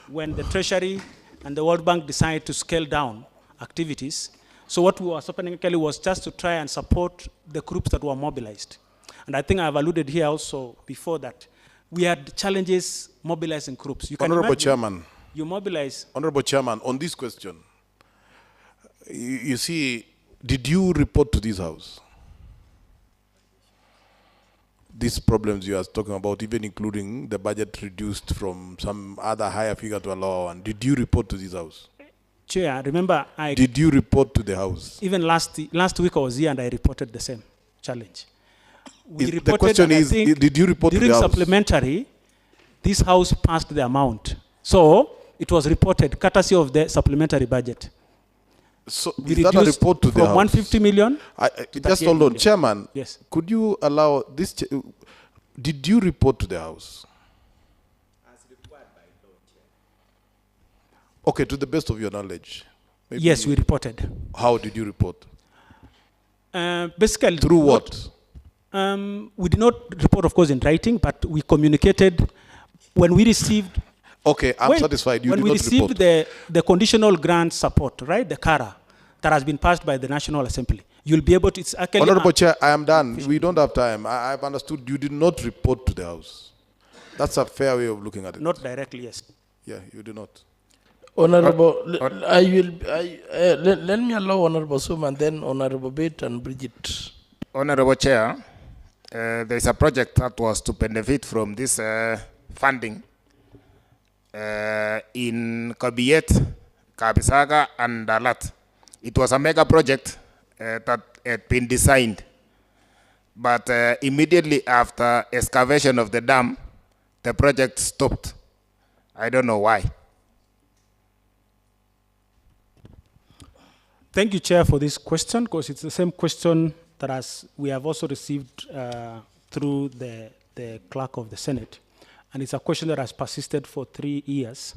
when the Treasury and the World Bank decide to scale down activities, so what was happening was just to try and support the groups that were mobilized. And I think I've alluded here also before that we had challenges mobilizing groups. You can Honorable imagine, Chairman. You mobilize. Honorable Chairman, on this question, you see, did you report to this House these problems you are talking about, even including the budget reduced from some other higher figure to allow, and did you report to this House? Chair, remember did you report to the House? Even last week I was here and I reported the same challenge. The question is, did you report to the House? During supplementary, this House passed the amount. So it was reported, courtesy of the supplementary budget. So is that a report to the House? From 150 million just hold on, Chairman. Yes. Could you allow this? Did you report to the House? Okay, to the best of your knowledge. Maybe yes, we reported. How did you report? Basically, through what? We did not report, of course, in writing, but we communicated when we received. Okay, I'm satisfied. You when did we not received report. the conditional grant support, right, the CARA, that has been passed by the National Assembly, you'll be able to. It's actually. Honorable Chair, I am done. We don't have time. I've understood. You did not report to the House. That's a fair way of looking at it. Not directly, yes. Yeah, you do not. Honorable, let me allow Honorable Sum and then Honorable Bate and Bridget. Honorable Chair, there is a project that was to benefit from this funding in Kabiyet, Kabisaga, and Dalat. It was a mega project that had been designed, but immediately after excavation of the dam, the project stopped. I don't know why. Thank you, Chair, for this question, because it's the same question that we have also received through the clerk of the Senate. And it's a question that has persisted for 3 years,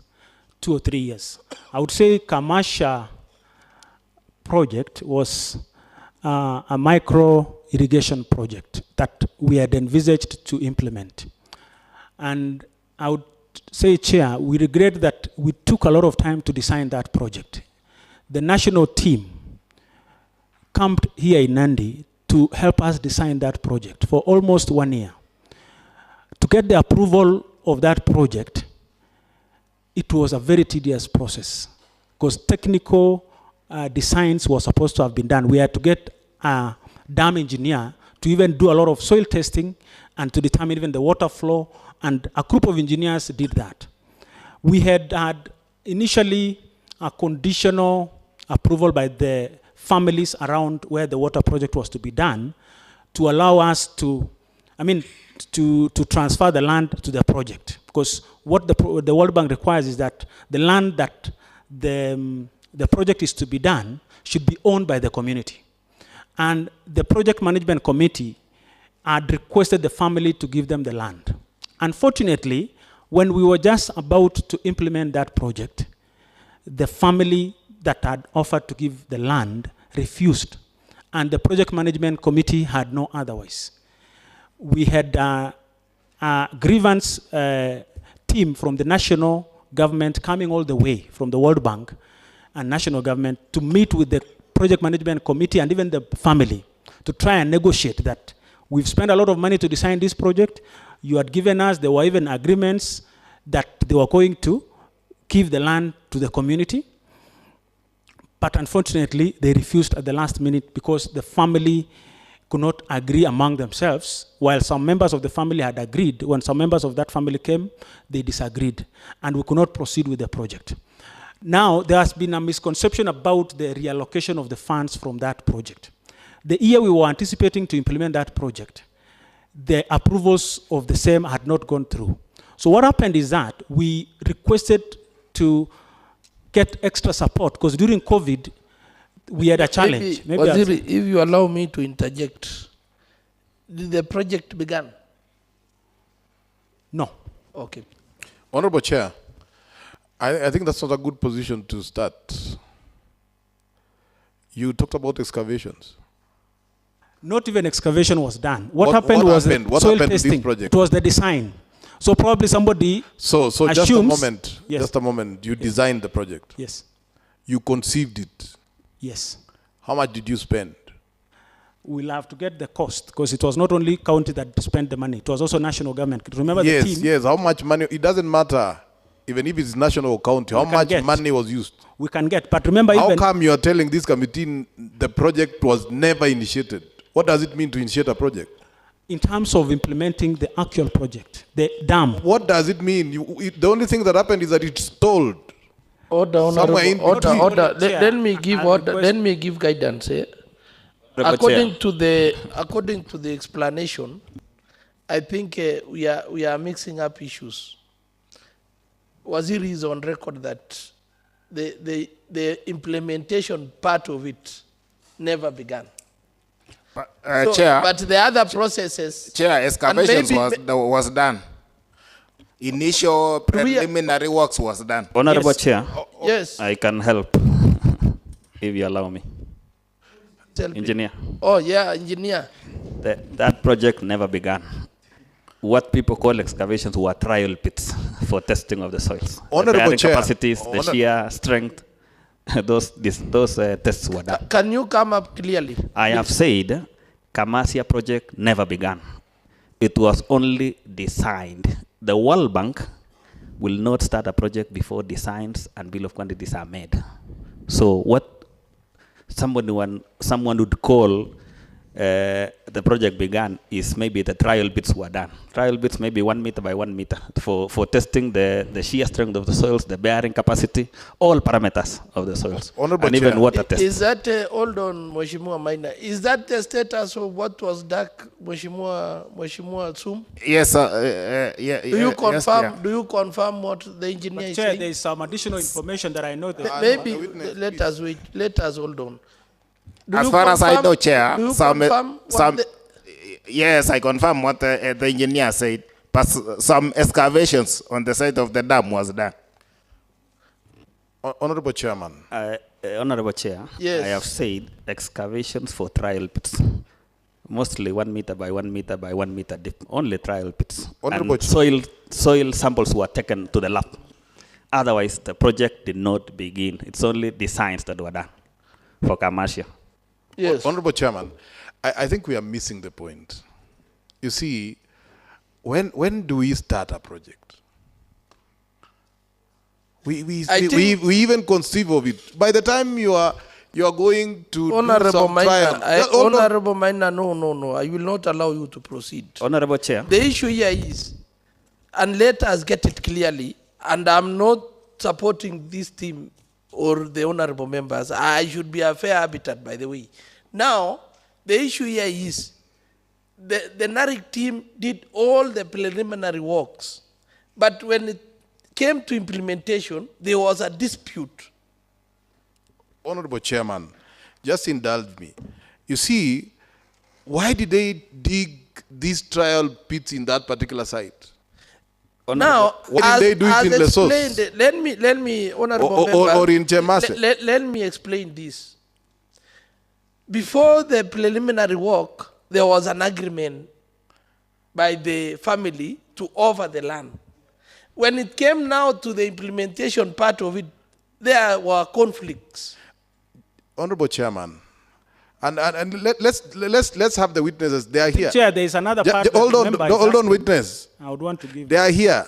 2 or 3 years. I would say Kamasha project was a micro irrigation project that we had envisaged to implement. And I would say, Chair, we regret that we took a lot of time to design that project. The national team camped here in Nandi to help us design that project for almost 1 year. To get the approval of that project, it was a very tedious process because technical designs were supposed to have been done. We had to get a dam engineer to even do a lot of soil testing and to determine even the water flow, and a group of engineers did that. We had initially a conditional approval by the families around where the water project was to be done to allow us to, to transfer the land to the project. Because what the World Bank requires is that the land that the project is to be done should be owned by the community. And the project management committee had requested the family to give them the land. Unfortunately, when we were just about to implement that project, the family that had offered to give the land refused, and the project management committee had no otherwise. We had a grievance team from the national government coming all the way from the World Bank and national government to meet with the project management committee and even the family to try and negotiate that we've spent a lot of money to design this project. You had given us, there were even agreements that they were going to give the land to the community. But unfortunately, they refused at the last minute because the family could not agree among themselves, while some members of the family had agreed. When some members of that family came, they disagreed, and we could not proceed with the project. Now, there has been a misconception about the reallocation of the funds from that project. The year we were anticipating to implement that project, the approvals of the same had not gone through. So what happened is that we requested to get extra support, because during COVID, we had a challenge. Maybe Waziri, if you allow me to interject, did the project begin? No. Okay. Honorable Chair, I think that's not a good position to start. You talked about excavations. Not even excavation was done. What happened was soil testing. It was the design. So probably somebody So assumes, just a moment. Yes. Just a moment. You designed the project. Yes. You conceived it. Yes. How much did you spend? We'll have to get the cost, because it was not only county that spent the money. It was also national government. Remember the team? Yes. How much money? It doesn't matter, even if it's national or county. How much money was used? We can get, but remember, how come you are telling this committee the project was never initiated? What does it mean to initiate a project? In terms of implementing the actual project, the dam. What does it mean? The only thing that happened is that it's stalled. Order. Let me give guidance. According to the explanation, I think we are mixing up issues. Waziri is on record that the implementation part of it never began. Chair, but the other processes. Chair, excavations was done. Initial preliminary works was done. Honorable Chair, yes, I can help if you allow me. Engineer. Oh yeah, engineer. That project never began. What people call excavations were trial pits for testing of the soils. Honorable Chair, capacities, the shear strength, those tests were done. Can you come up clearly? I have said Kamasia project never began. It was only designed. The World Bank will not start a project before designs and bill of quantities are made. So what someone would call the project began is maybe the trial bits were done. Trial bits maybe 1 meter by 1 meter for testing the shear strength of the soils, the bearing capacity, all parameters of the soils, and even water tests. Is that, hold on, Mheshimiwa Maina, is that the status of what was done, Mheshimiwa Sum? Yes, sir. Do you confirm? Yes, do you confirm what the engineer is Chair, saying? there is some additional information that I know. That Maybe let us wait. Let us hold on. As far as I know, Chair, yes, I confirm what the engineer said, but some excavations on the side of the dam was done. Honorable Chairman. Honorable Chair, yes. I have said excavations for trial pits, mostly 1 meter by 1 meter by 1 meter deep, only trial pits. Honorable and soil samples were taken to the lab. Otherwise, the project did not begin. It's only designs that were done for commercial. Yes. Honorable Chairman, I think we are missing the point. You see, when do we start a project? We even conceive of it. By the time you are going to Honorable do some trial. Honorable Maina, no. I will not allow you to proceed. Honorable Chair. The issue here is, and let us get it clearly, and I'm not supporting this team or the honorable members. I should be a fair habitat, by the way. Now, the issue here is the NARIGP team did all the preliminary works, but when it came to implementation, there was a dispute. Honorable Chairman, just indulge me. You see, why did they dig these trial pits in that particular site? Now, why did they do it in Lesotho? Let me, honorable member, or in Chemase? Let me explain this. Before the preliminary work, there was an agreement by the family to offer the land. When it came now to the implementation part of it, there were conflicts. Honorable Chairman, and let's have the witnesses. They are here. Chair, there is another part. Hold on, witness. I would want to give. They are here.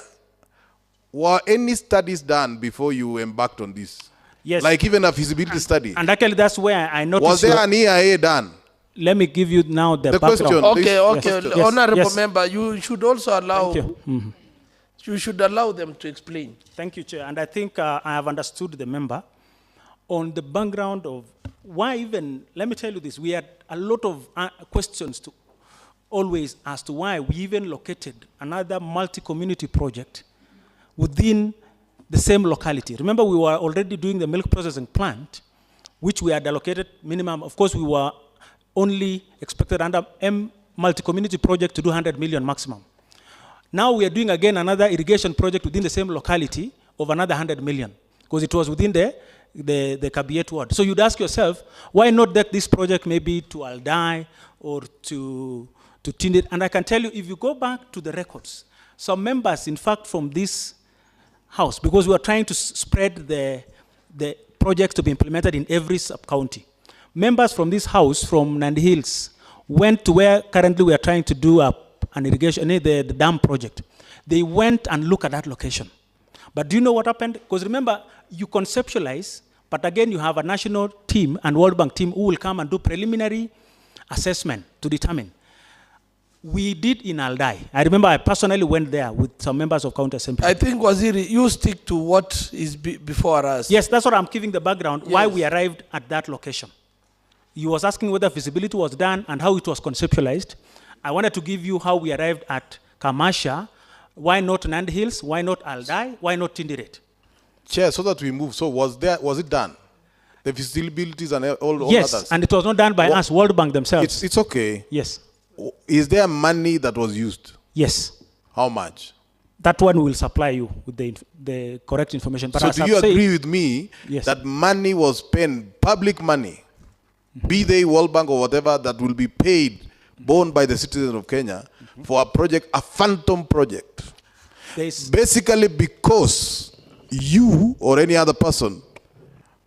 Were any studies done before you embarked on this? Yes. Like even a feasibility study. And actually, that's where I noticed. Was there an EIA done? let me give you now the background. question, Okay, please. okay. Yes. Honorable Yes. member, you should also allow. Thank you. Mhm. You should allow them to explain. Thank you, Chair. And I think I have understood the member on the background of why even, let me tell you this, we had a lot of questions to always as to why we even located another multi-community project within the same locality. Remember, we were already doing the milk processing plant, which we had allocated minimum. Of course, we were only expected under multi-community project to do 100 million maximum. Now we are doing again another irrigation project within the same locality of another 100 million, because it was within the Kabiet ward. So you'd ask yourself, why not take this project maybe to Aldai or to Tindit? And I can tell you, if you go back to the records, some members, in fact, from this house, because we are trying to spread the projects to be implemented in every sub-county. Members from this house, from Nandi Hills, went to where currently we are trying to do an irrigation, the dam project. They went and looked at that location. But do you know what happened? Because remember, you conceptualize, but again, you have a national team and World Bank team who will come and do preliminary assessment to determine. We did in Aldai. I remember I personally went there with some members of County Assembly. I think, Waziri, you stick to what is before us. Yes, that's what I'm giving the background, why we arrived at that location. You was asking whether feasibility was done and how it was conceptualized. I wanted to give you how we arrived at Kamasha. Why not Nandi Hills? Why not Aldai? Why not Tindiret? Chair, so that we move. So was it done? The feasibilities and all others? Yes, and it was not done by us, World Bank themselves. It's okay. Yes. Is there money that was used? Yes. How much? That one will supply you with the correct information. But So as do I've you said- agree with me that money was spent, public money, be they World Bank or whatever, that will be paid, borne by the citizens of Kenya for a project, a phantom project? Basically because you or any other person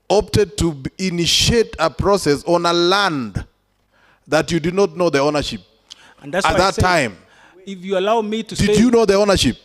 opted to initiate a process on a land that you did not know the ownership And that's at why I that said, time. if you allow me to Did say, you know the ownership?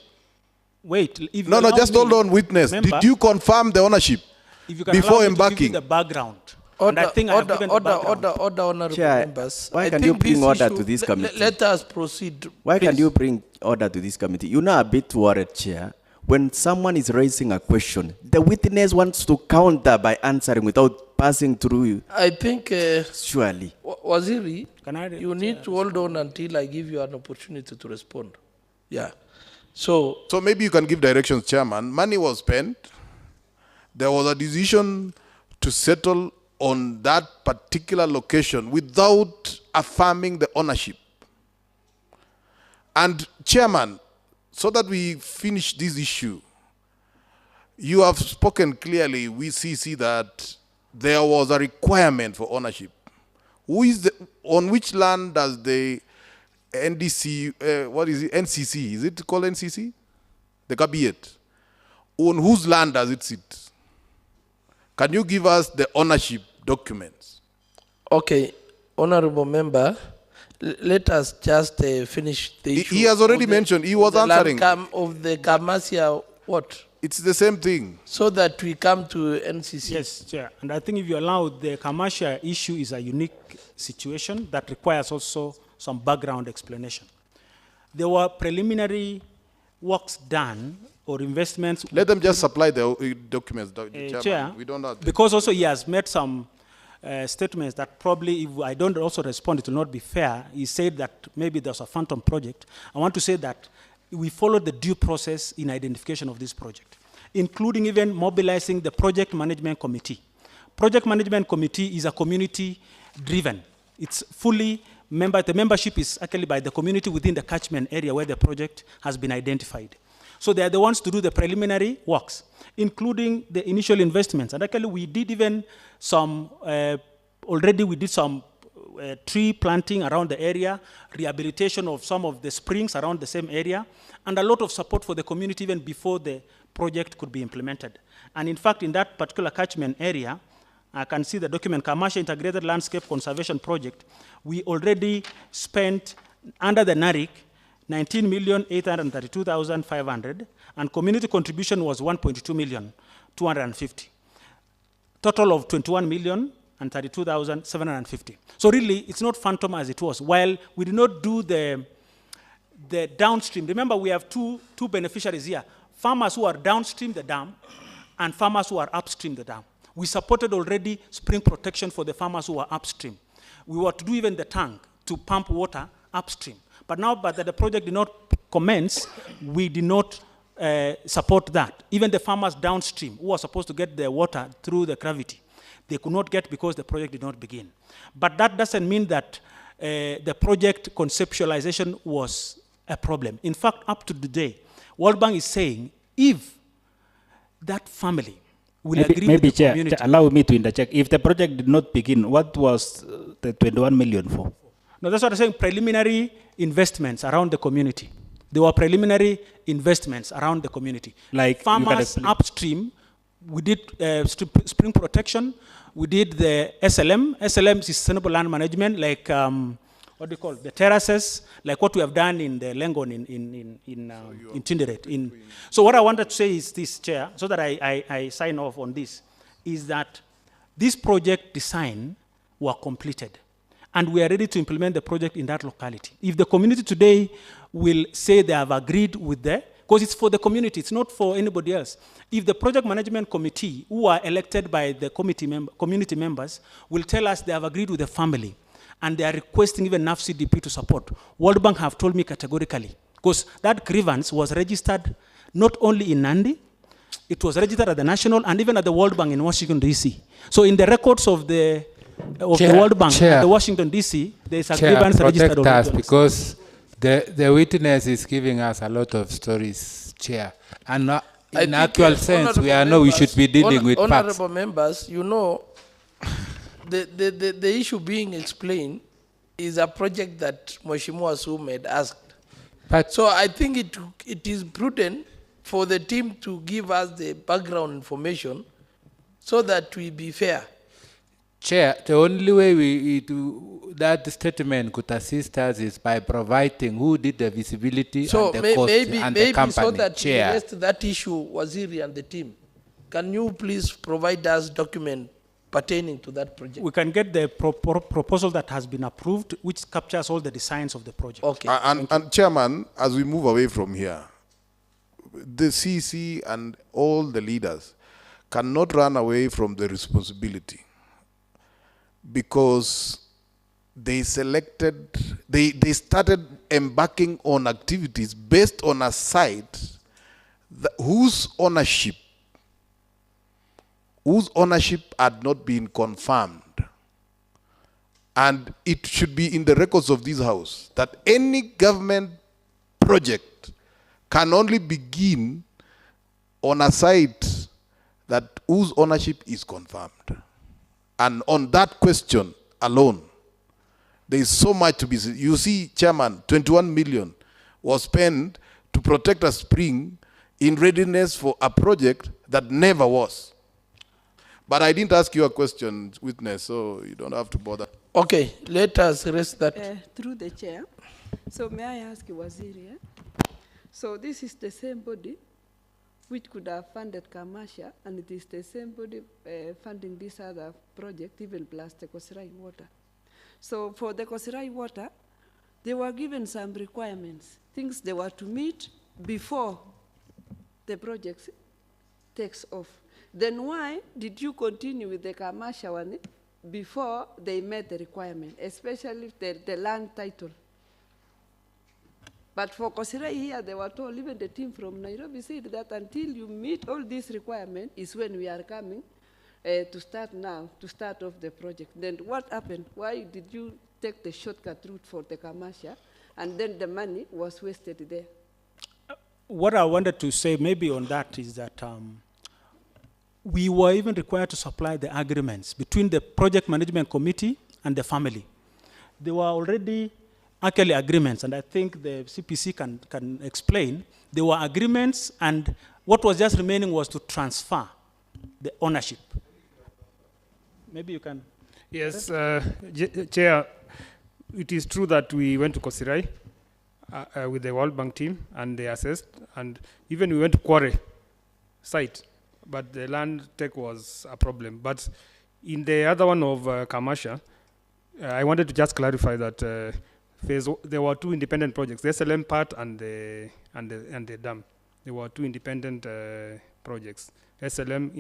Wait, if you No, allow just me, hold on, witness. member, Did you confirm the ownership if you can before allow me to give you embarking? the background? And I think I have given the background. Order, honorable Chair, members. why I can you think bring this order issue- to this committee? Let us proceed. Why can please. you bring order to this committee? You're not a bit worried, Chair. When someone is raising a question, the witness wants to counter by answering without passing through you. I think, Surely. Waziri, you need to hold on until I give you an opportunity to respond. Yeah. So maybe you can give directions, Chairman. Money was spent. There was a decision to settle on that particular location without affirming the ownership. And Chairman, so that we finish this issue, you have spoken clearly. We see that there was a requirement for ownership. On which land does the NDC, what is it, NCC, is it called NCC? The Kabiet. On whose land does it sit? Can you give us the ownership documents? Okay, honorable member, let us just finish the issue. He has already of the- mentioned, he was the land answering. of the Kamasia, what? It's the same thing. So that we come to NCC. Yes, Chair. And I think if you allow, the commercial issue is a unique situation that requires also some background explanation. There were preliminary works done or investments. Let them just supply the documents, Chairman. Chair, We don't have to. because also he has made some statements that probably, if I don't also respond, it will not be fair. He said that maybe there's a phantom project. I want to say that we followed the due process in identification of this project, including even mobilizing the project management committee. Project management committee is a community-driven. It's fully the membership is actually by the community within the catchment area where the project has been identified. So they are the ones to do the preliminary works, including the initial investments. And actually we did even some, already we did some tree planting around the area, rehabilitation of some of the springs around the same area, and a lot of support for the community even before the project could be implemented. And in fact, in that particular catchment area, I can see the document, Commercial Integrated Landscape Conservation Project, we already spent, under the NARIGP, 19,832,500, and community contribution was 1.2 million, 250. Total of 21 million, and 32,750. So really, it's not phantom as it was. While we did not do the downstream, remember we have two beneficiaries here, farmers who are downstream the dam and farmers who are upstream the dam. We supported already spring protection for the farmers who are upstream. We were to do even the tank to pump water upstream. But now that the project did not commence, we did not support that. Even the farmers downstream who were supposed to get the water through the gravity, they could not get because the project did not begin. But that doesn't mean that the project conceptualization was a problem. In fact, up to today, World Bank is saying if that family will agree with the community. Allow me to interject. If the project did not begin, what was the 21 million for? No, that's what I'm saying, preliminary investments around the community. There were preliminary investments around the community. Like farmers upstream, we did spring protection, we did the SLM. SLM is sustainable land management, like what do you call it? The terraces, like what we have done in the Lengon in Tinderet. So what I wanted to say is this, Chair, so that I sign off on this, is that this project design were completed. And we are ready to implement the project in that locality. If the community today will say they have agreed with because it's for the community, it's not for anybody else. If the project management committee, who are elected by the community members, will tell us they have agreed with the family, and they are requesting even NAFCDP to support, World Bank have told me categorically, because that grievance was registered not only in Nandi, it was registered at the national and even at the World Bank in Washington, D.C. So in the records of the World Bank at the Washington, D.C., there is a grievance registered on us because the witness is giving us a lot of stories, Chair. And in actual sense, we should be dealing with facts. Honorable members, you know, the issue being explained is a project that Mheshimiwa Sum had asked. So I think it is prudent for the team to give us the background information so that we be fair. Chair, the only way that statement could assist us is by providing who did the visibility and the cost and the company. So that Chair. we rest that issue, Waziri and the team. Can you please provide us document pertaining to that project? We can get the proposal that has been approved, which captures all the designs of the project. Okay. And Chairman, as we move away from here, the CC and all the leaders cannot run away from the responsibility, because they started embarking on activities based on a site whose ownership had not been confirmed. And it should be in the records of this house that any government project can only begin on a site whose ownership is confirmed. And on that question alone, there is so much to be said. You see, Chairman, 21 million was spent to protect a spring in readiness for a project that never was. But I didn't ask you a question, witness, so you don't have to bother. Okay, let us rest that. Through the chair. So may I ask you, Waziri? So this is the same body which could have funded Kamasha, and it is the same body funding this other project, even plus the Kosirai water. So for the Kosirai water, they were given some requirements, things they were to meet before the project takes off. Then why did you continue with the Kamasha one before they met the requirement, especially the land title? But for Kosirai here, they were told, even the team from Nairobi said that until you meet all these requirements is when we are coming to start off the project. Then what happened? Why did you take the shortcut route for the Kamasha, and then the money was wasted there? What I wanted to say maybe on that is that we were even required to supply the agreements between the project management committee and the family. There were already actually agreements, and I think the CPC can explain. There were agreements, and what was just remaining was to transfer the ownership. Maybe you can. Yes, Chair, it is true that we went to Kosirai with the World Bank team, and they assessed, and even we went to Kware site, but the land tech was a problem. But In the other one of Kamasha, I wanted to just clarify that there were two independent projects, the SLM part and the dam. There were two independent projects, SLM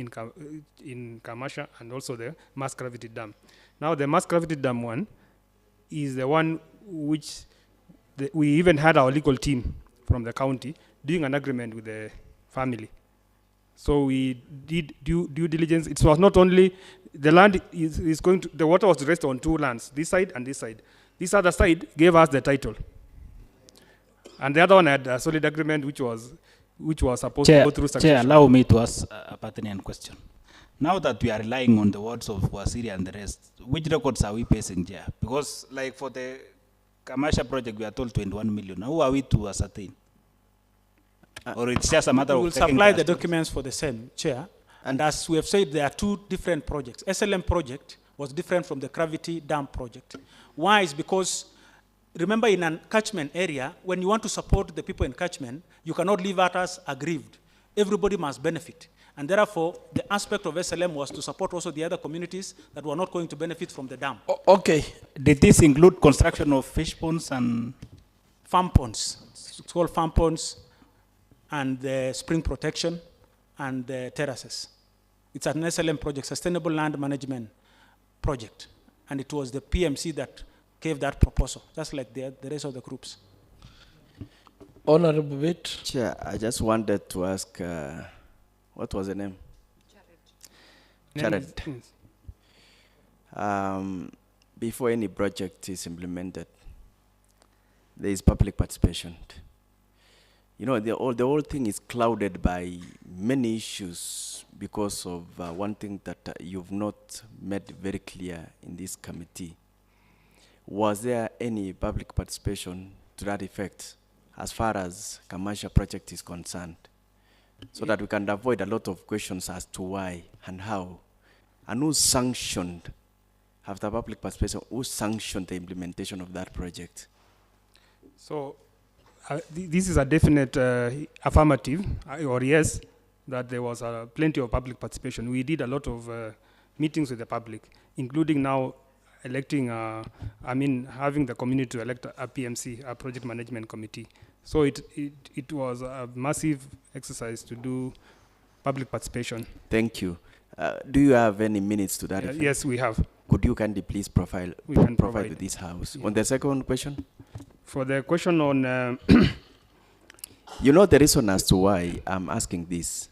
in Kamasha and also the mass gravity dam. Now the mass gravity dam one is the one which we even had our legal team from the county doing an agreement with the family. So we did due diligence. It was not only the land is going to, the water was raised on two lands, this side and this side. This other side gave us the title. And the other one had a solid agreement which was supposed to go through succession. Chair, allow me to ask a pertinent question. Now that we are relying on the words of Wasiri and the rest, which records are we facing here? Because like for the commercial project, we are told 21 million. Who are we to ascertain? Or it's just a matter of... We will supply the documents for the same, Chair. And as we have said, there are two different projects. SLM project was different from the gravity dam project. Why? Is because, remember, in a catchment area, when you want to support the people in catchment, you cannot leave others aggrieved. Everybody must benefit. And therefore, the aspect of SLM was to support also the other communities that were not going to benefit from the dam. Okay. Did this include construction of fish ponds and... Farm ponds. It's called farm ponds, and the spring protection, and the terraces. It's an SLM project, Sustainable Land Management Project. And it was the PMC that gave that proposal, just like the rest of the groups. Honorable Bit. Chair, I just wanted to ask, what was the name? Jared. Before any project is implemented, there is public participation. You know, the whole thing is clouded by many issues because of one thing that you've not made very clear in this committee. Was there any public participation to that effect as far as commercial project is concerned? So that we can avoid a lot of questions as to why and how. And who sanctioned, after public participation, who sanctioned the implementation of that project? So, this is a definite affirmative, or yes, that there was plenty of public participation. We did a lot of meetings with the public, including now electing, having the community to elect a PMC, a project management committee. So it was a massive exercise to do public participation. Thank you. Do you have any minutes to that effect? Yes, we have. Could you kindly please provide to this House? Yeah. On the second question? For the question on... You know the reason as to why I'm asking this,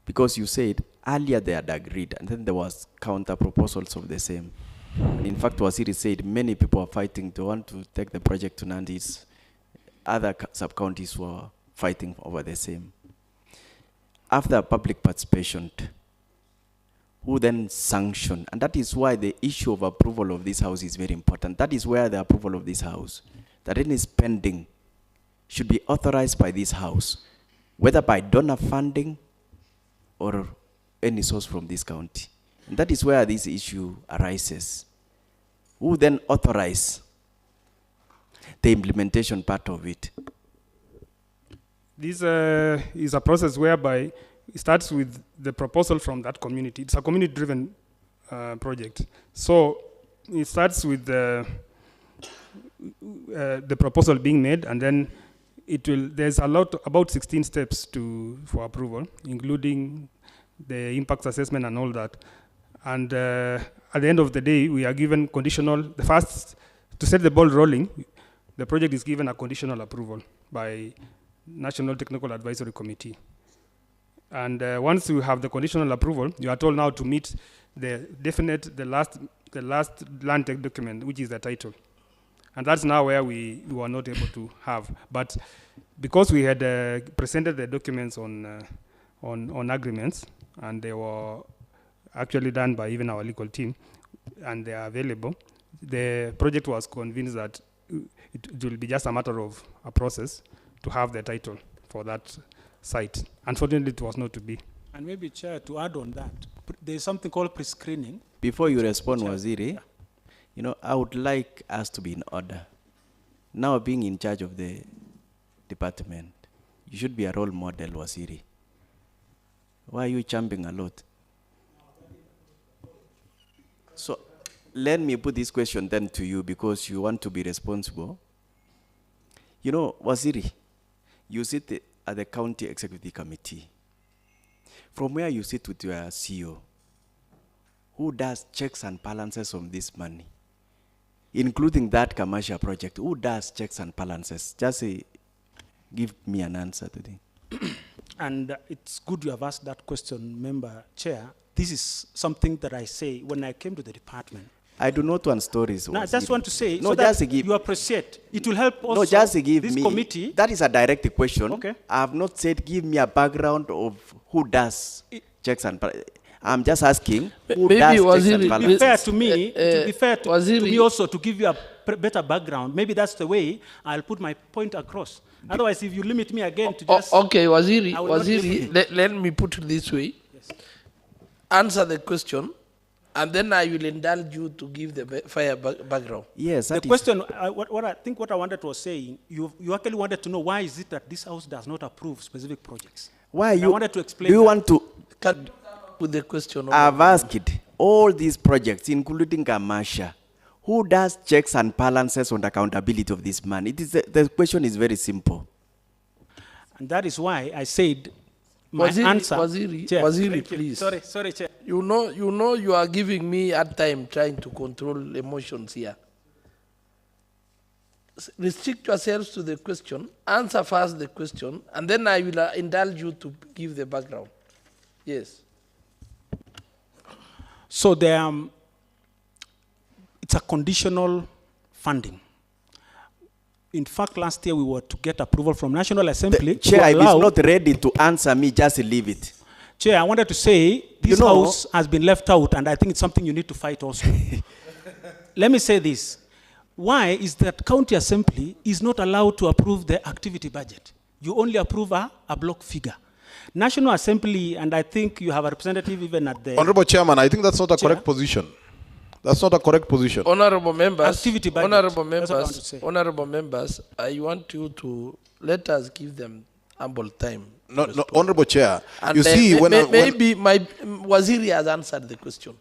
because you said earlier they had agreed, and then there was counter proposals of the same. In fact, Wasiri said many people are fighting to want to take the project to Nandis. Other sub-counties were fighting over the same. After public participation, who then sanctioned? And that is why the issue of approval of this House is very important. That is where the approval of this House, that any spending should be authorized by this House, whether by donor funding or any source from this county. And that is where this issue arises. Who then authorize the implementation part of it? This is a process whereby it starts with the proposal from that community. It's a community-driven project. So it starts with the proposal being made, and then there's about 16 steps for approval, including the impact assessment and all that. And at the end of the day, we are given conditional, to set the ball rolling, the project is given a conditional approval by National Technical Advisory Committee. And once you have the conditional approval, you are told now to meet the last land tech document, which is the title. And that's now where we were not able to have. But because we had presented the documents on agreements, and they were actually done by even our legal team, and they are available, the project was convinced that it will be just a matter of a process to have the title for that site. Unfortunately, it was not to be. And maybe, Chair, to add on that, there is something called pre-screening. Before you respond, Waziri, you know, I would like us to be in order. Now, being in charge of the department, you should be a role model, Waziri. Why are you jumping a lot? So let me put this question then to you because you want to be responsible. You know, Waziri, you sit at the County Executive Committee. From where you sit with your CEO, who does checks and balances on this money? Including that commercial project, who does checks and balances? Just give me an answer today. And it's good you have asked that question, Member Chair. This is something that I say when I came to the department. I do not want stories. No, I just want to say, no, so just that give, you appreciate. It will help also no, just give this me, committee. That is a direct question. Okay. I have not said give me a background of who does checks and balances. I'm just asking who does checks and balances. To be fair to me, to be fair to me also, to give you a better background, maybe that's the way I'll put my point across. Otherwise, if you limit me again to just... Okay, Waziri, let me put it this way. Yes. Answer the question, and then I will indulge you to give the fire background. Yes, the question, what I think what I wanted was saying, you actually wanted to know why is it that this house does not approve specific projects? Why and you... I wanted to explain Do you that. want to... With the question. I've asked all these projects, including commercial, who does checks and balances on the accountability of this money? It is the question is very simple. And that is why I said my answer. Waziri, please. Sorry, Chair. You know you are giving me a time trying to control emotions here. Restrict yourselves to the question, answer first the question, and then I will indulge you to give the background. Yes. So it's a conditional funding. In fact, last year we were to get approval from National Assembly. Chair, if it's not ready to answer me, just leave it. Chair, I wanted to say this house has been left out, and I think it's something you need to fight also. Let me say this. Why is that County Assembly is not allowed to approve the activity budget? You only approve a block figure. National Assembly, and I think you have a representative even at the... Honorable Chairman, I think that's not a correct position. That's not a correct position. Honorable members, activity budget. Honorable members, I want you to let us give them ample time. No, Honorable Chair, and you see, maybe my Waziri has answered the question.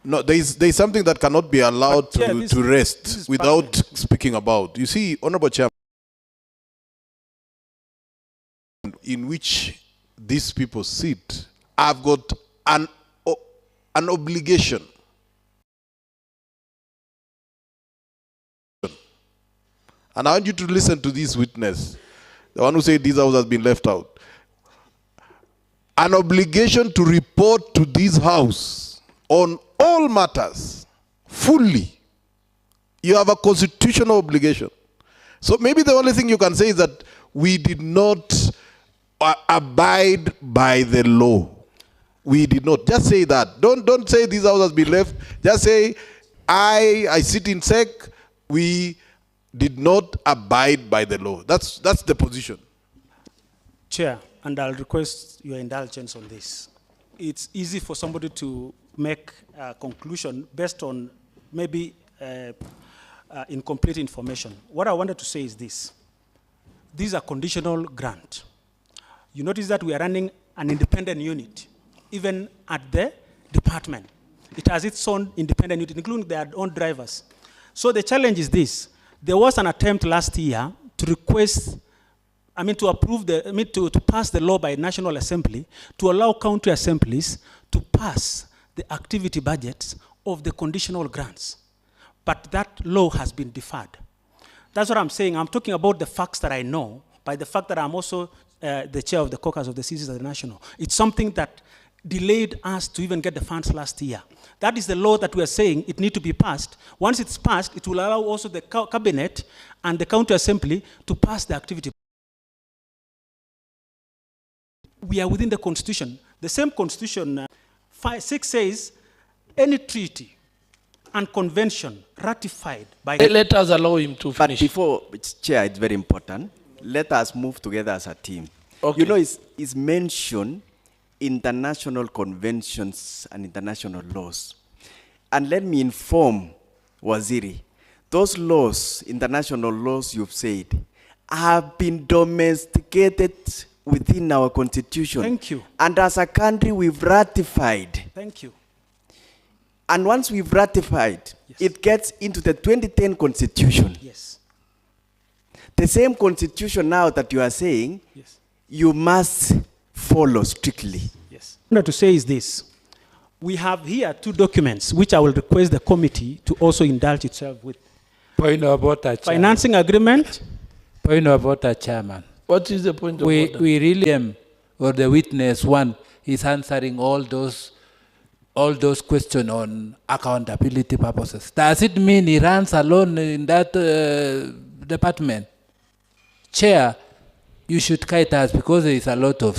No, there is something that cannot be allowed to rest without speaking about. You see, Honorable Chairman, in which these people sit, I've got an obligation. And I want you to listen to this witness, the one who said this house has been left out. An obligation to report to this house on all matters fully. You have a constitutional obligation. So maybe the only thing you can say is that we did not abide by the law. We did not. Just say that. Don't say this house has been left. Just say, I sit in SEC, we did not abide by the law. That's the position. Chair, and I'll request your indulgence on this. It's easy for somebody to make a conclusion based on maybe incomplete information. What I wanted to say is this. These are conditional grant. You notice that we are running an independent unit, even at the department. It has its own independent unit, including their own drivers. So the challenge is this. There was an attempt last year to request, to pass the law by National Assembly to allow county assemblies to pass the activity budgets of the conditional grants. But that law has been deferred. That's what I'm saying. I'm talking about the facts that I know by the fact that I'm also the chair of the caucus of the Citizens of the National. It's something that delayed us to even get the funds last year. That is the law that we are saying it needs to be passed. Once it's passed, it will allow also the cabinet and the county assembly to pass the activity. We are within the constitution. The same constitution, 6 says, any treaty and convention ratified by... Let us allow him to finish. But before, Chair, it's very important. Let us move together as a team. Okay. You know, it's mentioned international conventions and international laws. And let me inform Waziri, those laws, international laws you've said, have been domesticated within our constitution. Thank you. And as a country, we've ratified. Thank you. And once we've ratified, it gets into the 2010 Constitution. Yes. The same Constitution now that you are saying, you must follow strictly. Yes. What I want to say is this. We have here 2 documents which I will request the committee to also indulge itself with. Point of order, Financing agreement. Point of order, Chairman. What is the point of order? We really or the witness one is answering all those questions on accountability purposes. Does it mean he runs alone in that department? Chair, you should guide us because there is a lot of.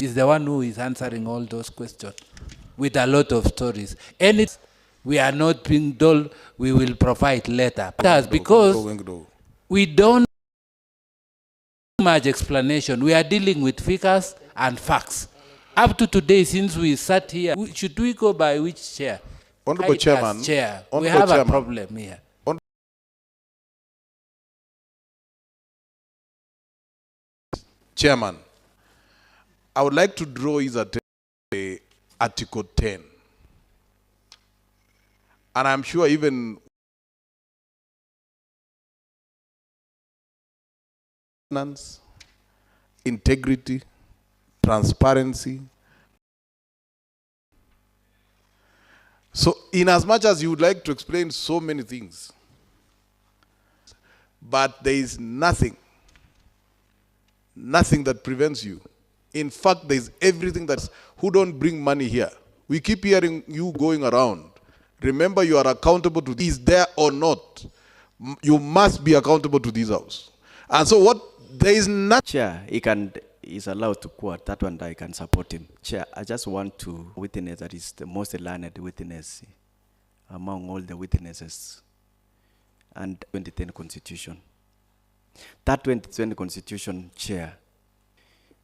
Is the one who is answering all those questions with a lot of stories. And we are not being told we will provide later. Because we don't much explanation. We are dealing with figures and facts. Up to today, since we sat here, should we go by which chair? Honorable Chairman. Chair. Honorable We have Chairman. a problem here. Chairman, I would like to draw his attention to Article 10. And I'm sure even integrity, transparency. So in as much as you would like to explain so many things, but there is nothing that prevents you. In fact, there is everything that's, who don't bring money here. We keep hearing you going around. Remember, you are accountable to this, there or not. You must be accountable to this house. And so what, there is nothing. Chair, he's allowed to quote that one, I can support him. Chair, I just want to witness that is the most learned witness among all the witnesses and 2010 Constitution. That 2020 Constitution, Chair,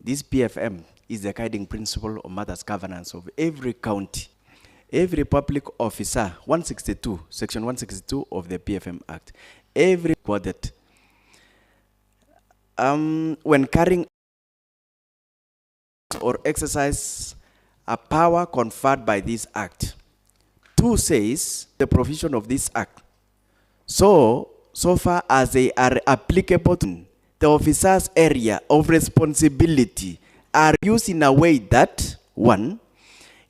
this PFM is the guiding principle of matters governance of every county. Every public officer, 162, section 162 of the PFM Act, every quoted, when carrying or exercise a power conferred by this act. 2 says the provision of this act. So far as they are applicable to the officer's area of responsibility are used in a way that, 1,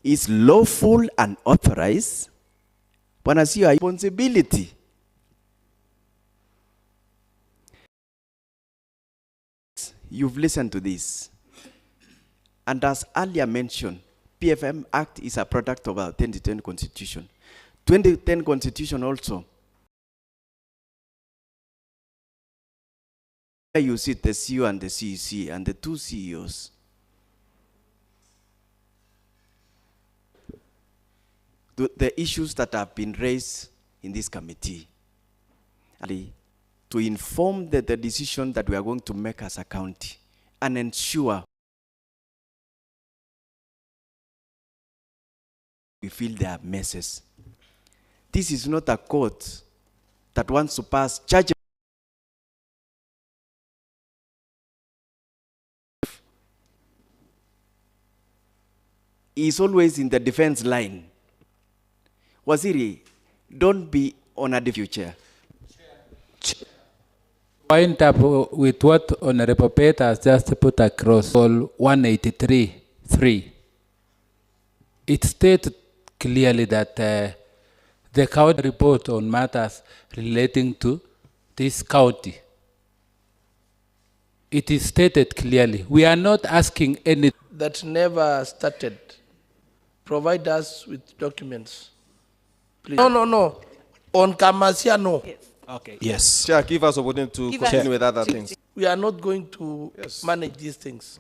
is lawful and authorized. When I see a responsibility. You've listened to this. And as earlier mentioned, PFM Act is a product of our 2010 Constitution. 2010 Constitution also. You see the CEO and the CEC and the 2 CEOs. The issues that have been raised in this committee. To inform the decision that we are going to make as a county and ensure we feel their messes. This is not a court that wants to pass judgment. Is always in the defense line. Waziri, don't be on a future. Point up with what Honorable Peter has just put across, all 183.3. It stated clearly that the county report on matters relating to this county. It is stated clearly. We are not asking any. That never started. Provide us with documents. Please. No. On Kamasia, no. Yes. Okay. Yes. Chair, give us opportunity to continue with other things. We are not going to manage these things.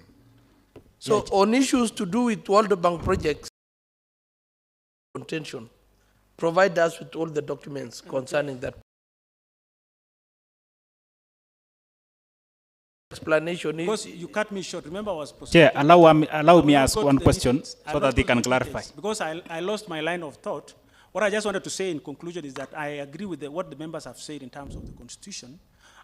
So on issues to do with World Bank projects, contention, provide us with all the documents concerning that. Explanation is. Because you cut me short. Remember, I was. Chair, allow me ask one question so that they can clarify. Because I lost my line of thought. What I just wanted to say in conclusion is that I agree with what the members have said in terms of the Constitution.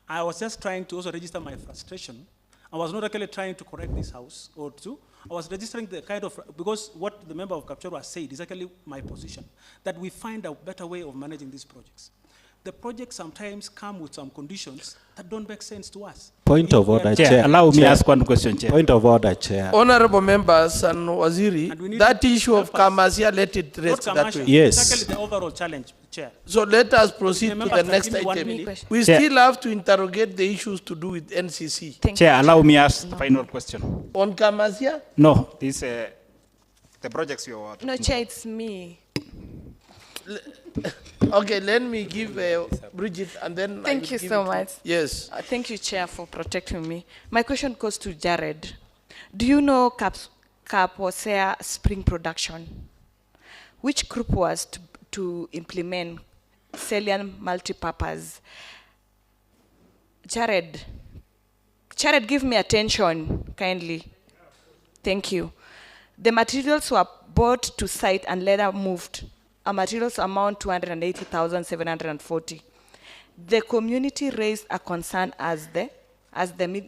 I was just trying to also register my frustration I was not actually trying to correct this house or to, I was registering the kind of, because what the member of Captura said is actually my position, that we find a better way of managing these projects. The projects sometimes come with some conditions that don't make sense to us. Point of order, Chair. Allow me ask one question, Chair. Point of order, Chair. Honorable members and Waziri, that issue of Kamasia, let it rest that way. Yes. It's actually the overall challenge, Chair. So let us proceed to the members next can give me 1 item. minute. We Chair. still have to interrogate the issues to do with NCC. Chair, allow me ask the final question. On Kamasia? No, this, the projects you are. No, Chair, it's me. Okay, let me give Bridget and then I Thank will you give so it to- much. Yes. Thank you, Chair, for protecting me. My question goes to Jared. Do you know Kaposea spring production? Which group was to implement Celian multipurpose? Jared, give me attention, kindly. Thank you. The materials were brought to site and later moved. Our materials amount 280,740. The community raised a concern as the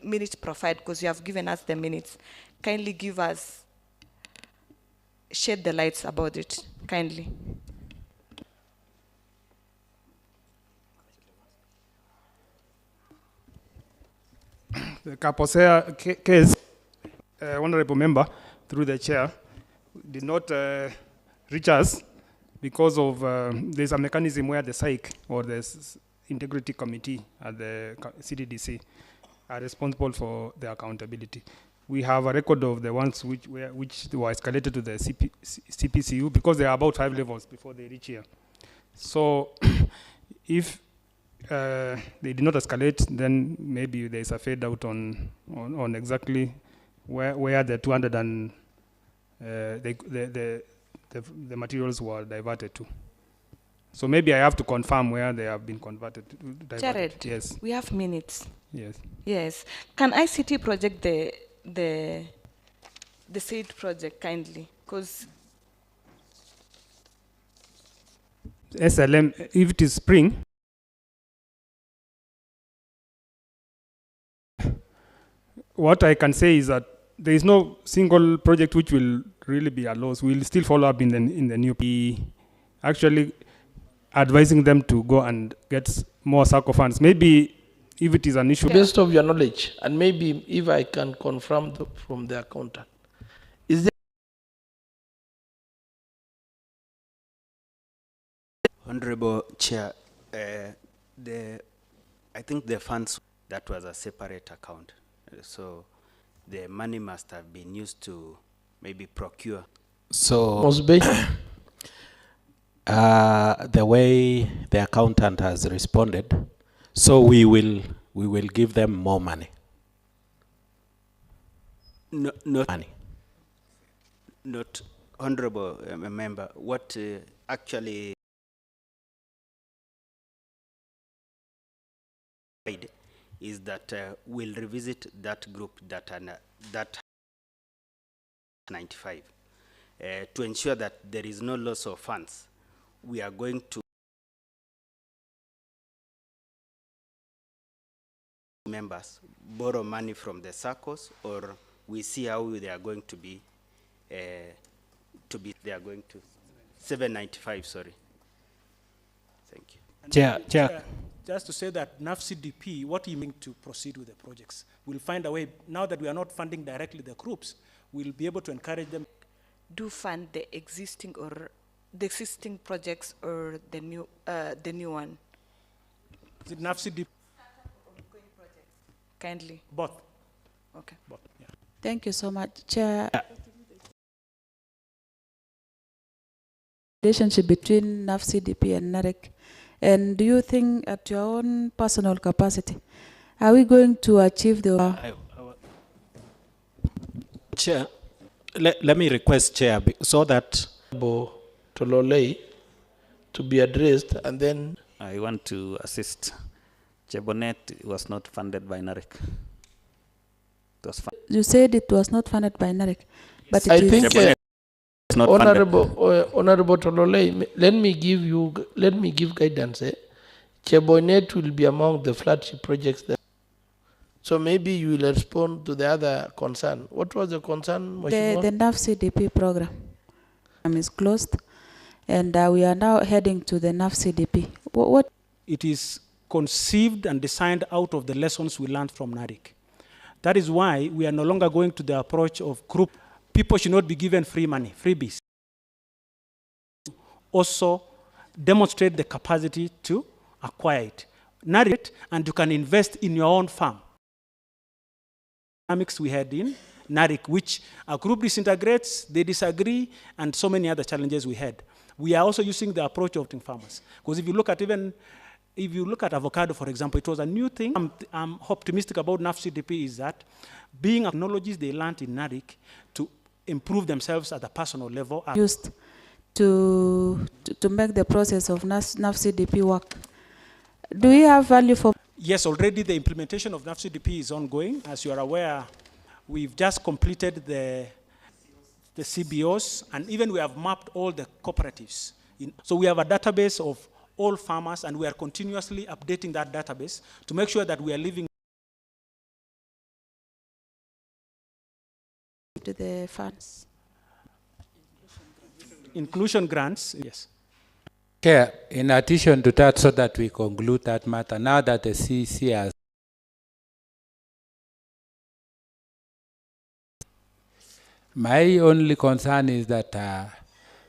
minutes provide, because you have given us the minutes. Kindly give us, shed the lights about it, kindly. The Kaposea case, Honorable Member, through the chair, did not reach us because of there's a mechanism where the SAIC or the Integrity Committee at the CDDC are responsible for the accountability. We have a record of the ones which were escalated to the CPCU because there are about 5 levels before they reach here. So if they did not escalate, then maybe there is a fade out on exactly where the 200 and the materials were diverted to. So maybe I have to confirm where they have been diverted. Jared, yes. We have minutes. Yes. Yes. Can ICT project the seed project kindly? Because SLM, if it is spring, what I can say is that there is no single project which will really be a loss. We'll still follow up in the new P. Actually, advising them to go and get more SACCO funds. Maybe if it is an issue. Best of your knowledge, and maybe if I can confirm from the accountant, is there? Honorable Chair, I think the funds, that was a separate account. So the money must have been used to maybe procure. So, Must be. The way the accountant has responded, so we will give them more money. No, not money. Not honorable member. What actually is that we'll revisit that group that 95 to ensure that there is no loss of funds. We are going to members borrow money from the SACCOs, or we see how they are going to be they are going to 795. Sorry. Thank you. Chair. Just to say that NARIGP, what you mean to proceed with the projects? We'll find a way, now that we are not funding directly the groups, we'll be able to encourage them. Do fund the existing projects or the new one? Is it NARIGP? Kindly. Both. Okay. Both, yeah. Thank you so much, Chair. Relationship between NARIGP and NARIC. And do you think at your own personal capacity, are we going to achieve the... Chair, let me request Chair so that Tololei to be addressed, and then I want to assist. Chebonet was not funded by NARIC. It was You said it was not funded by NARIC, but it I is... think Honorable Tololei, let me give guidance. Chebonet will be among the flagship projects. So maybe you will respond to the other concern. What was the concern, Mheshimiwa? The NARIGP program is closed, and we are now heading to the NARIGP. What? It is conceived and designed out of the lessons we learned from NARIC. That is why we are no longer going to the approach of group. People should not be given free money, freebies. Also demonstrate the capacity to acquire it. NARIC, and you can invest in your own farm. Dynamics we had in NARIC, which a group disintegrates, they disagree, and so many other challenges we had. We are also using the approach of farmers. Because if you look at avocado, for example, it was a new thing. I'm optimistic about NARIGP is that being technologies they learned in NARIC to improve themselves at a personal level. Used to make the process of NARIGP work. Do we have value for? Yes, already the implementation of NARIGP is ongoing. As you are aware, we've just completed the CBOs, and even we have mapped all the cooperatives. So we have a database of all farmers, and we are continuously updating that database to make sure that we are living to the funds. Inclusion grants, yes. Okay, in addition to that, so that we conclude that matter, now that the CEC has my only concern is that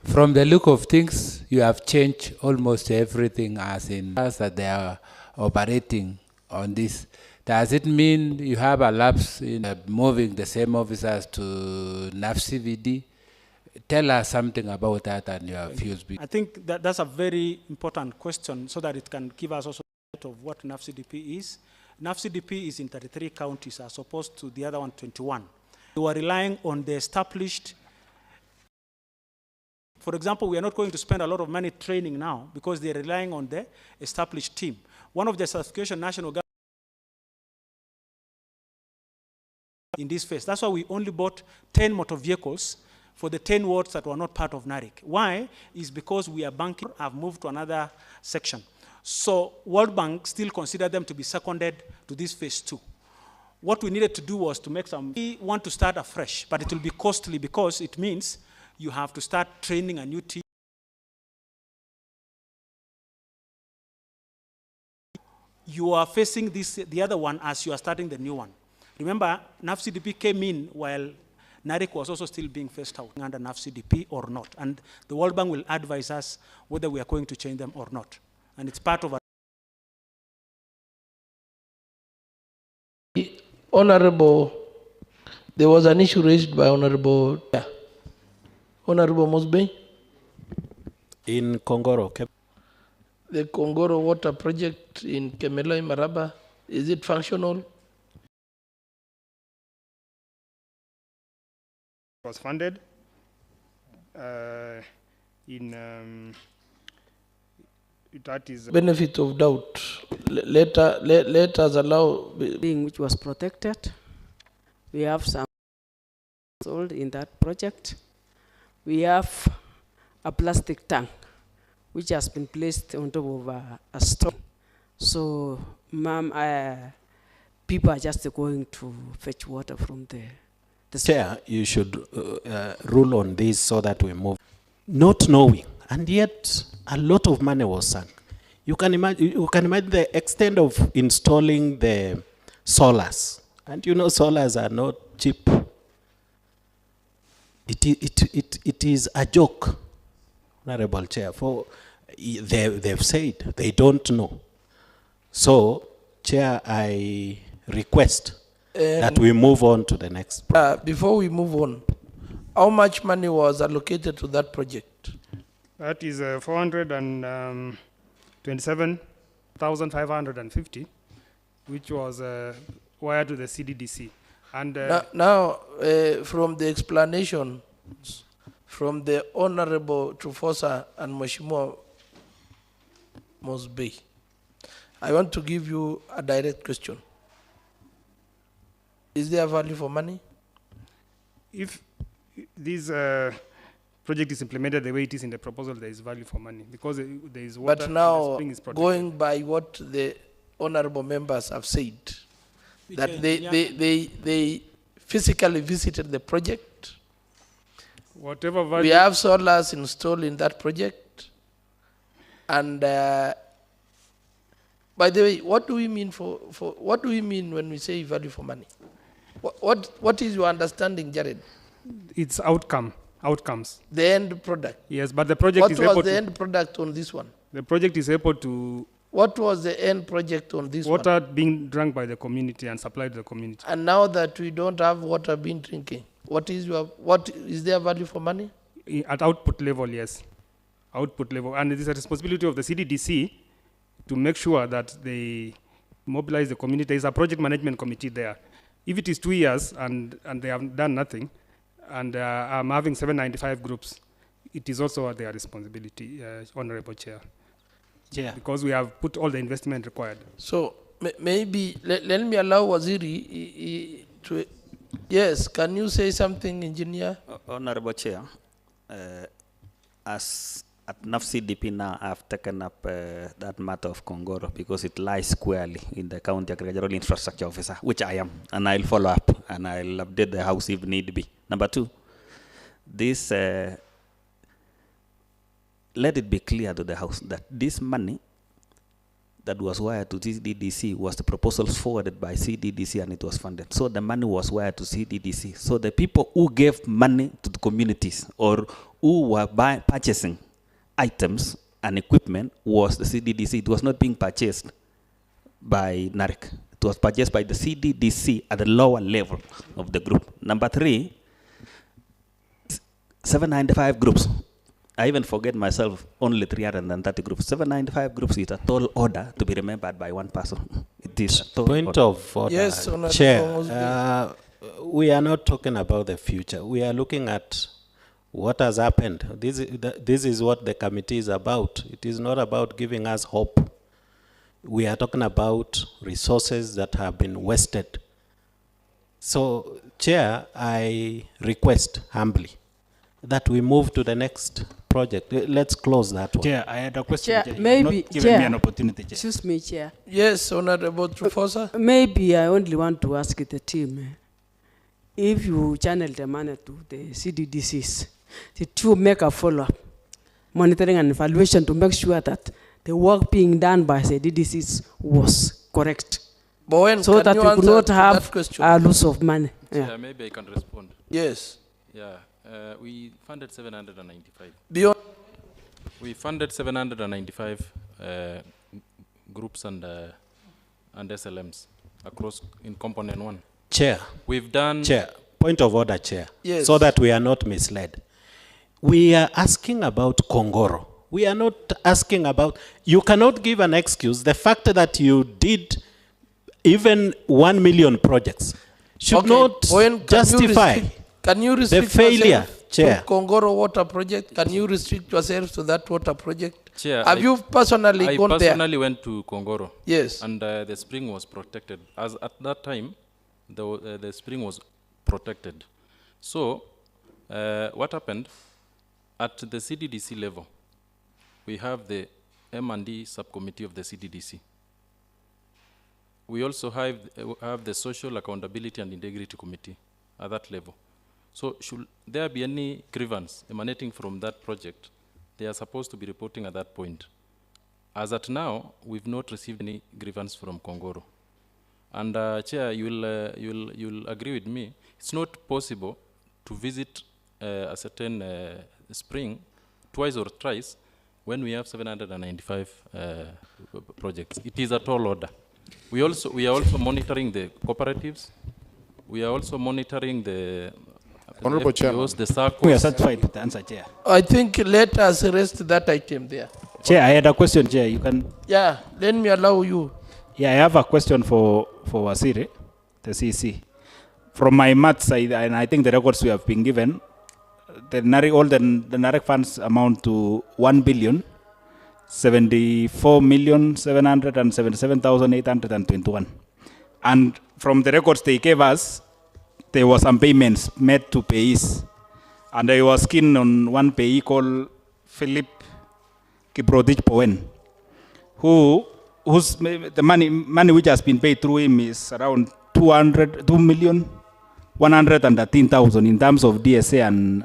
from the look of things, you have changed almost everything as in that they are operating on this. Does it mean you have a lapse in moving the same officers to NARIGP? Tell us something about that and your views. I think that's a very important question so that it can give us also of what NARIGP is. NARIGP is in 33 counties as opposed to the other one, 21. We are relying on the established. For example, we are not going to spend a lot of money training now because they are relying on the established team. One of the certification national government in this phase. That's why we only bought 10 motor vehicles for the 10 wards that were not part of NARIC. Why? Is because we are banking, have moved to another section. So World Bank still consider them to be seconded to this phase 2. What we needed to do was to make some, we want to start afresh, but it will be costly because it means you have to start training a new team. You are facing the other one as you are starting the new one. Remember, NARIGP came in while NARIC was also still being phased out under NARIGP or not. And the World Bank will advise us whether we are going to change them or not. And it's part of our Honorable, there was an issue raised by Honorable Mosbe. In Kongoro. The Kongoro water project in Kemeloi Maraba, is it functional? Was funded that is benefit of doubt. Let us allow being which was protected. We have some sold in that project. We have a plastic tank which has been placed on top of a stone. So, ma'am, people are just going to fetch water from the Chair, you should rule on this so that we move. Not knowing, and yet a lot of money was sunk. You can imagine the extent of installing the solars, and you know solars are not cheap. It is a joke, Honorable Chair. For they've said they don't know. So, Chair, I request that we move on to the next. Before we move on, how much money was allocated to that project? That is 427,550, which was wired to the CDDC. And now, from the explanation from the Honorable Trufosa and Mheshimiwa Mosbe, I want to give you a direct question. Is there value for money? If this project is implemented the way it is in the proposal, there is value for money because there is water. But now, going by what the honorable members have said, that they physically visited the project. Whatever value. We have solars installed in that project. And by the way, what do we mean what do we mean when we say value for money? What is your understanding, Jared? It's outcomes. The end product. Yes, but the project is able to. What was the end product on this one? The project is able to. What was the end project on this one? Water being drunk by the community and supplied to the community. And now that we don't have water being drinking, what is their value for money? At output level, yes. Output level. And it is a responsibility of the CDDC to make sure that they mobilize the community. There is a project management committee there. If it is 2 years and they have done nothing, and I'm having 795 groups, it is also their responsibility, Honorable Chair. Chair. Because we have put all the investment required. So maybe let me allow Waziri to. Yes, can you say something, Engineer? Honorable Chair, as at NAFCDP now, I've taken up that matter of Kongoro because it lies squarely in the County Agricultural Infrastructure Officer, which I am, and I'll follow up and I'll update the House if need be. Number two, this, let it be clear to the House that this money that was wired to CDDC was the proposals forwarded by CDDC and it was funded. So the money was wired to CDDC. So the people who gave money to the communities or who were purchasing items and equipment was the CDDC. It was not being purchased by NARIGP. It was purchased by the CDDC at the lower level of the group. Number three, 795 groups. I even forget myself, only 330 groups. 795 groups is a tall order to be remembered by one person. It is a tall Point order. of order. Yes, Chair, we are not talking about the future. We are looking at what has happened. This is what the committee is about. It is not about giving us hope. We are talking about resources that have been wasted. So, Chair, I request humbly that we move to the next project. Let's close that one. Chair, I had a question. Chair, Chair. maybe, Not giving Chair, me an opportunity, Chair. Excuse me, Chair. Yes, Honorable Trufosa. Maybe I only want to ask the team, if you channel the money to the CDDCs, to make a follow-up, monitoring and evaluation to make sure that the work being done by the CDDCs was correct. Bowen, so that you we could answer not to have that question? a loss of money. Yeah, maybe I can respond. Yes. Yeah, we funded 795. Beyond. We funded 795 groups and SLMs across in component one. Chair. We've done. Chair. Point of order, Chair. Yes. So that we are not misled. We are asking about Kongoro. We are not asking about, you cannot give an excuse. The fact that you did even 1 million projects should not justify can you restrict the failure, Chair. to Kongoro water project? Can you restrict yourself to that water project? Chair, Have you personally gone there? I personally went to Kongoro. Yes. And the spring was protected. As at that time, the spring was protected. So, what happened? At the CDDC level, we have the M&D subcommittee of the CDDC. We also have the Social Accountability and Integrity Committee at that level. So should there be any grievance emanating from that project, they are supposed to be reporting at that point. As at now, we've not received any grievance from Kongoro. And Chair, you'll agree with me, it's not possible to visit a certain spring twice or thrice when we have 795 projects. It is a tall order. We are also monitoring the cooperatives. We are also monitoring the Honorable Chairman. the circles. We are satisfied with the answer, Chair. I think let us rest that item there. Chair, I had a question, Chair. You can. Yeah, let me allow you. Yeah, I have a question for Wasiri, the CC. From my math side, and I think the records we have been given, the NARIGP funds amount to 1,074,777,821. And from the records they gave us, there were some payments made to payees. And I was keen on one payee called Philip Kiprotich Powen, whose the money which has been paid through him is around 2,113,000 in terms of DSA and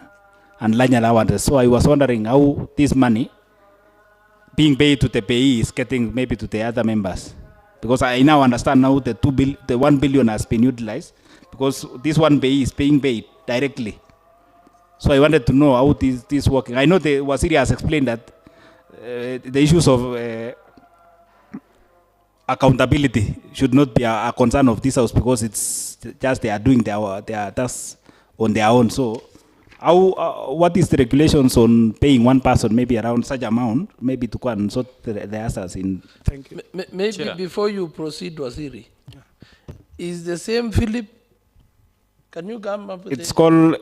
line allowances. So I was wondering how this money being paid to the payee is getting maybe to the other members. Because I now understand now the 1 billion has been utilized because this one payee is being paid directly. So I wanted to know how this working. I know the Waziri has explained that the issues of accountability should not be a concern of this house because it's just they are doing their tasks on their own. So how what is the regulations on paying one person maybe around such amount maybe to go and sort the assets in? Thank you. Maybe Chair. before you proceed, Waziri, is the same Philip? Can you come up with It's called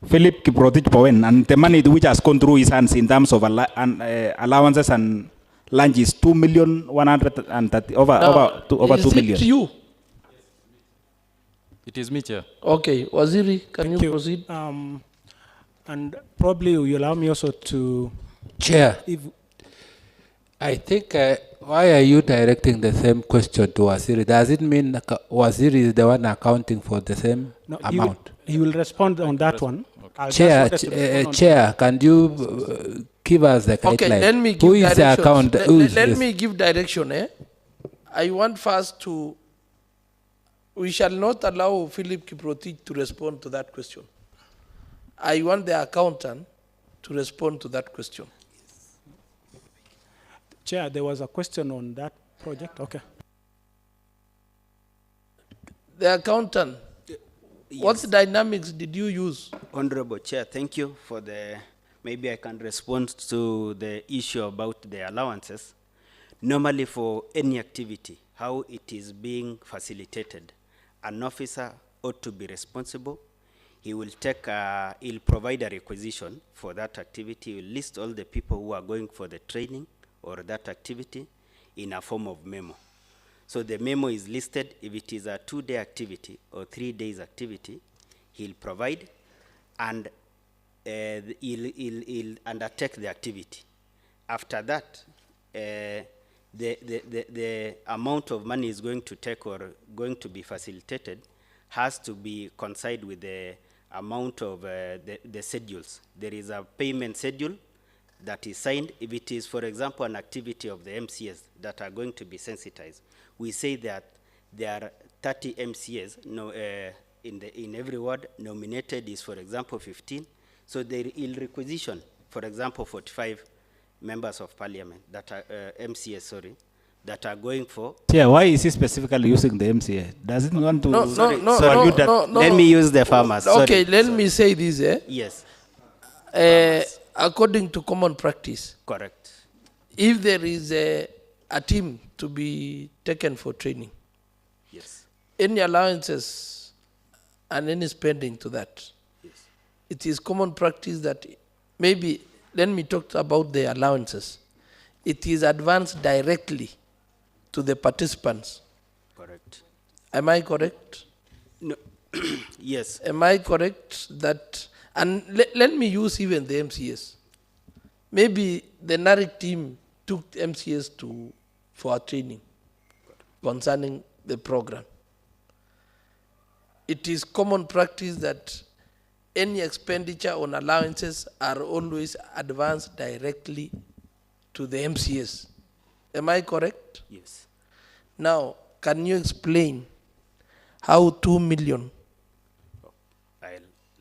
Philip Kiprotich Powen, and the money which has gone through his hands in terms of allowances and lunch is 2,130,000 over 2 million. Is it you? It is me, Chair. Okay, Waziri, can you proceed? And probably you allow me also to... Chair, I think, why are you directing the same question to Waziri? Does it mean Waziri is the one accounting for the same amount? He will respond on that one. Chair, Chair, can you give us the guideline? Okay, let me give Who is the account? Let me give direction. I want first to... We shall not allow Philip Kiprotich to respond to that question. I want the accountant to respond to that question. Chair, there was a question on that project. Okay. The accountant, what dynamics did you use? Honorable Chair, thank you for maybe I can respond to the issue about the allowances. Normally for any activity, how it is being facilitated, an officer ought to be responsible. He will he'll provide a requisition for that activity. He will list all the people who are going for the training or that activity in a form of memo. So the memo is listed. If it is a 2-day activity or 3 days activity, he'll provide, and he'll undertake the activity. After that, the amount of money is going to take or going to be facilitated has to be coincide with the amount of the schedules. There is a payment schedule that is signed. If it is, for example, an activity of the MCS that are going to be sensitized, we say that there are 30 MCS in every ward. Nominated is, for example, 15. So there is requisition, for example, 45 members of parliament that are MCS, sorry, that are going for. Yeah, why is he specifically using the MCA? Does it want to? Let me use the farmers. Okay, let me say this. Yes. According to common practice. Correct. If there is a team to be taken for training, yes, any allowances and any spending to that, yes, it is common practice that maybe, let me talk about the allowances. It is advanced directly to the participants. Correct. Am I correct? No. Yes. Am I correct that, and let me use even the MCS. Maybe the NARIGP team took MCS for a training concerning the program. It is common practice that any expenditure on allowances are always advanced directly to the MCS. Am I correct? Yes. Now, can you explain how 2 million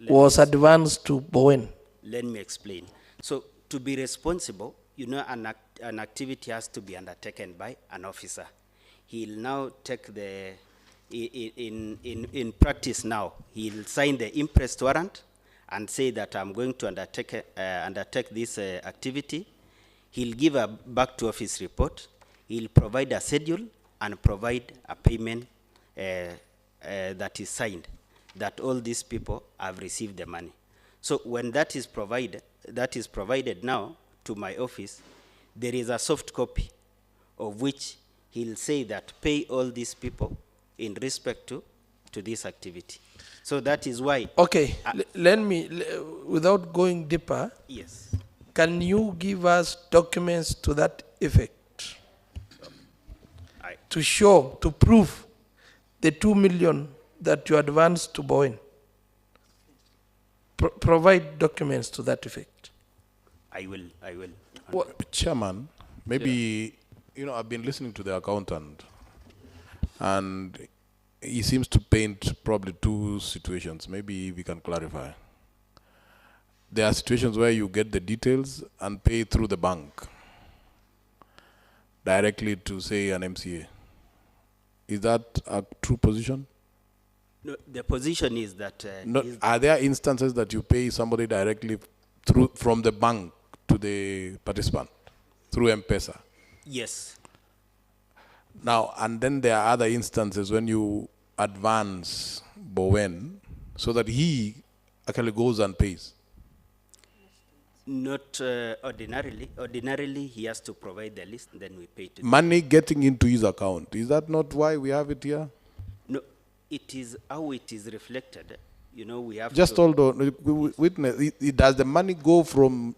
was advanced to Bowen? Let me explain. So, to be responsible, you know, an activity has to be undertaken by an officer. He'll now take the, in practice now, he'll sign the imprest warrant and say that I'm going to undertake this activity. He'll give a back to office report. He'll provide a schedule and provide a payment that is signed, that all these people have received the money. So when that is provided now to my office, there is a soft copy of which he'll say that pay all these people in respect to this activity. So that is why. Okay, let me, without going deeper. Yes. Can you give us documents to that effect? To show, to prove the 2 million that you advanced to Bowen. Provide documents to that effect. I will. Chairman, maybe, I've been listening to the accountant, and he seems to paint probably two situations. Maybe we can clarify. There are situations where you get the details and pay through the bank directly to, say, an MCA. Is that a true position? No, the position is that... are there instances that you pay somebody directly from the bank to the participant through M-Pesa? Yes. Now, and then there are other instances when you advance Bowen so that he actually goes and pays. Not ordinarily. Ordinarily, he has to provide the list, and then we pay to money getting into his account. Is that not why we have it here? No, it is how it is reflected. We have just hold on. Witness, does the money go from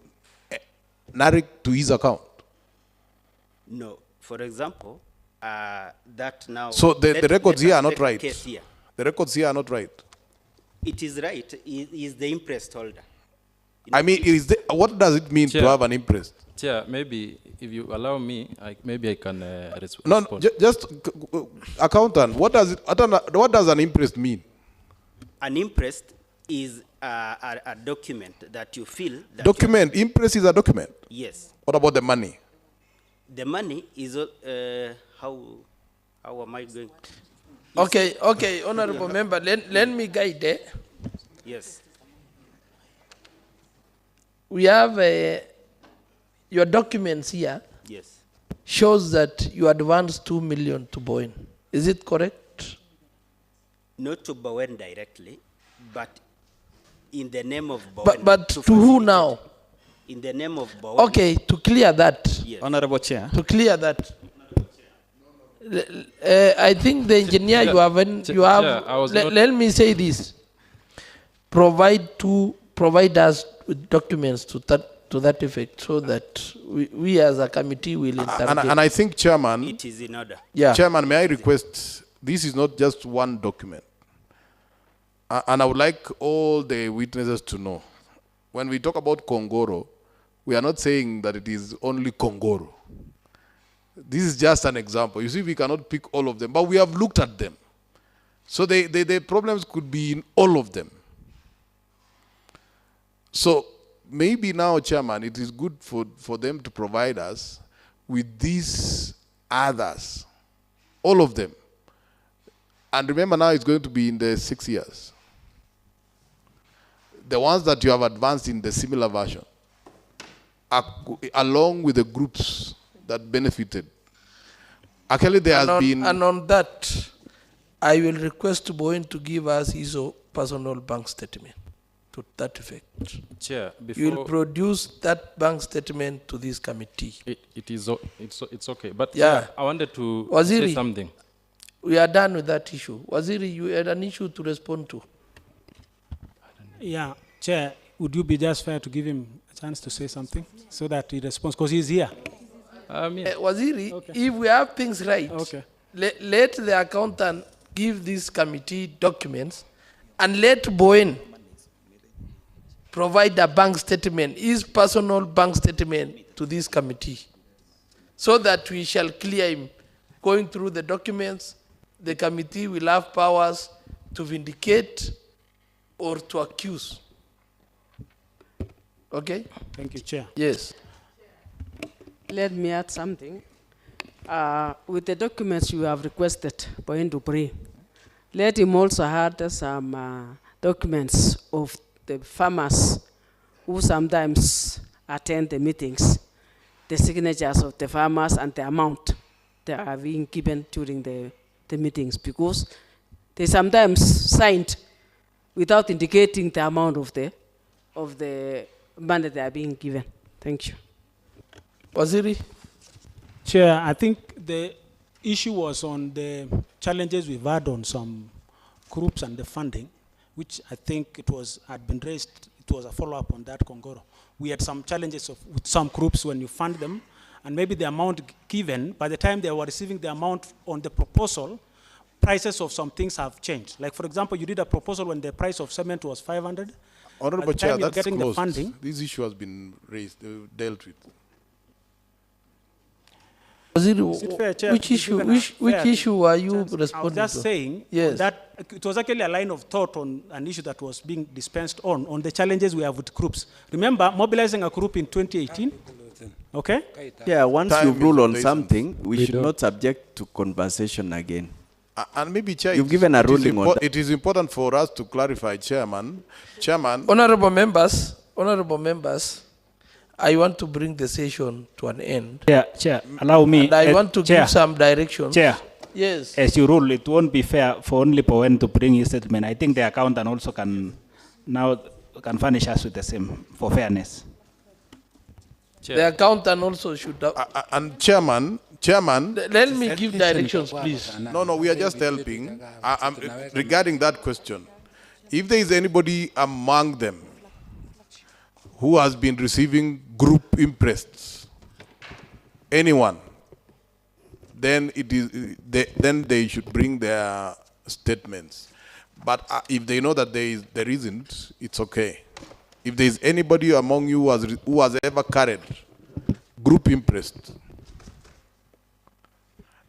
NARIGP to his account? No. For example, that now... So the records here are not right. The records here are not right. It is right. He is the imprest holder. I mean, what does it mean Chair, to have an imprest? Chair, maybe if you allow me, maybe I can respond. No, just accountant. What does an imprest mean? An imprest is a document that you fill. Document. Imprest is a document. Yes. What about the money? The money is how am I going? Okay, honorable member. Let me guide there. Yes. We have your documents here. Yes. Shows that you advanced 2 million to Bowen. Is it correct? Not to Bowen directly, but in the name of Bowen. But to who now? In the name of Bowen. Okay, to clear that. Yes. Honorable Chair. To clear that. I think the engineer let me say this. Provide us with documents to that effect, so that we as a committee will interrogate. And I think, Chairman, it is in order. Yeah. Chairman, may I request, this is not just one document. And I would like all the witnesses to know, when we talk about Kongoro, we are not saying that it is only Kongoro. This is just an example. You see, we cannot pick all of them, but we have looked at them. So the problems could be in all of them. So maybe now, Chairman, it is good for them to provide us with these others, all of them. And remember, now it's going to be in the 6 years. The ones that you have advanced in the similar version, along with the groups that benefited. Actually, there has been... And on that, I will request Bowen to give us his personal bank statement to that effect. Chair, you will produce that bank statement to this committee. It's okay. But yeah, I wanted to Waziri, say something. We are done with that issue. Waziri, you had an issue to respond to. Yeah, Chair, would you be just fair to give him a chance to say something so that he responds, because he's here? Waziri, if we have things right, let the accountant give this committee documents and let Bowen provide a bank statement, his personal bank statement to this committee, so that we shall clear him. Going through the documents, the committee will have powers to vindicate or to accuse. Okay? Thank you, Chair. Yes. Let me add something. With the documents you have requested, Bowen to bring, let him also add some documents of the farmers who sometimes attend the meetings, the signatures of the farmers and the amount they are being given during the meetings, because they sometimes signed without indicating the amount of the money they are being given. Thank you. Waziri? Chair, I think the issue was on the challenges we've had on some groups and the funding, which I think had been raised. It was a follow-up on that Kongoro. We had some challenges with some groups when you fund them, and maybe the amount given, by the time they were receiving the amount on the proposal, prices of some things have changed. Like, for example, you did a proposal when the price of cement was 500. Honorable Chair, that's getting closed. the funding. This issue has been raised, dealt with. Is it fair, Chair, Which to be issue? given a Which fair issue are you chance? responding I was just to? saying Yes. that it was actually a line of thought on an issue that was being dispensed on the challenges we have with groups. Remember, mobilizing a group in 2018. Okay. Yeah, once Time you rule on is something, we We should don't. not subject to conversation again. And maybe, Chair, You've given a it is ruling on that. It is important for us to clarify, Chairman. Honorable members, I want to bring the session to an end. Chair, allow me. And I want to Chair, give some directions. Chair. Yes. As you rule, it won't be fair for only Powen to bring his statement. I think the accountant also can furnish us with the same for fairness. The accountant also should have. And Chairman, Let me give directions, please. No, we are just helping. Regarding that question, if there is anybody among them who has been receiving group interests, anyone, then then they should bring their statements. But if they know that there isn't, it's okay. If there is anybody among you who has ever carried group interest,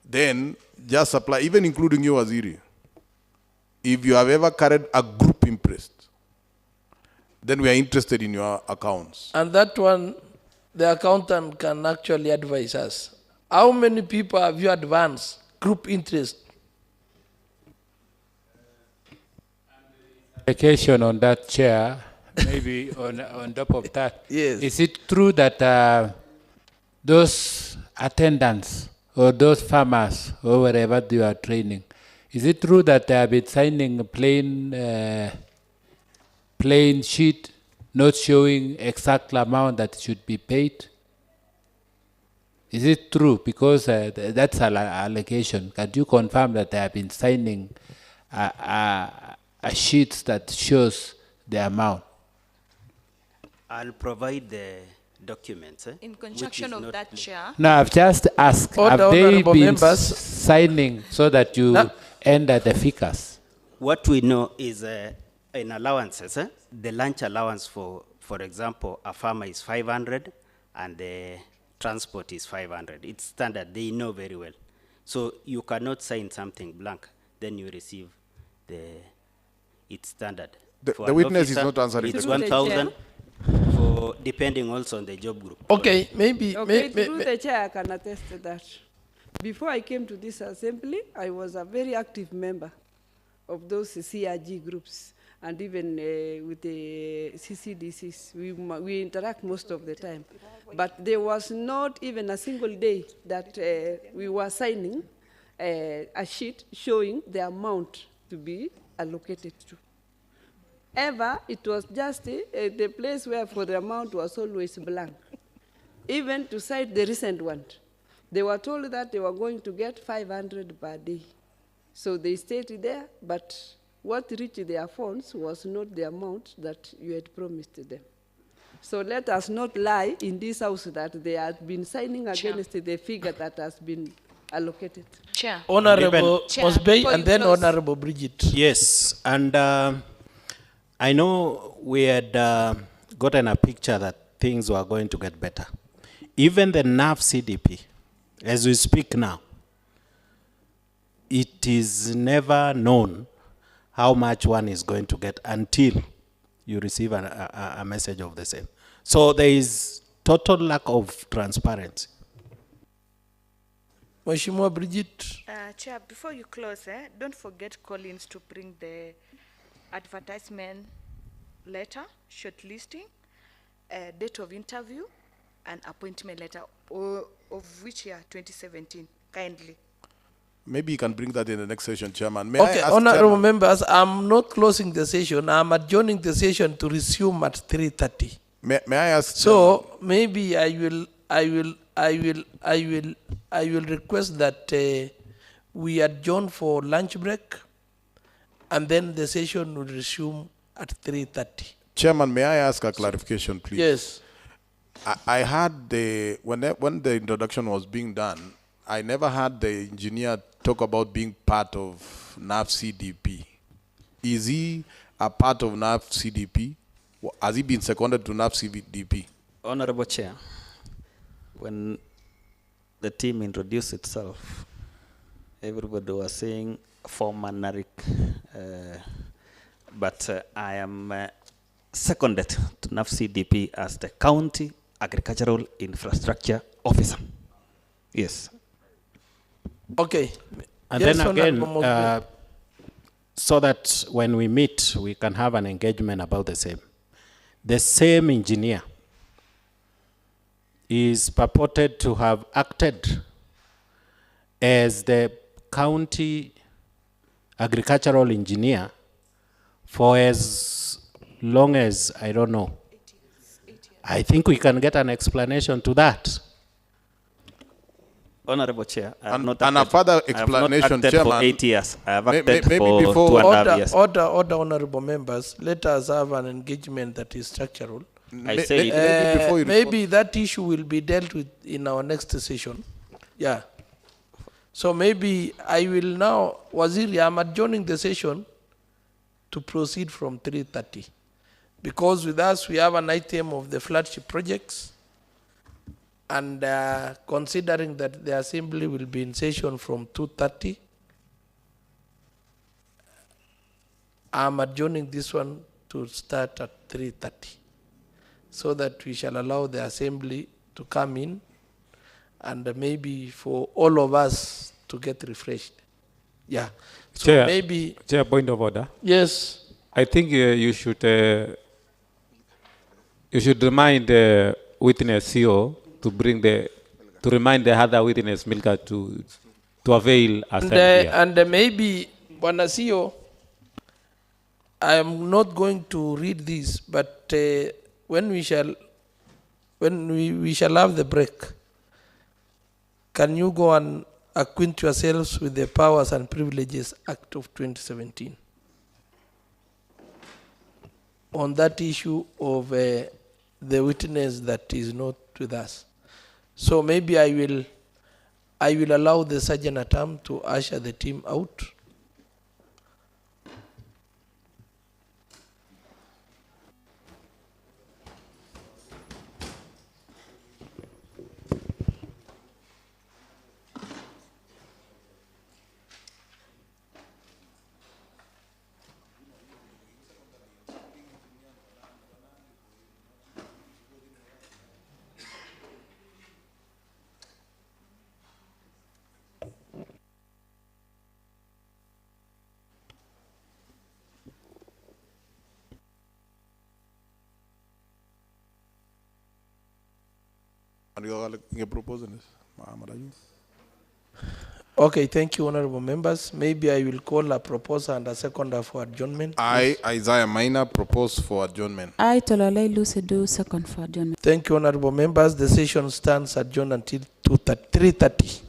then just apply, even including you, Waziri. If you have ever carried a group interest, then we are interested in your accounts. And that one, the accountant can actually advise us. How many people have you advanced group interest? Allocation on that, Chair, maybe on top of that. Yes. Is it true that those attendants or those farmers or wherever you are training, is it true that they have been signing a plain sheet not showing exact amount that should be paid? Is it true? Because that's an allegation. Can you confirm that they have been signing a sheet that shows the amount? I'll provide the documents. In conjunction of that, Chair. No, I've just asked, have they been signing so that you enter the figures? What we know is in allowances, the lunch allowance for example, a farmer is 500 and the transport is 500. It's standard, they know very well. So you cannot sign something blank, then you receive it's standard. The witness is not answering it's the question. 1,000 for depending also on the job group. Okay, maybe. Through the chair, I can attest to that. Before I came to this assembly, I was a very active member of those CRG groups, and even with the CCDCs, we interact most of the time. But there was not even a single day that we were signing a sheet showing the amount to be allocated to. Ever, it was just the place where for the amount was always blank. Even to cite the recent one, they were told that they were going to get 500 per day. So they stayed there, but what reached their phones was not the amount that you had promised them. So let us not lie in this house that they have been signing against the figure that has been allocated. Chair. Honorable Chair, Osbey before and you then close. Honorable Bridget. Yes, and I know we had gotten a picture that things were going to get better. Even the NAF CDP, as we speak now, it is never known how much one is going to get until you receive a message of the same. So there is total lack of transparency. Mheshimiwa Bridget. Chair, before you close, don't forget Collins to bring the advertisement letter, shortlisting, date of interview, and appointment letter, of which year, 2017, kindly. Maybe you can bring that in the next session, Chairman. Okay, honorable members, I'm not closing the session. I'm adjourning the session to resume at 3:30. May I ask? So maybe I will request that we adjourn for lunch break, and then the session will resume at 3:30. Chairman, may I ask a clarification, please? Yes. I heard when the introduction was being done, I never heard the engineer talk about being part of NAF CDP. Is he a part of NAF CDP? Has he been seconded to NAF CDP? Honorable Chair, when the team introduced itself, everybody was saying former NARIC, but I am seconded to NAF CDP as the County Agricultural Infrastructure Officer. Yes. Okay. And Yes, then again, Honorable so that when we meet, we can have an engagement about the same. The same engineer is purported to have acted as the county agricultural engineer for as long as, I don't know. I think we can get an explanation to that. Honorable Chair, I have And- not and acted, a further I have not explanation, acted Chairman. for 8 years. I have May- acted maybe for before- 2.5 years. Order, honorable members. Let us have an engagement that is structural. I say it. Maybe before you maybe that issue will be dealt with in our next session. Yeah. So maybe I will now, Waziri, I'm adjourning the session to proceed from 3:30. Because with us, we have an item of the flagship projects. And considering that the assembly will be in session from 2:30, I'm adjourning this one to start at 3:30, so that we shall allow the assembly to come in and maybe for all of us to get refreshed. Yeah. So Chair, maybe. Chair, point of order. Yes. I think you should remind the witness CEO to bring to remind the other witness Milka to avail herself here. And maybe, Bwana CEO, I am not going to read this, but when we shall have the break, can you go and acquaint yourselves with the Powers and Privileges Act of 2017 on that issue of the witness that is not with us? So maybe I will allow the Sergeant at Arms to usher the team out. And you're proposing this? Okay, thank you, honorable members. Maybe I will call a proposer and a seconder for adjournment. I, Isaiah Minor, propose for adjournment. I, Tolalai Lucy, do second for adjournment. Thank you, honorable members. The session stands adjourned until 3:30.